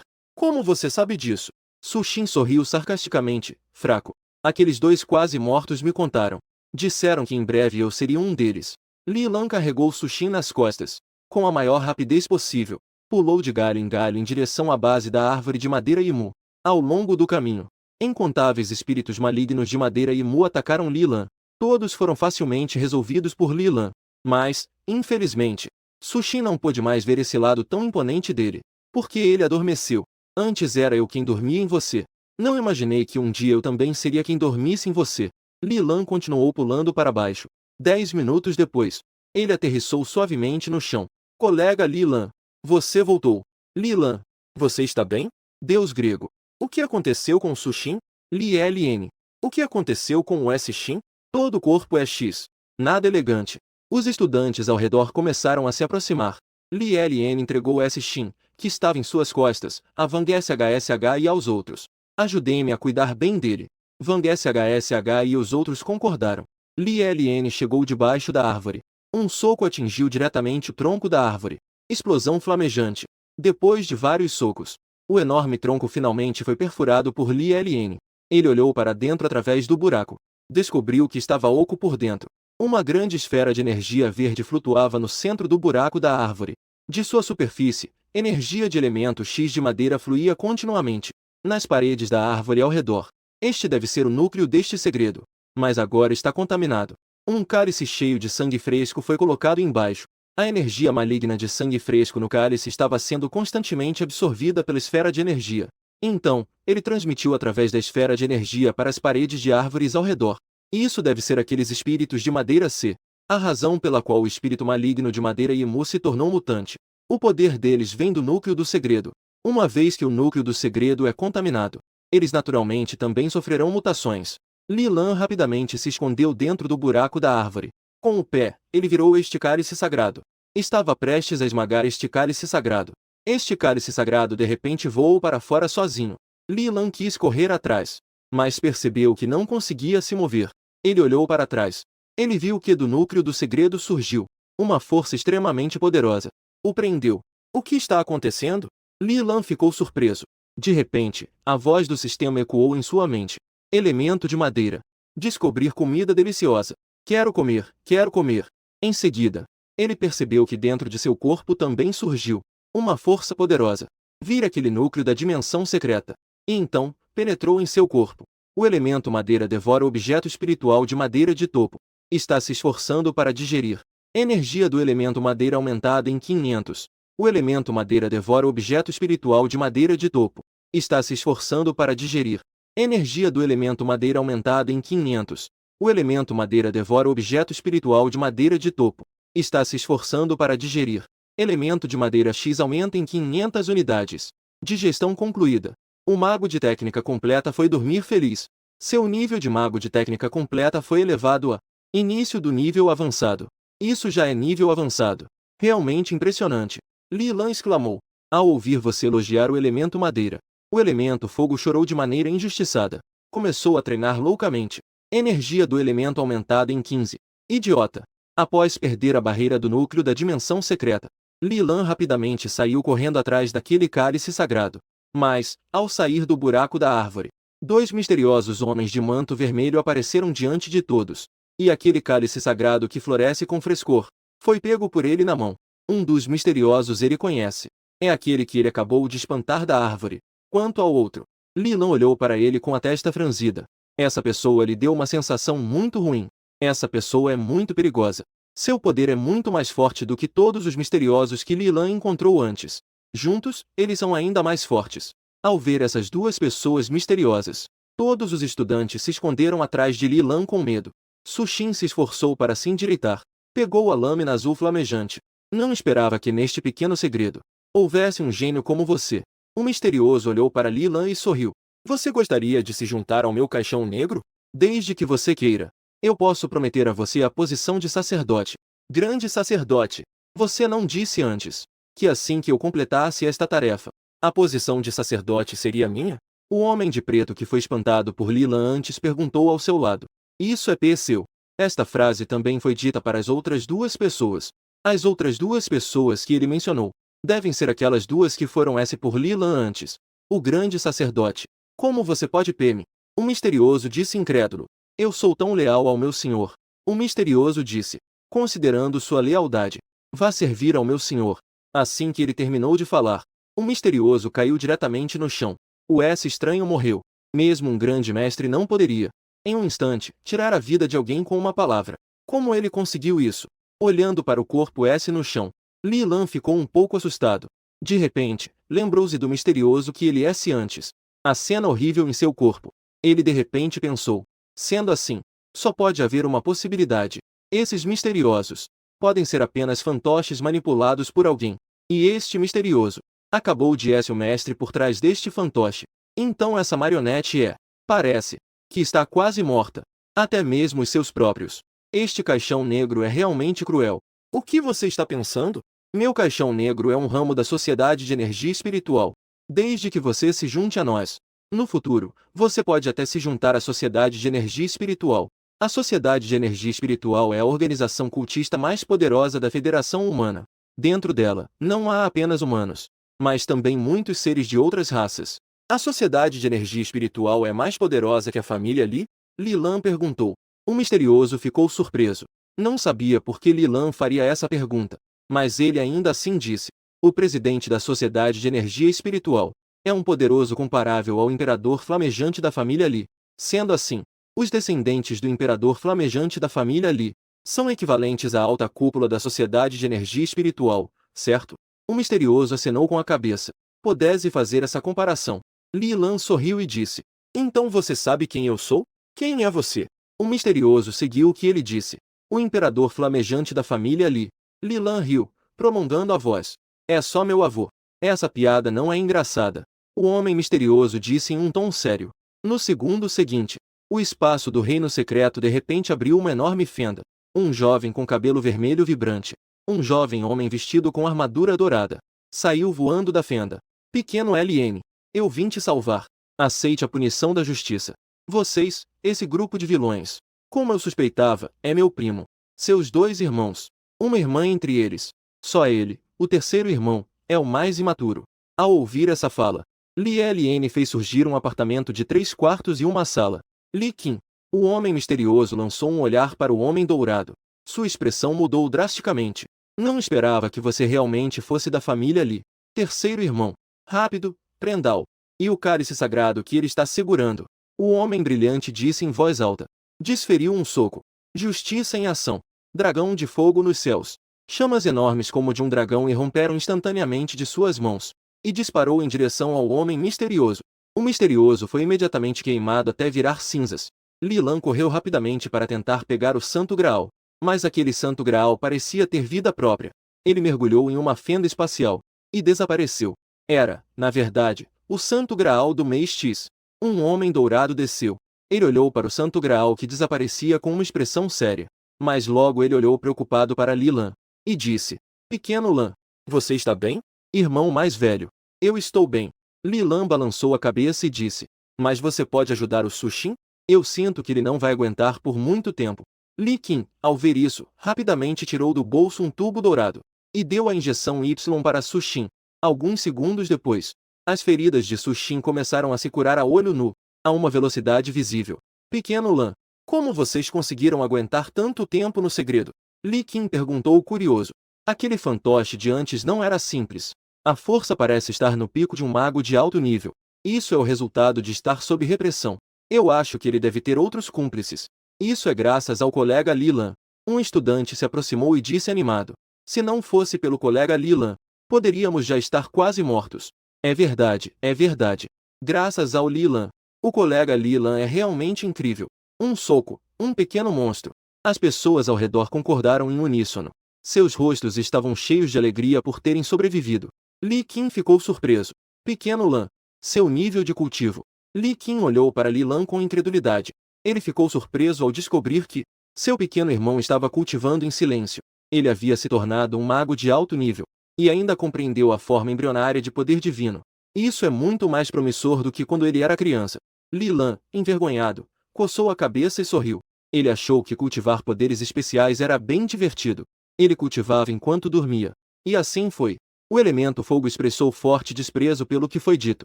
Como você sabe disso? Su Xin sorriu sarcasticamente, fraco. Aqueles dois quase mortos me contaram. Disseram que em breve eu seria um deles. Li Lan carregou Su Xin nas costas. Com a maior rapidez possível, pulou de galho em galho em direção à base da árvore de madeira Imu. Ao longo do caminho, incontáveis espíritos malignos de madeira Imu atacaram Li Lan. Todos foram facilmente resolvidos por Li Lan. Mas, infelizmente, Su Xin não pôde mais ver esse lado tão imponente dele. Porque ele adormeceu. Antes era eu quem dormia em você. Não imaginei que um dia eu também seria quem dormisse em você. Li Lan continuou pulando para baixo. 10 minutos depois, ele aterrissou suavemente no chão. Colega Li Lan, você voltou. Li Lan, você está bem? Deus grego. O que aconteceu com Su Xin? Li Ln. O que aconteceu com o S Xin? Todo o corpo é X. Nada elegante. Os estudantes ao redor começaram a se aproximar. Li Ln entregou o S Xin, que estava em suas costas, a Vang SHSH e aos outros. Ajudem-me a cuidar bem dele. Vang SHSH e os outros concordaram. Li Ln chegou debaixo da árvore. Um soco atingiu diretamente o tronco da árvore. Explosão flamejante. Depois de vários socos, o enorme tronco finalmente foi perfurado por Li Ln. Ele olhou para dentro através do buraco. Descobriu que estava oco por dentro. Uma grande esfera de energia verde flutuava no centro do buraco da árvore. De sua superfície, energia de elemento X de madeira fluía continuamente nas paredes da árvore ao redor. Este deve ser o núcleo deste segredo. Mas agora está contaminado. Um cálice cheio de sangue fresco foi colocado embaixo. A energia maligna de sangue fresco no cálice estava sendo constantemente absorvida pela esfera de energia. Então, ele transmitiu através da esfera de energia para as paredes de árvores ao redor. E isso deve ser aqueles espíritos de madeira C. A razão pela qual o espírito maligno de madeira Imu se tornou mutante. O poder deles vem do núcleo do segredo. Uma vez que o núcleo do segredo é contaminado, eles naturalmente também sofrerão mutações. Li Lan rapidamente se escondeu dentro do buraco da árvore. Com o pé, ele virou este cálice sagrado. Estava prestes a esmagar este cálice sagrado. Este cálice sagrado de repente voou para fora sozinho. Li Lan quis correr atrás, mas percebeu que não conseguia se mover. Ele olhou para trás. Ele viu que do núcleo do segredo surgiu uma força extremamente poderosa. O prendeu. O que está acontecendo? Li Lan ficou surpreso. De repente, a voz do sistema ecoou em sua mente. Elemento de madeira. Descobrir comida deliciosa. Quero comer, quero comer. Em seguida, ele percebeu que dentro de seu corpo também surgiu uma força poderosa. Vir aquele núcleo da dimensão secreta. E então, penetrou em seu corpo. O elemento madeira devora o objeto espiritual de madeira de topo. Está se esforçando para digerir. Energia do elemento madeira aumentada em 500. O elemento madeira devora o objeto espiritual de madeira de topo. Está se esforçando para digerir. Energia do elemento madeira aumentada em 500. O elemento madeira devora o objeto espiritual de madeira de topo. Está se esforçando para digerir. Elemento de madeira X aumenta em 500 unidades. Digestão concluída. O mago de técnica completa foi dormir feliz. Seu nível de mago de técnica completa foi elevado a início do nível avançado. Isso já é nível avançado. Realmente impressionante. Li Lan exclamou. Ao ouvir você elogiar o elemento madeira, o elemento fogo chorou de maneira injustiçada. Começou a treinar loucamente. Energia do elemento aumentada em 15. Idiota. Após perder a barreira do núcleo da dimensão secreta, Li Lan rapidamente saiu correndo atrás daquele cálice sagrado. Mas, ao sair do buraco da árvore, dois misteriosos homens de manto vermelho apareceram diante de todos. E aquele cálice sagrado que floresce com frescor foi pego por ele na mão. Um dos misteriosos ele conhece. É aquele que ele acabou de espantar da árvore. Quanto ao outro, Li Lan olhou para ele com a testa franzida. Essa pessoa lhe deu uma sensação muito ruim. Essa pessoa é muito perigosa. Seu poder é muito mais forte do que todos os misteriosos que Li Lan encontrou antes. Juntos, eles são ainda mais fortes. Ao ver essas duas pessoas misteriosas, todos os estudantes se esconderam atrás de Li Lan com medo. Sushin se esforçou para se endireitar. Pegou a lâmina azul flamejante. Não esperava que neste pequeno segredo houvesse um gênio como você. O misterioso olhou para Li Lan e sorriu. Você gostaria de se juntar ao meu caixão negro? Desde que você queira. Eu posso prometer a você a posição de sacerdote. Grande sacerdote. Você não disse antes que assim que eu completasse esta tarefa, a posição de sacerdote seria minha? O homem de preto que foi espantado por Li Lan antes perguntou ao seu lado. Isso é seu. Esta frase também foi dita para as outras duas pessoas. As outras duas pessoas que ele mencionou devem ser aquelas duas que foram por Li Lan antes. O grande sacerdote. Como você pode me? O misterioso disse incrédulo. Eu sou tão leal ao meu senhor. O misterioso disse, considerando sua lealdade, vá servir ao meu senhor. Assim que ele terminou de falar, o misterioso caiu diretamente no chão. O estranho morreu. Mesmo um grande mestre não poderia, em um instante, tirar a vida de alguém com uma palavra. Como ele conseguiu isso? Olhando para o corpo no chão, Li Lan ficou um pouco assustado. De repente, lembrou-se do misterioso que ele antes. A cena horrível em seu corpo. Ele de repente pensou. Sendo assim, só pode haver uma possibilidade. Esses misteriosos podem ser apenas fantoches manipulados por alguém. E este misterioso acabou de ser o mestre por trás deste fantoche. Então essa marionete parece que está quase morta. Até mesmo os seus próprios. Este caixão negro é realmente cruel. O que você está pensando? Meu caixão negro é um ramo da Sociedade de Energia Espiritual. Desde que você se junte a nós. No futuro, você pode até se juntar à Sociedade de Energia Espiritual. A Sociedade de Energia Espiritual é a organização cultista mais poderosa da Federação Humana. Dentro dela, não há apenas humanos, mas também muitos seres de outras raças. A Sociedade de Energia Espiritual é mais poderosa que a família Li? Li Lan perguntou. O misterioso ficou surpreso. Não sabia por que Li Lan faria essa pergunta, mas ele ainda assim disse. O presidente da Sociedade de Energia Espiritual é um poderoso comparável ao imperador flamejante da família Li. Sendo assim, os descendentes do imperador flamejante da família Li são equivalentes à alta cúpula da Sociedade de Energia Espiritual, certo? O misterioso acenou com a cabeça. Pudesse fazer essa comparação. Li Lan sorriu e disse. Então você sabe quem eu sou? Quem é você? O misterioso seguiu o que ele disse. O imperador flamejante da família Li. Li Lan riu, prolongando a voz. É só meu avô. Essa piada não é engraçada. O homem misterioso disse em um tom sério. No segundo seguinte, o espaço do reino secreto de repente abriu uma enorme fenda. Um jovem com cabelo vermelho vibrante. Um jovem homem vestido com armadura dourada. Saiu voando da fenda. Pequeno LN. Eu vim te salvar. Aceite a punição da justiça. Vocês, esse grupo de vilões. Como eu suspeitava, é meu primo. Seus dois irmãos. Uma irmã entre eles. Só ele, o terceiro irmão, é o mais imaturo. Ao ouvir essa fala, Li LN fez surgir um apartamento de 3 quartos e uma sala. Li Qin. O homem misterioso lançou um olhar para o homem dourado. Sua expressão mudou drasticamente. Não esperava que você realmente fosse da família Li. Terceiro irmão. Rápido, prenda-o. E o cálice sagrado que ele está segurando. O homem brilhante disse em voz alta. Desferiu um soco. Justiça em ação. Dragão de fogo nos céus. Chamas enormes como de um dragão irromperam instantaneamente de suas mãos. E disparou em direção ao homem misterioso. O misterioso foi imediatamente queimado até virar cinzas. Li Lan correu rapidamente para tentar pegar o Santo Graal. Mas aquele Santo Graal parecia ter vida própria. Ele mergulhou em uma fenda espacial. E desapareceu. Era, na verdade, o Santo Graal do mês X. Um homem dourado desceu. Ele olhou para o Santo Graal que desaparecia com uma expressão séria. Mas logo ele olhou preocupado para Li Lan. E disse. Pequeno Lan. Você está bem? Irmão mais velho. Eu estou bem. Li Lan balançou a cabeça e disse. Mas você pode ajudar o Sushin? Eu sinto que ele não vai aguentar por muito tempo. Li Qin, ao ver isso, rapidamente tirou do bolso um tubo dourado. E deu a injeção Y para Sushin. Alguns segundos depois, as feridas de Sushin começaram a se curar a olho nu, a uma velocidade visível. Pequeno Lan, como vocês conseguiram aguentar tanto tempo no segredo? Li Qin perguntou curioso. Aquele fantoche de antes não era simples. A força parece estar no pico de um mago de alto nível. Isso é o resultado de estar sob repressão. Eu acho que ele deve ter outros cúmplices. Isso é graças ao colega Li Lan. Um estudante se aproximou e disse animado. Se não fosse pelo colega Li Lan, poderíamos já estar quase mortos. É verdade, é verdade. Graças ao Li Lan. O colega Li Lan é realmente incrível. Um soco, um pequeno monstro. As pessoas ao redor concordaram em uníssono. Seus rostos estavam cheios de alegria por terem sobrevivido. Li Qin ficou surpreso. Pequeno Lan. Seu nível de cultivo. Li Qin olhou para Li Lan com incredulidade. Ele ficou surpreso ao descobrir que seu pequeno irmão estava cultivando em silêncio. Ele havia se tornado um mago de alto nível. E ainda compreendeu a forma embrionária de poder divino. Isso é muito mais promissor do que quando ele era criança. Li Lan, envergonhado, coçou a cabeça e sorriu. Ele achou que cultivar poderes especiais era bem divertido. Ele cultivava enquanto dormia. E assim foi. O elemento fogo expressou forte desprezo pelo que foi dito.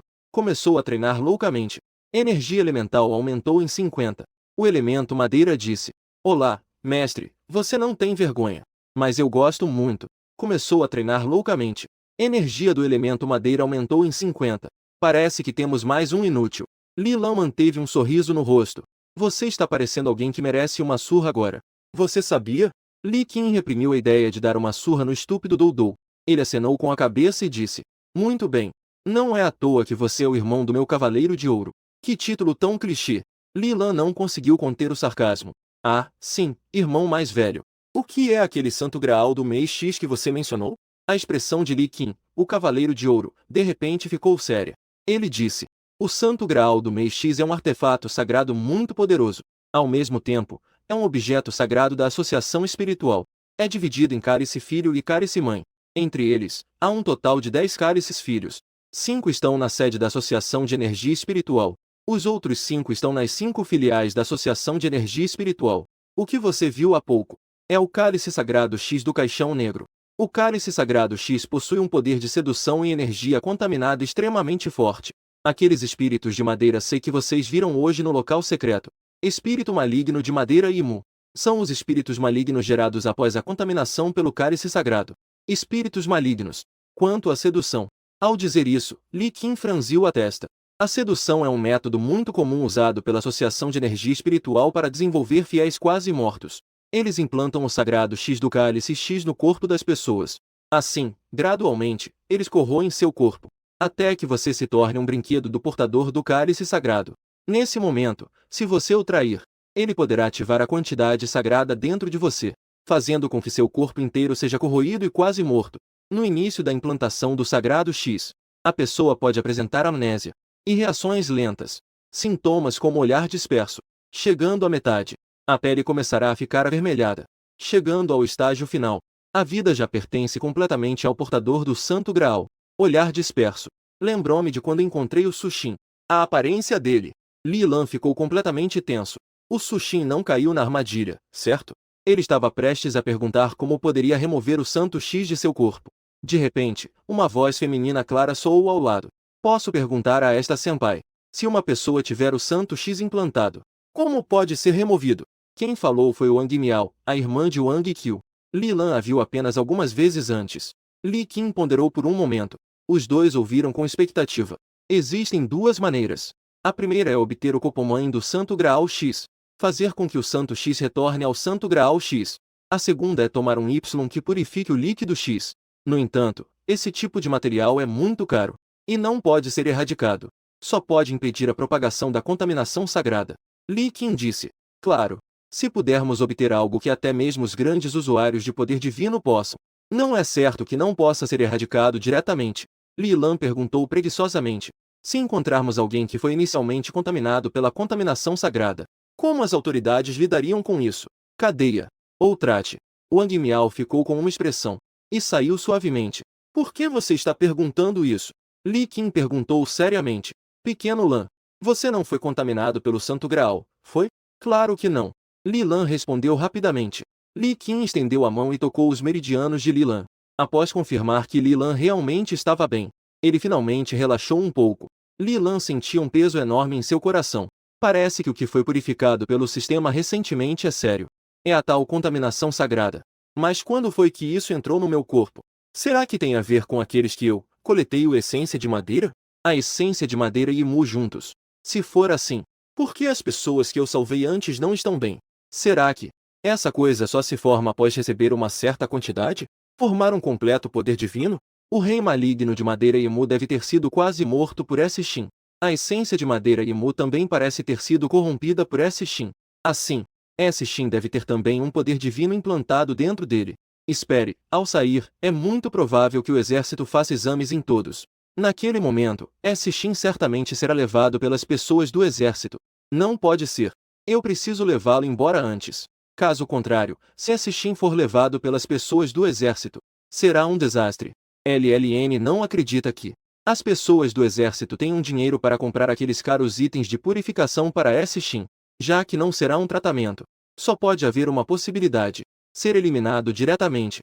Começou a treinar loucamente. Energia elemental aumentou em 50. O elemento madeira disse: Olá, mestre, você não tem vergonha. Mas eu gosto muito. Começou a treinar loucamente. Energia do elemento madeira aumentou em 50. Parece que temos mais um inútil. Li Lan manteve um sorriso no rosto. Você está parecendo alguém que merece uma surra agora. Você sabia? Li Qin reprimiu a ideia de dar uma surra no estúpido Doudou. Ele acenou com a cabeça e disse: Muito bem. Não é à toa que você é o irmão do meu cavaleiro de ouro. Que título tão clichê. Li Lan não conseguiu conter o sarcasmo. Ah, sim, irmão mais velho. O que é aquele santo graal do mês X que você mencionou? A expressão de Li Qin, o cavaleiro de ouro, de repente ficou séria. Ele disse: O santo graal do mês X é um artefato sagrado muito poderoso. Ao mesmo tempo, é um objeto sagrado da associação espiritual. É dividido em cálice filho e cálice mãe. Entre eles, há um total de 10 cálices filhos. 5 estão na sede da Associação de Energia Espiritual. Os outros 5 estão nas 5 filiais da Associação de Energia Espiritual. O que você viu há pouco é o cálice sagrado X do caixão negro. O cálice sagrado X possui um poder de sedução e energia contaminada extremamente forte. Aqueles espíritos de madeira sei que vocês viram hoje no local secreto. Espírito maligno de madeira e Mu. São os espíritos malignos gerados após a contaminação pelo cálice sagrado. Espíritos malignos. Quanto à sedução. Ao dizer isso, Li Qin franziu a testa. A sedução é um método muito comum usado pela Associação de Energia Espiritual para desenvolver fiéis quase mortos. Eles implantam o sagrado X do cálice X no corpo das pessoas. Assim, gradualmente, eles corroem seu corpo, até que você se torne um brinquedo do portador do cálice sagrado. Nesse momento, se você o trair, ele poderá ativar a quantidade sagrada dentro de você, fazendo com que seu corpo inteiro seja corroído e quase morto. No início da implantação do sagrado X, a pessoa pode apresentar amnésia e reações lentas, sintomas como olhar disperso. Chegando à metade, a pele começará a ficar avermelhada. Chegando ao estágio final, a vida já pertence completamente ao portador do Santo Graal. Olhar disperso. Lembrou-me de quando encontrei o Sushin. A aparência dele. Li Lan ficou completamente tenso. O Sushin não caiu na armadilha, certo? Ele estava prestes a perguntar como poderia remover o Santo X de seu corpo. De repente, uma voz feminina clara soou ao lado. Posso perguntar a esta senpai: se uma pessoa tiver o Santo X implantado, como pode ser removido? Quem falou foi Wang Miao, a irmã de Wang Qiu. Li Lan a viu apenas algumas vezes antes. Li Qin ponderou por um momento. Os dois ouviram com expectativa. Existem duas maneiras. A primeira é obter o Copomãe do Santo Graal X. Fazer com que o Santo X retorne ao Santo Graal X. A segunda é tomar um Y que purifique o líquido X. No entanto, esse tipo de material é muito caro. E não pode ser erradicado. Só pode impedir a propagação da contaminação sagrada. Li Qin disse: Claro. Se pudermos obter algo que até mesmo os grandes usuários de poder divino possam. Não é certo que não possa ser erradicado diretamente. Li Lan perguntou preguiçosamente. Se encontrarmos alguém que foi inicialmente contaminado pela contaminação sagrada, como as autoridades lidariam com isso? Cadeia. Ou trate. Wang Miao ficou com uma expressão. E saiu suavemente. Por que você está perguntando isso? Li Qin perguntou seriamente. Pequeno Lan, você não foi contaminado pelo Santo Graal, foi? Claro que não. Li Lan respondeu rapidamente. Li Qin estendeu a mão e tocou os meridianos de Li Lan. Após confirmar que Li Lan realmente estava bem, ele finalmente relaxou um pouco. Li Lan sentia um peso enorme em seu coração. Parece que o que foi purificado pelo sistema recentemente é sério. É a tal contaminação sagrada. Mas quando foi que isso entrou no meu corpo? Será que tem a ver com aqueles que eu coletei a essência de madeira? A essência de madeira e Mu juntos. Se for assim, por que as pessoas que eu salvei antes não estão bem? Será que essa coisa só se forma após receber uma certa quantidade? Formar um completo poder divino? O rei maligno de Madeira Imu deve ter sido quase morto por Shin. A essência de Madeira Imu também parece ter sido corrompida por Shin. Assim, Shin deve ter também um poder divino implantado dentro dele. Espere, ao sair, é muito provável que o exército faça exames em todos. Naquele momento, Shin certamente será levado pelas pessoas do exército. Não pode ser. Eu preciso levá-lo embora antes. Caso contrário, se Shin for levado pelas pessoas do exército, será um desastre. LLN não acredita que as pessoas do exército tenham dinheiro para comprar aqueles caros itens de purificação para Shin, já que não será um tratamento. Só pode haver uma possibilidade: ser eliminado diretamente.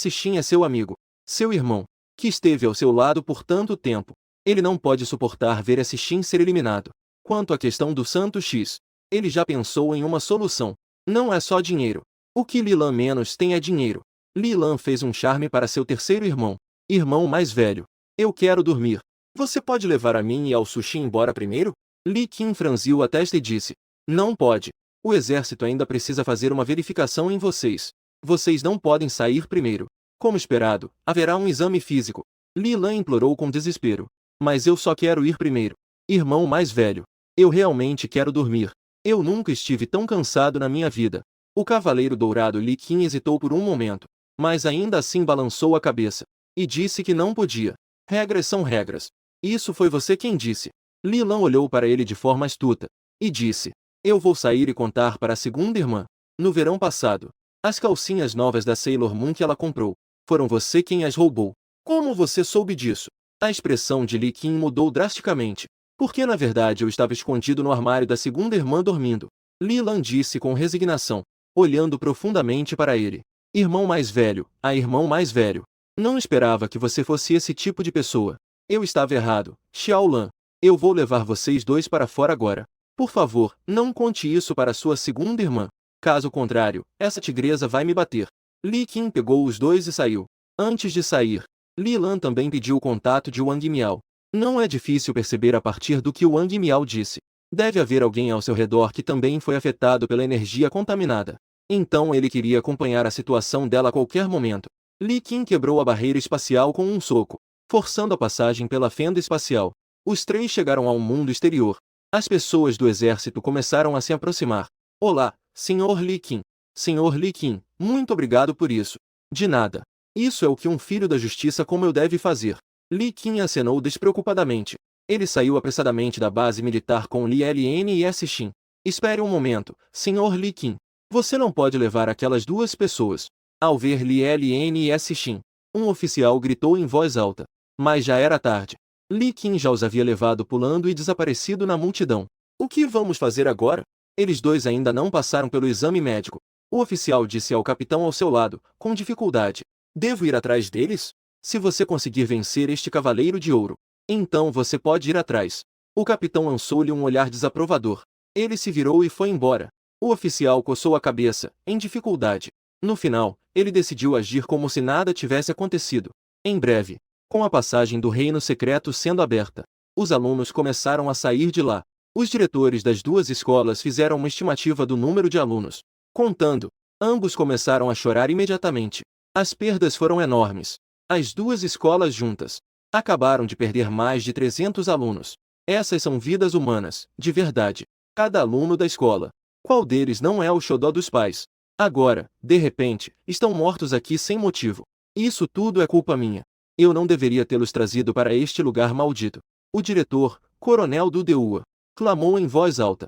Shin é seu amigo, seu irmão, que esteve ao seu lado por tanto tempo. Ele não pode suportar ver Shin ser eliminado. Quanto à questão do Santo X, ele já pensou em uma solução. Não é só dinheiro. O que Lilan menos tem é dinheiro. Lilan fez um charme para seu terceiro irmão mais velho. Eu quero dormir. Você pode levar a mim e ao Sushi embora primeiro? Li Qin franziu a testa e disse: não pode. O exército ainda precisa fazer uma verificação em vocês. Vocês não podem sair primeiro. Como esperado, haverá um exame físico. Li Lan implorou com desespero. Mas eu só quero ir primeiro. Irmão mais velho. Eu realmente quero dormir. Eu nunca estive tão cansado na minha vida. O Cavaleiro Dourado Li Qin hesitou por um momento, mas ainda assim balançou a cabeça e disse que não podia. Regras são regras. Isso foi você quem disse. Li Lan olhou para ele de forma astuta e disse: eu vou sair e contar para a segunda irmã. No verão passado, as calcinhas novas da Sailor Moon que ela comprou, foram você quem as roubou. Como você soube disso? A expressão de Li Qin mudou drasticamente. Porque na verdade eu estava escondido no armário da segunda irmã dormindo. Li Lan disse com resignação, olhando profundamente para ele. Irmão mais velho, irmão mais velho. Não esperava que você fosse esse tipo de pessoa. Eu estava errado, Xiao Lan. Eu vou levar vocês dois para fora agora. Por favor, não conte isso para sua segunda irmã. Caso contrário, essa tigresa vai me bater. Li Qin pegou os dois e saiu. Antes de sair, Li Lan também pediu o contato de Wang Miao. Não é difícil perceber a partir do que Wang Miao disse. Deve haver alguém ao seu redor que também foi afetado pela energia contaminada. Então ele queria acompanhar a situação dela a qualquer momento. Li Qin quebrou a barreira espacial com um soco, forçando a passagem pela fenda espacial. Os três chegaram ao mundo exterior. As pessoas do exército começaram a se aproximar. Olá, Sr. Li Qin. Sr. Li Qin, muito obrigado por isso. De nada. Isso é o que um filho da justiça como eu deve fazer. Li Qin acenou despreocupadamente. Ele saiu apressadamente da base militar com Li Ln e Shin. Espere um momento, Sr. Li Qin. Você não pode levar aquelas duas pessoas. Ao ver Li Ln e Shin, um oficial gritou em voz alta. Mas já era tarde. Li Qin já os havia levado pulando e desaparecido na multidão. O que vamos fazer agora? Eles dois ainda não passaram pelo exame médico. O oficial disse ao capitão ao seu lado, com dificuldade. Devo ir atrás deles? Se você conseguir vencer este cavaleiro de ouro, então você pode ir atrás. O capitão lançou-lhe um olhar desaprovador. Ele se virou e foi embora. O oficial coçou a cabeça, em dificuldade. No final, ele decidiu agir como se nada tivesse acontecido. Em breve, com a passagem do reino secreto sendo aberta, os alunos começaram a sair de lá. Os diretores das duas escolas fizeram uma estimativa do número de alunos. Contando, ambos começaram a chorar imediatamente. As perdas foram enormes. As duas escolas juntas acabaram de perder mais de 300 alunos. Essas são vidas humanas, de verdade. Cada aluno da escola. Qual deles não é o xodó dos pais? Agora, de repente, estão mortos aqui sem motivo. Isso tudo é culpa minha. Eu não deveria tê-los trazido para este lugar maldito. O diretor, Coronel Dudeua, clamou em voz alta.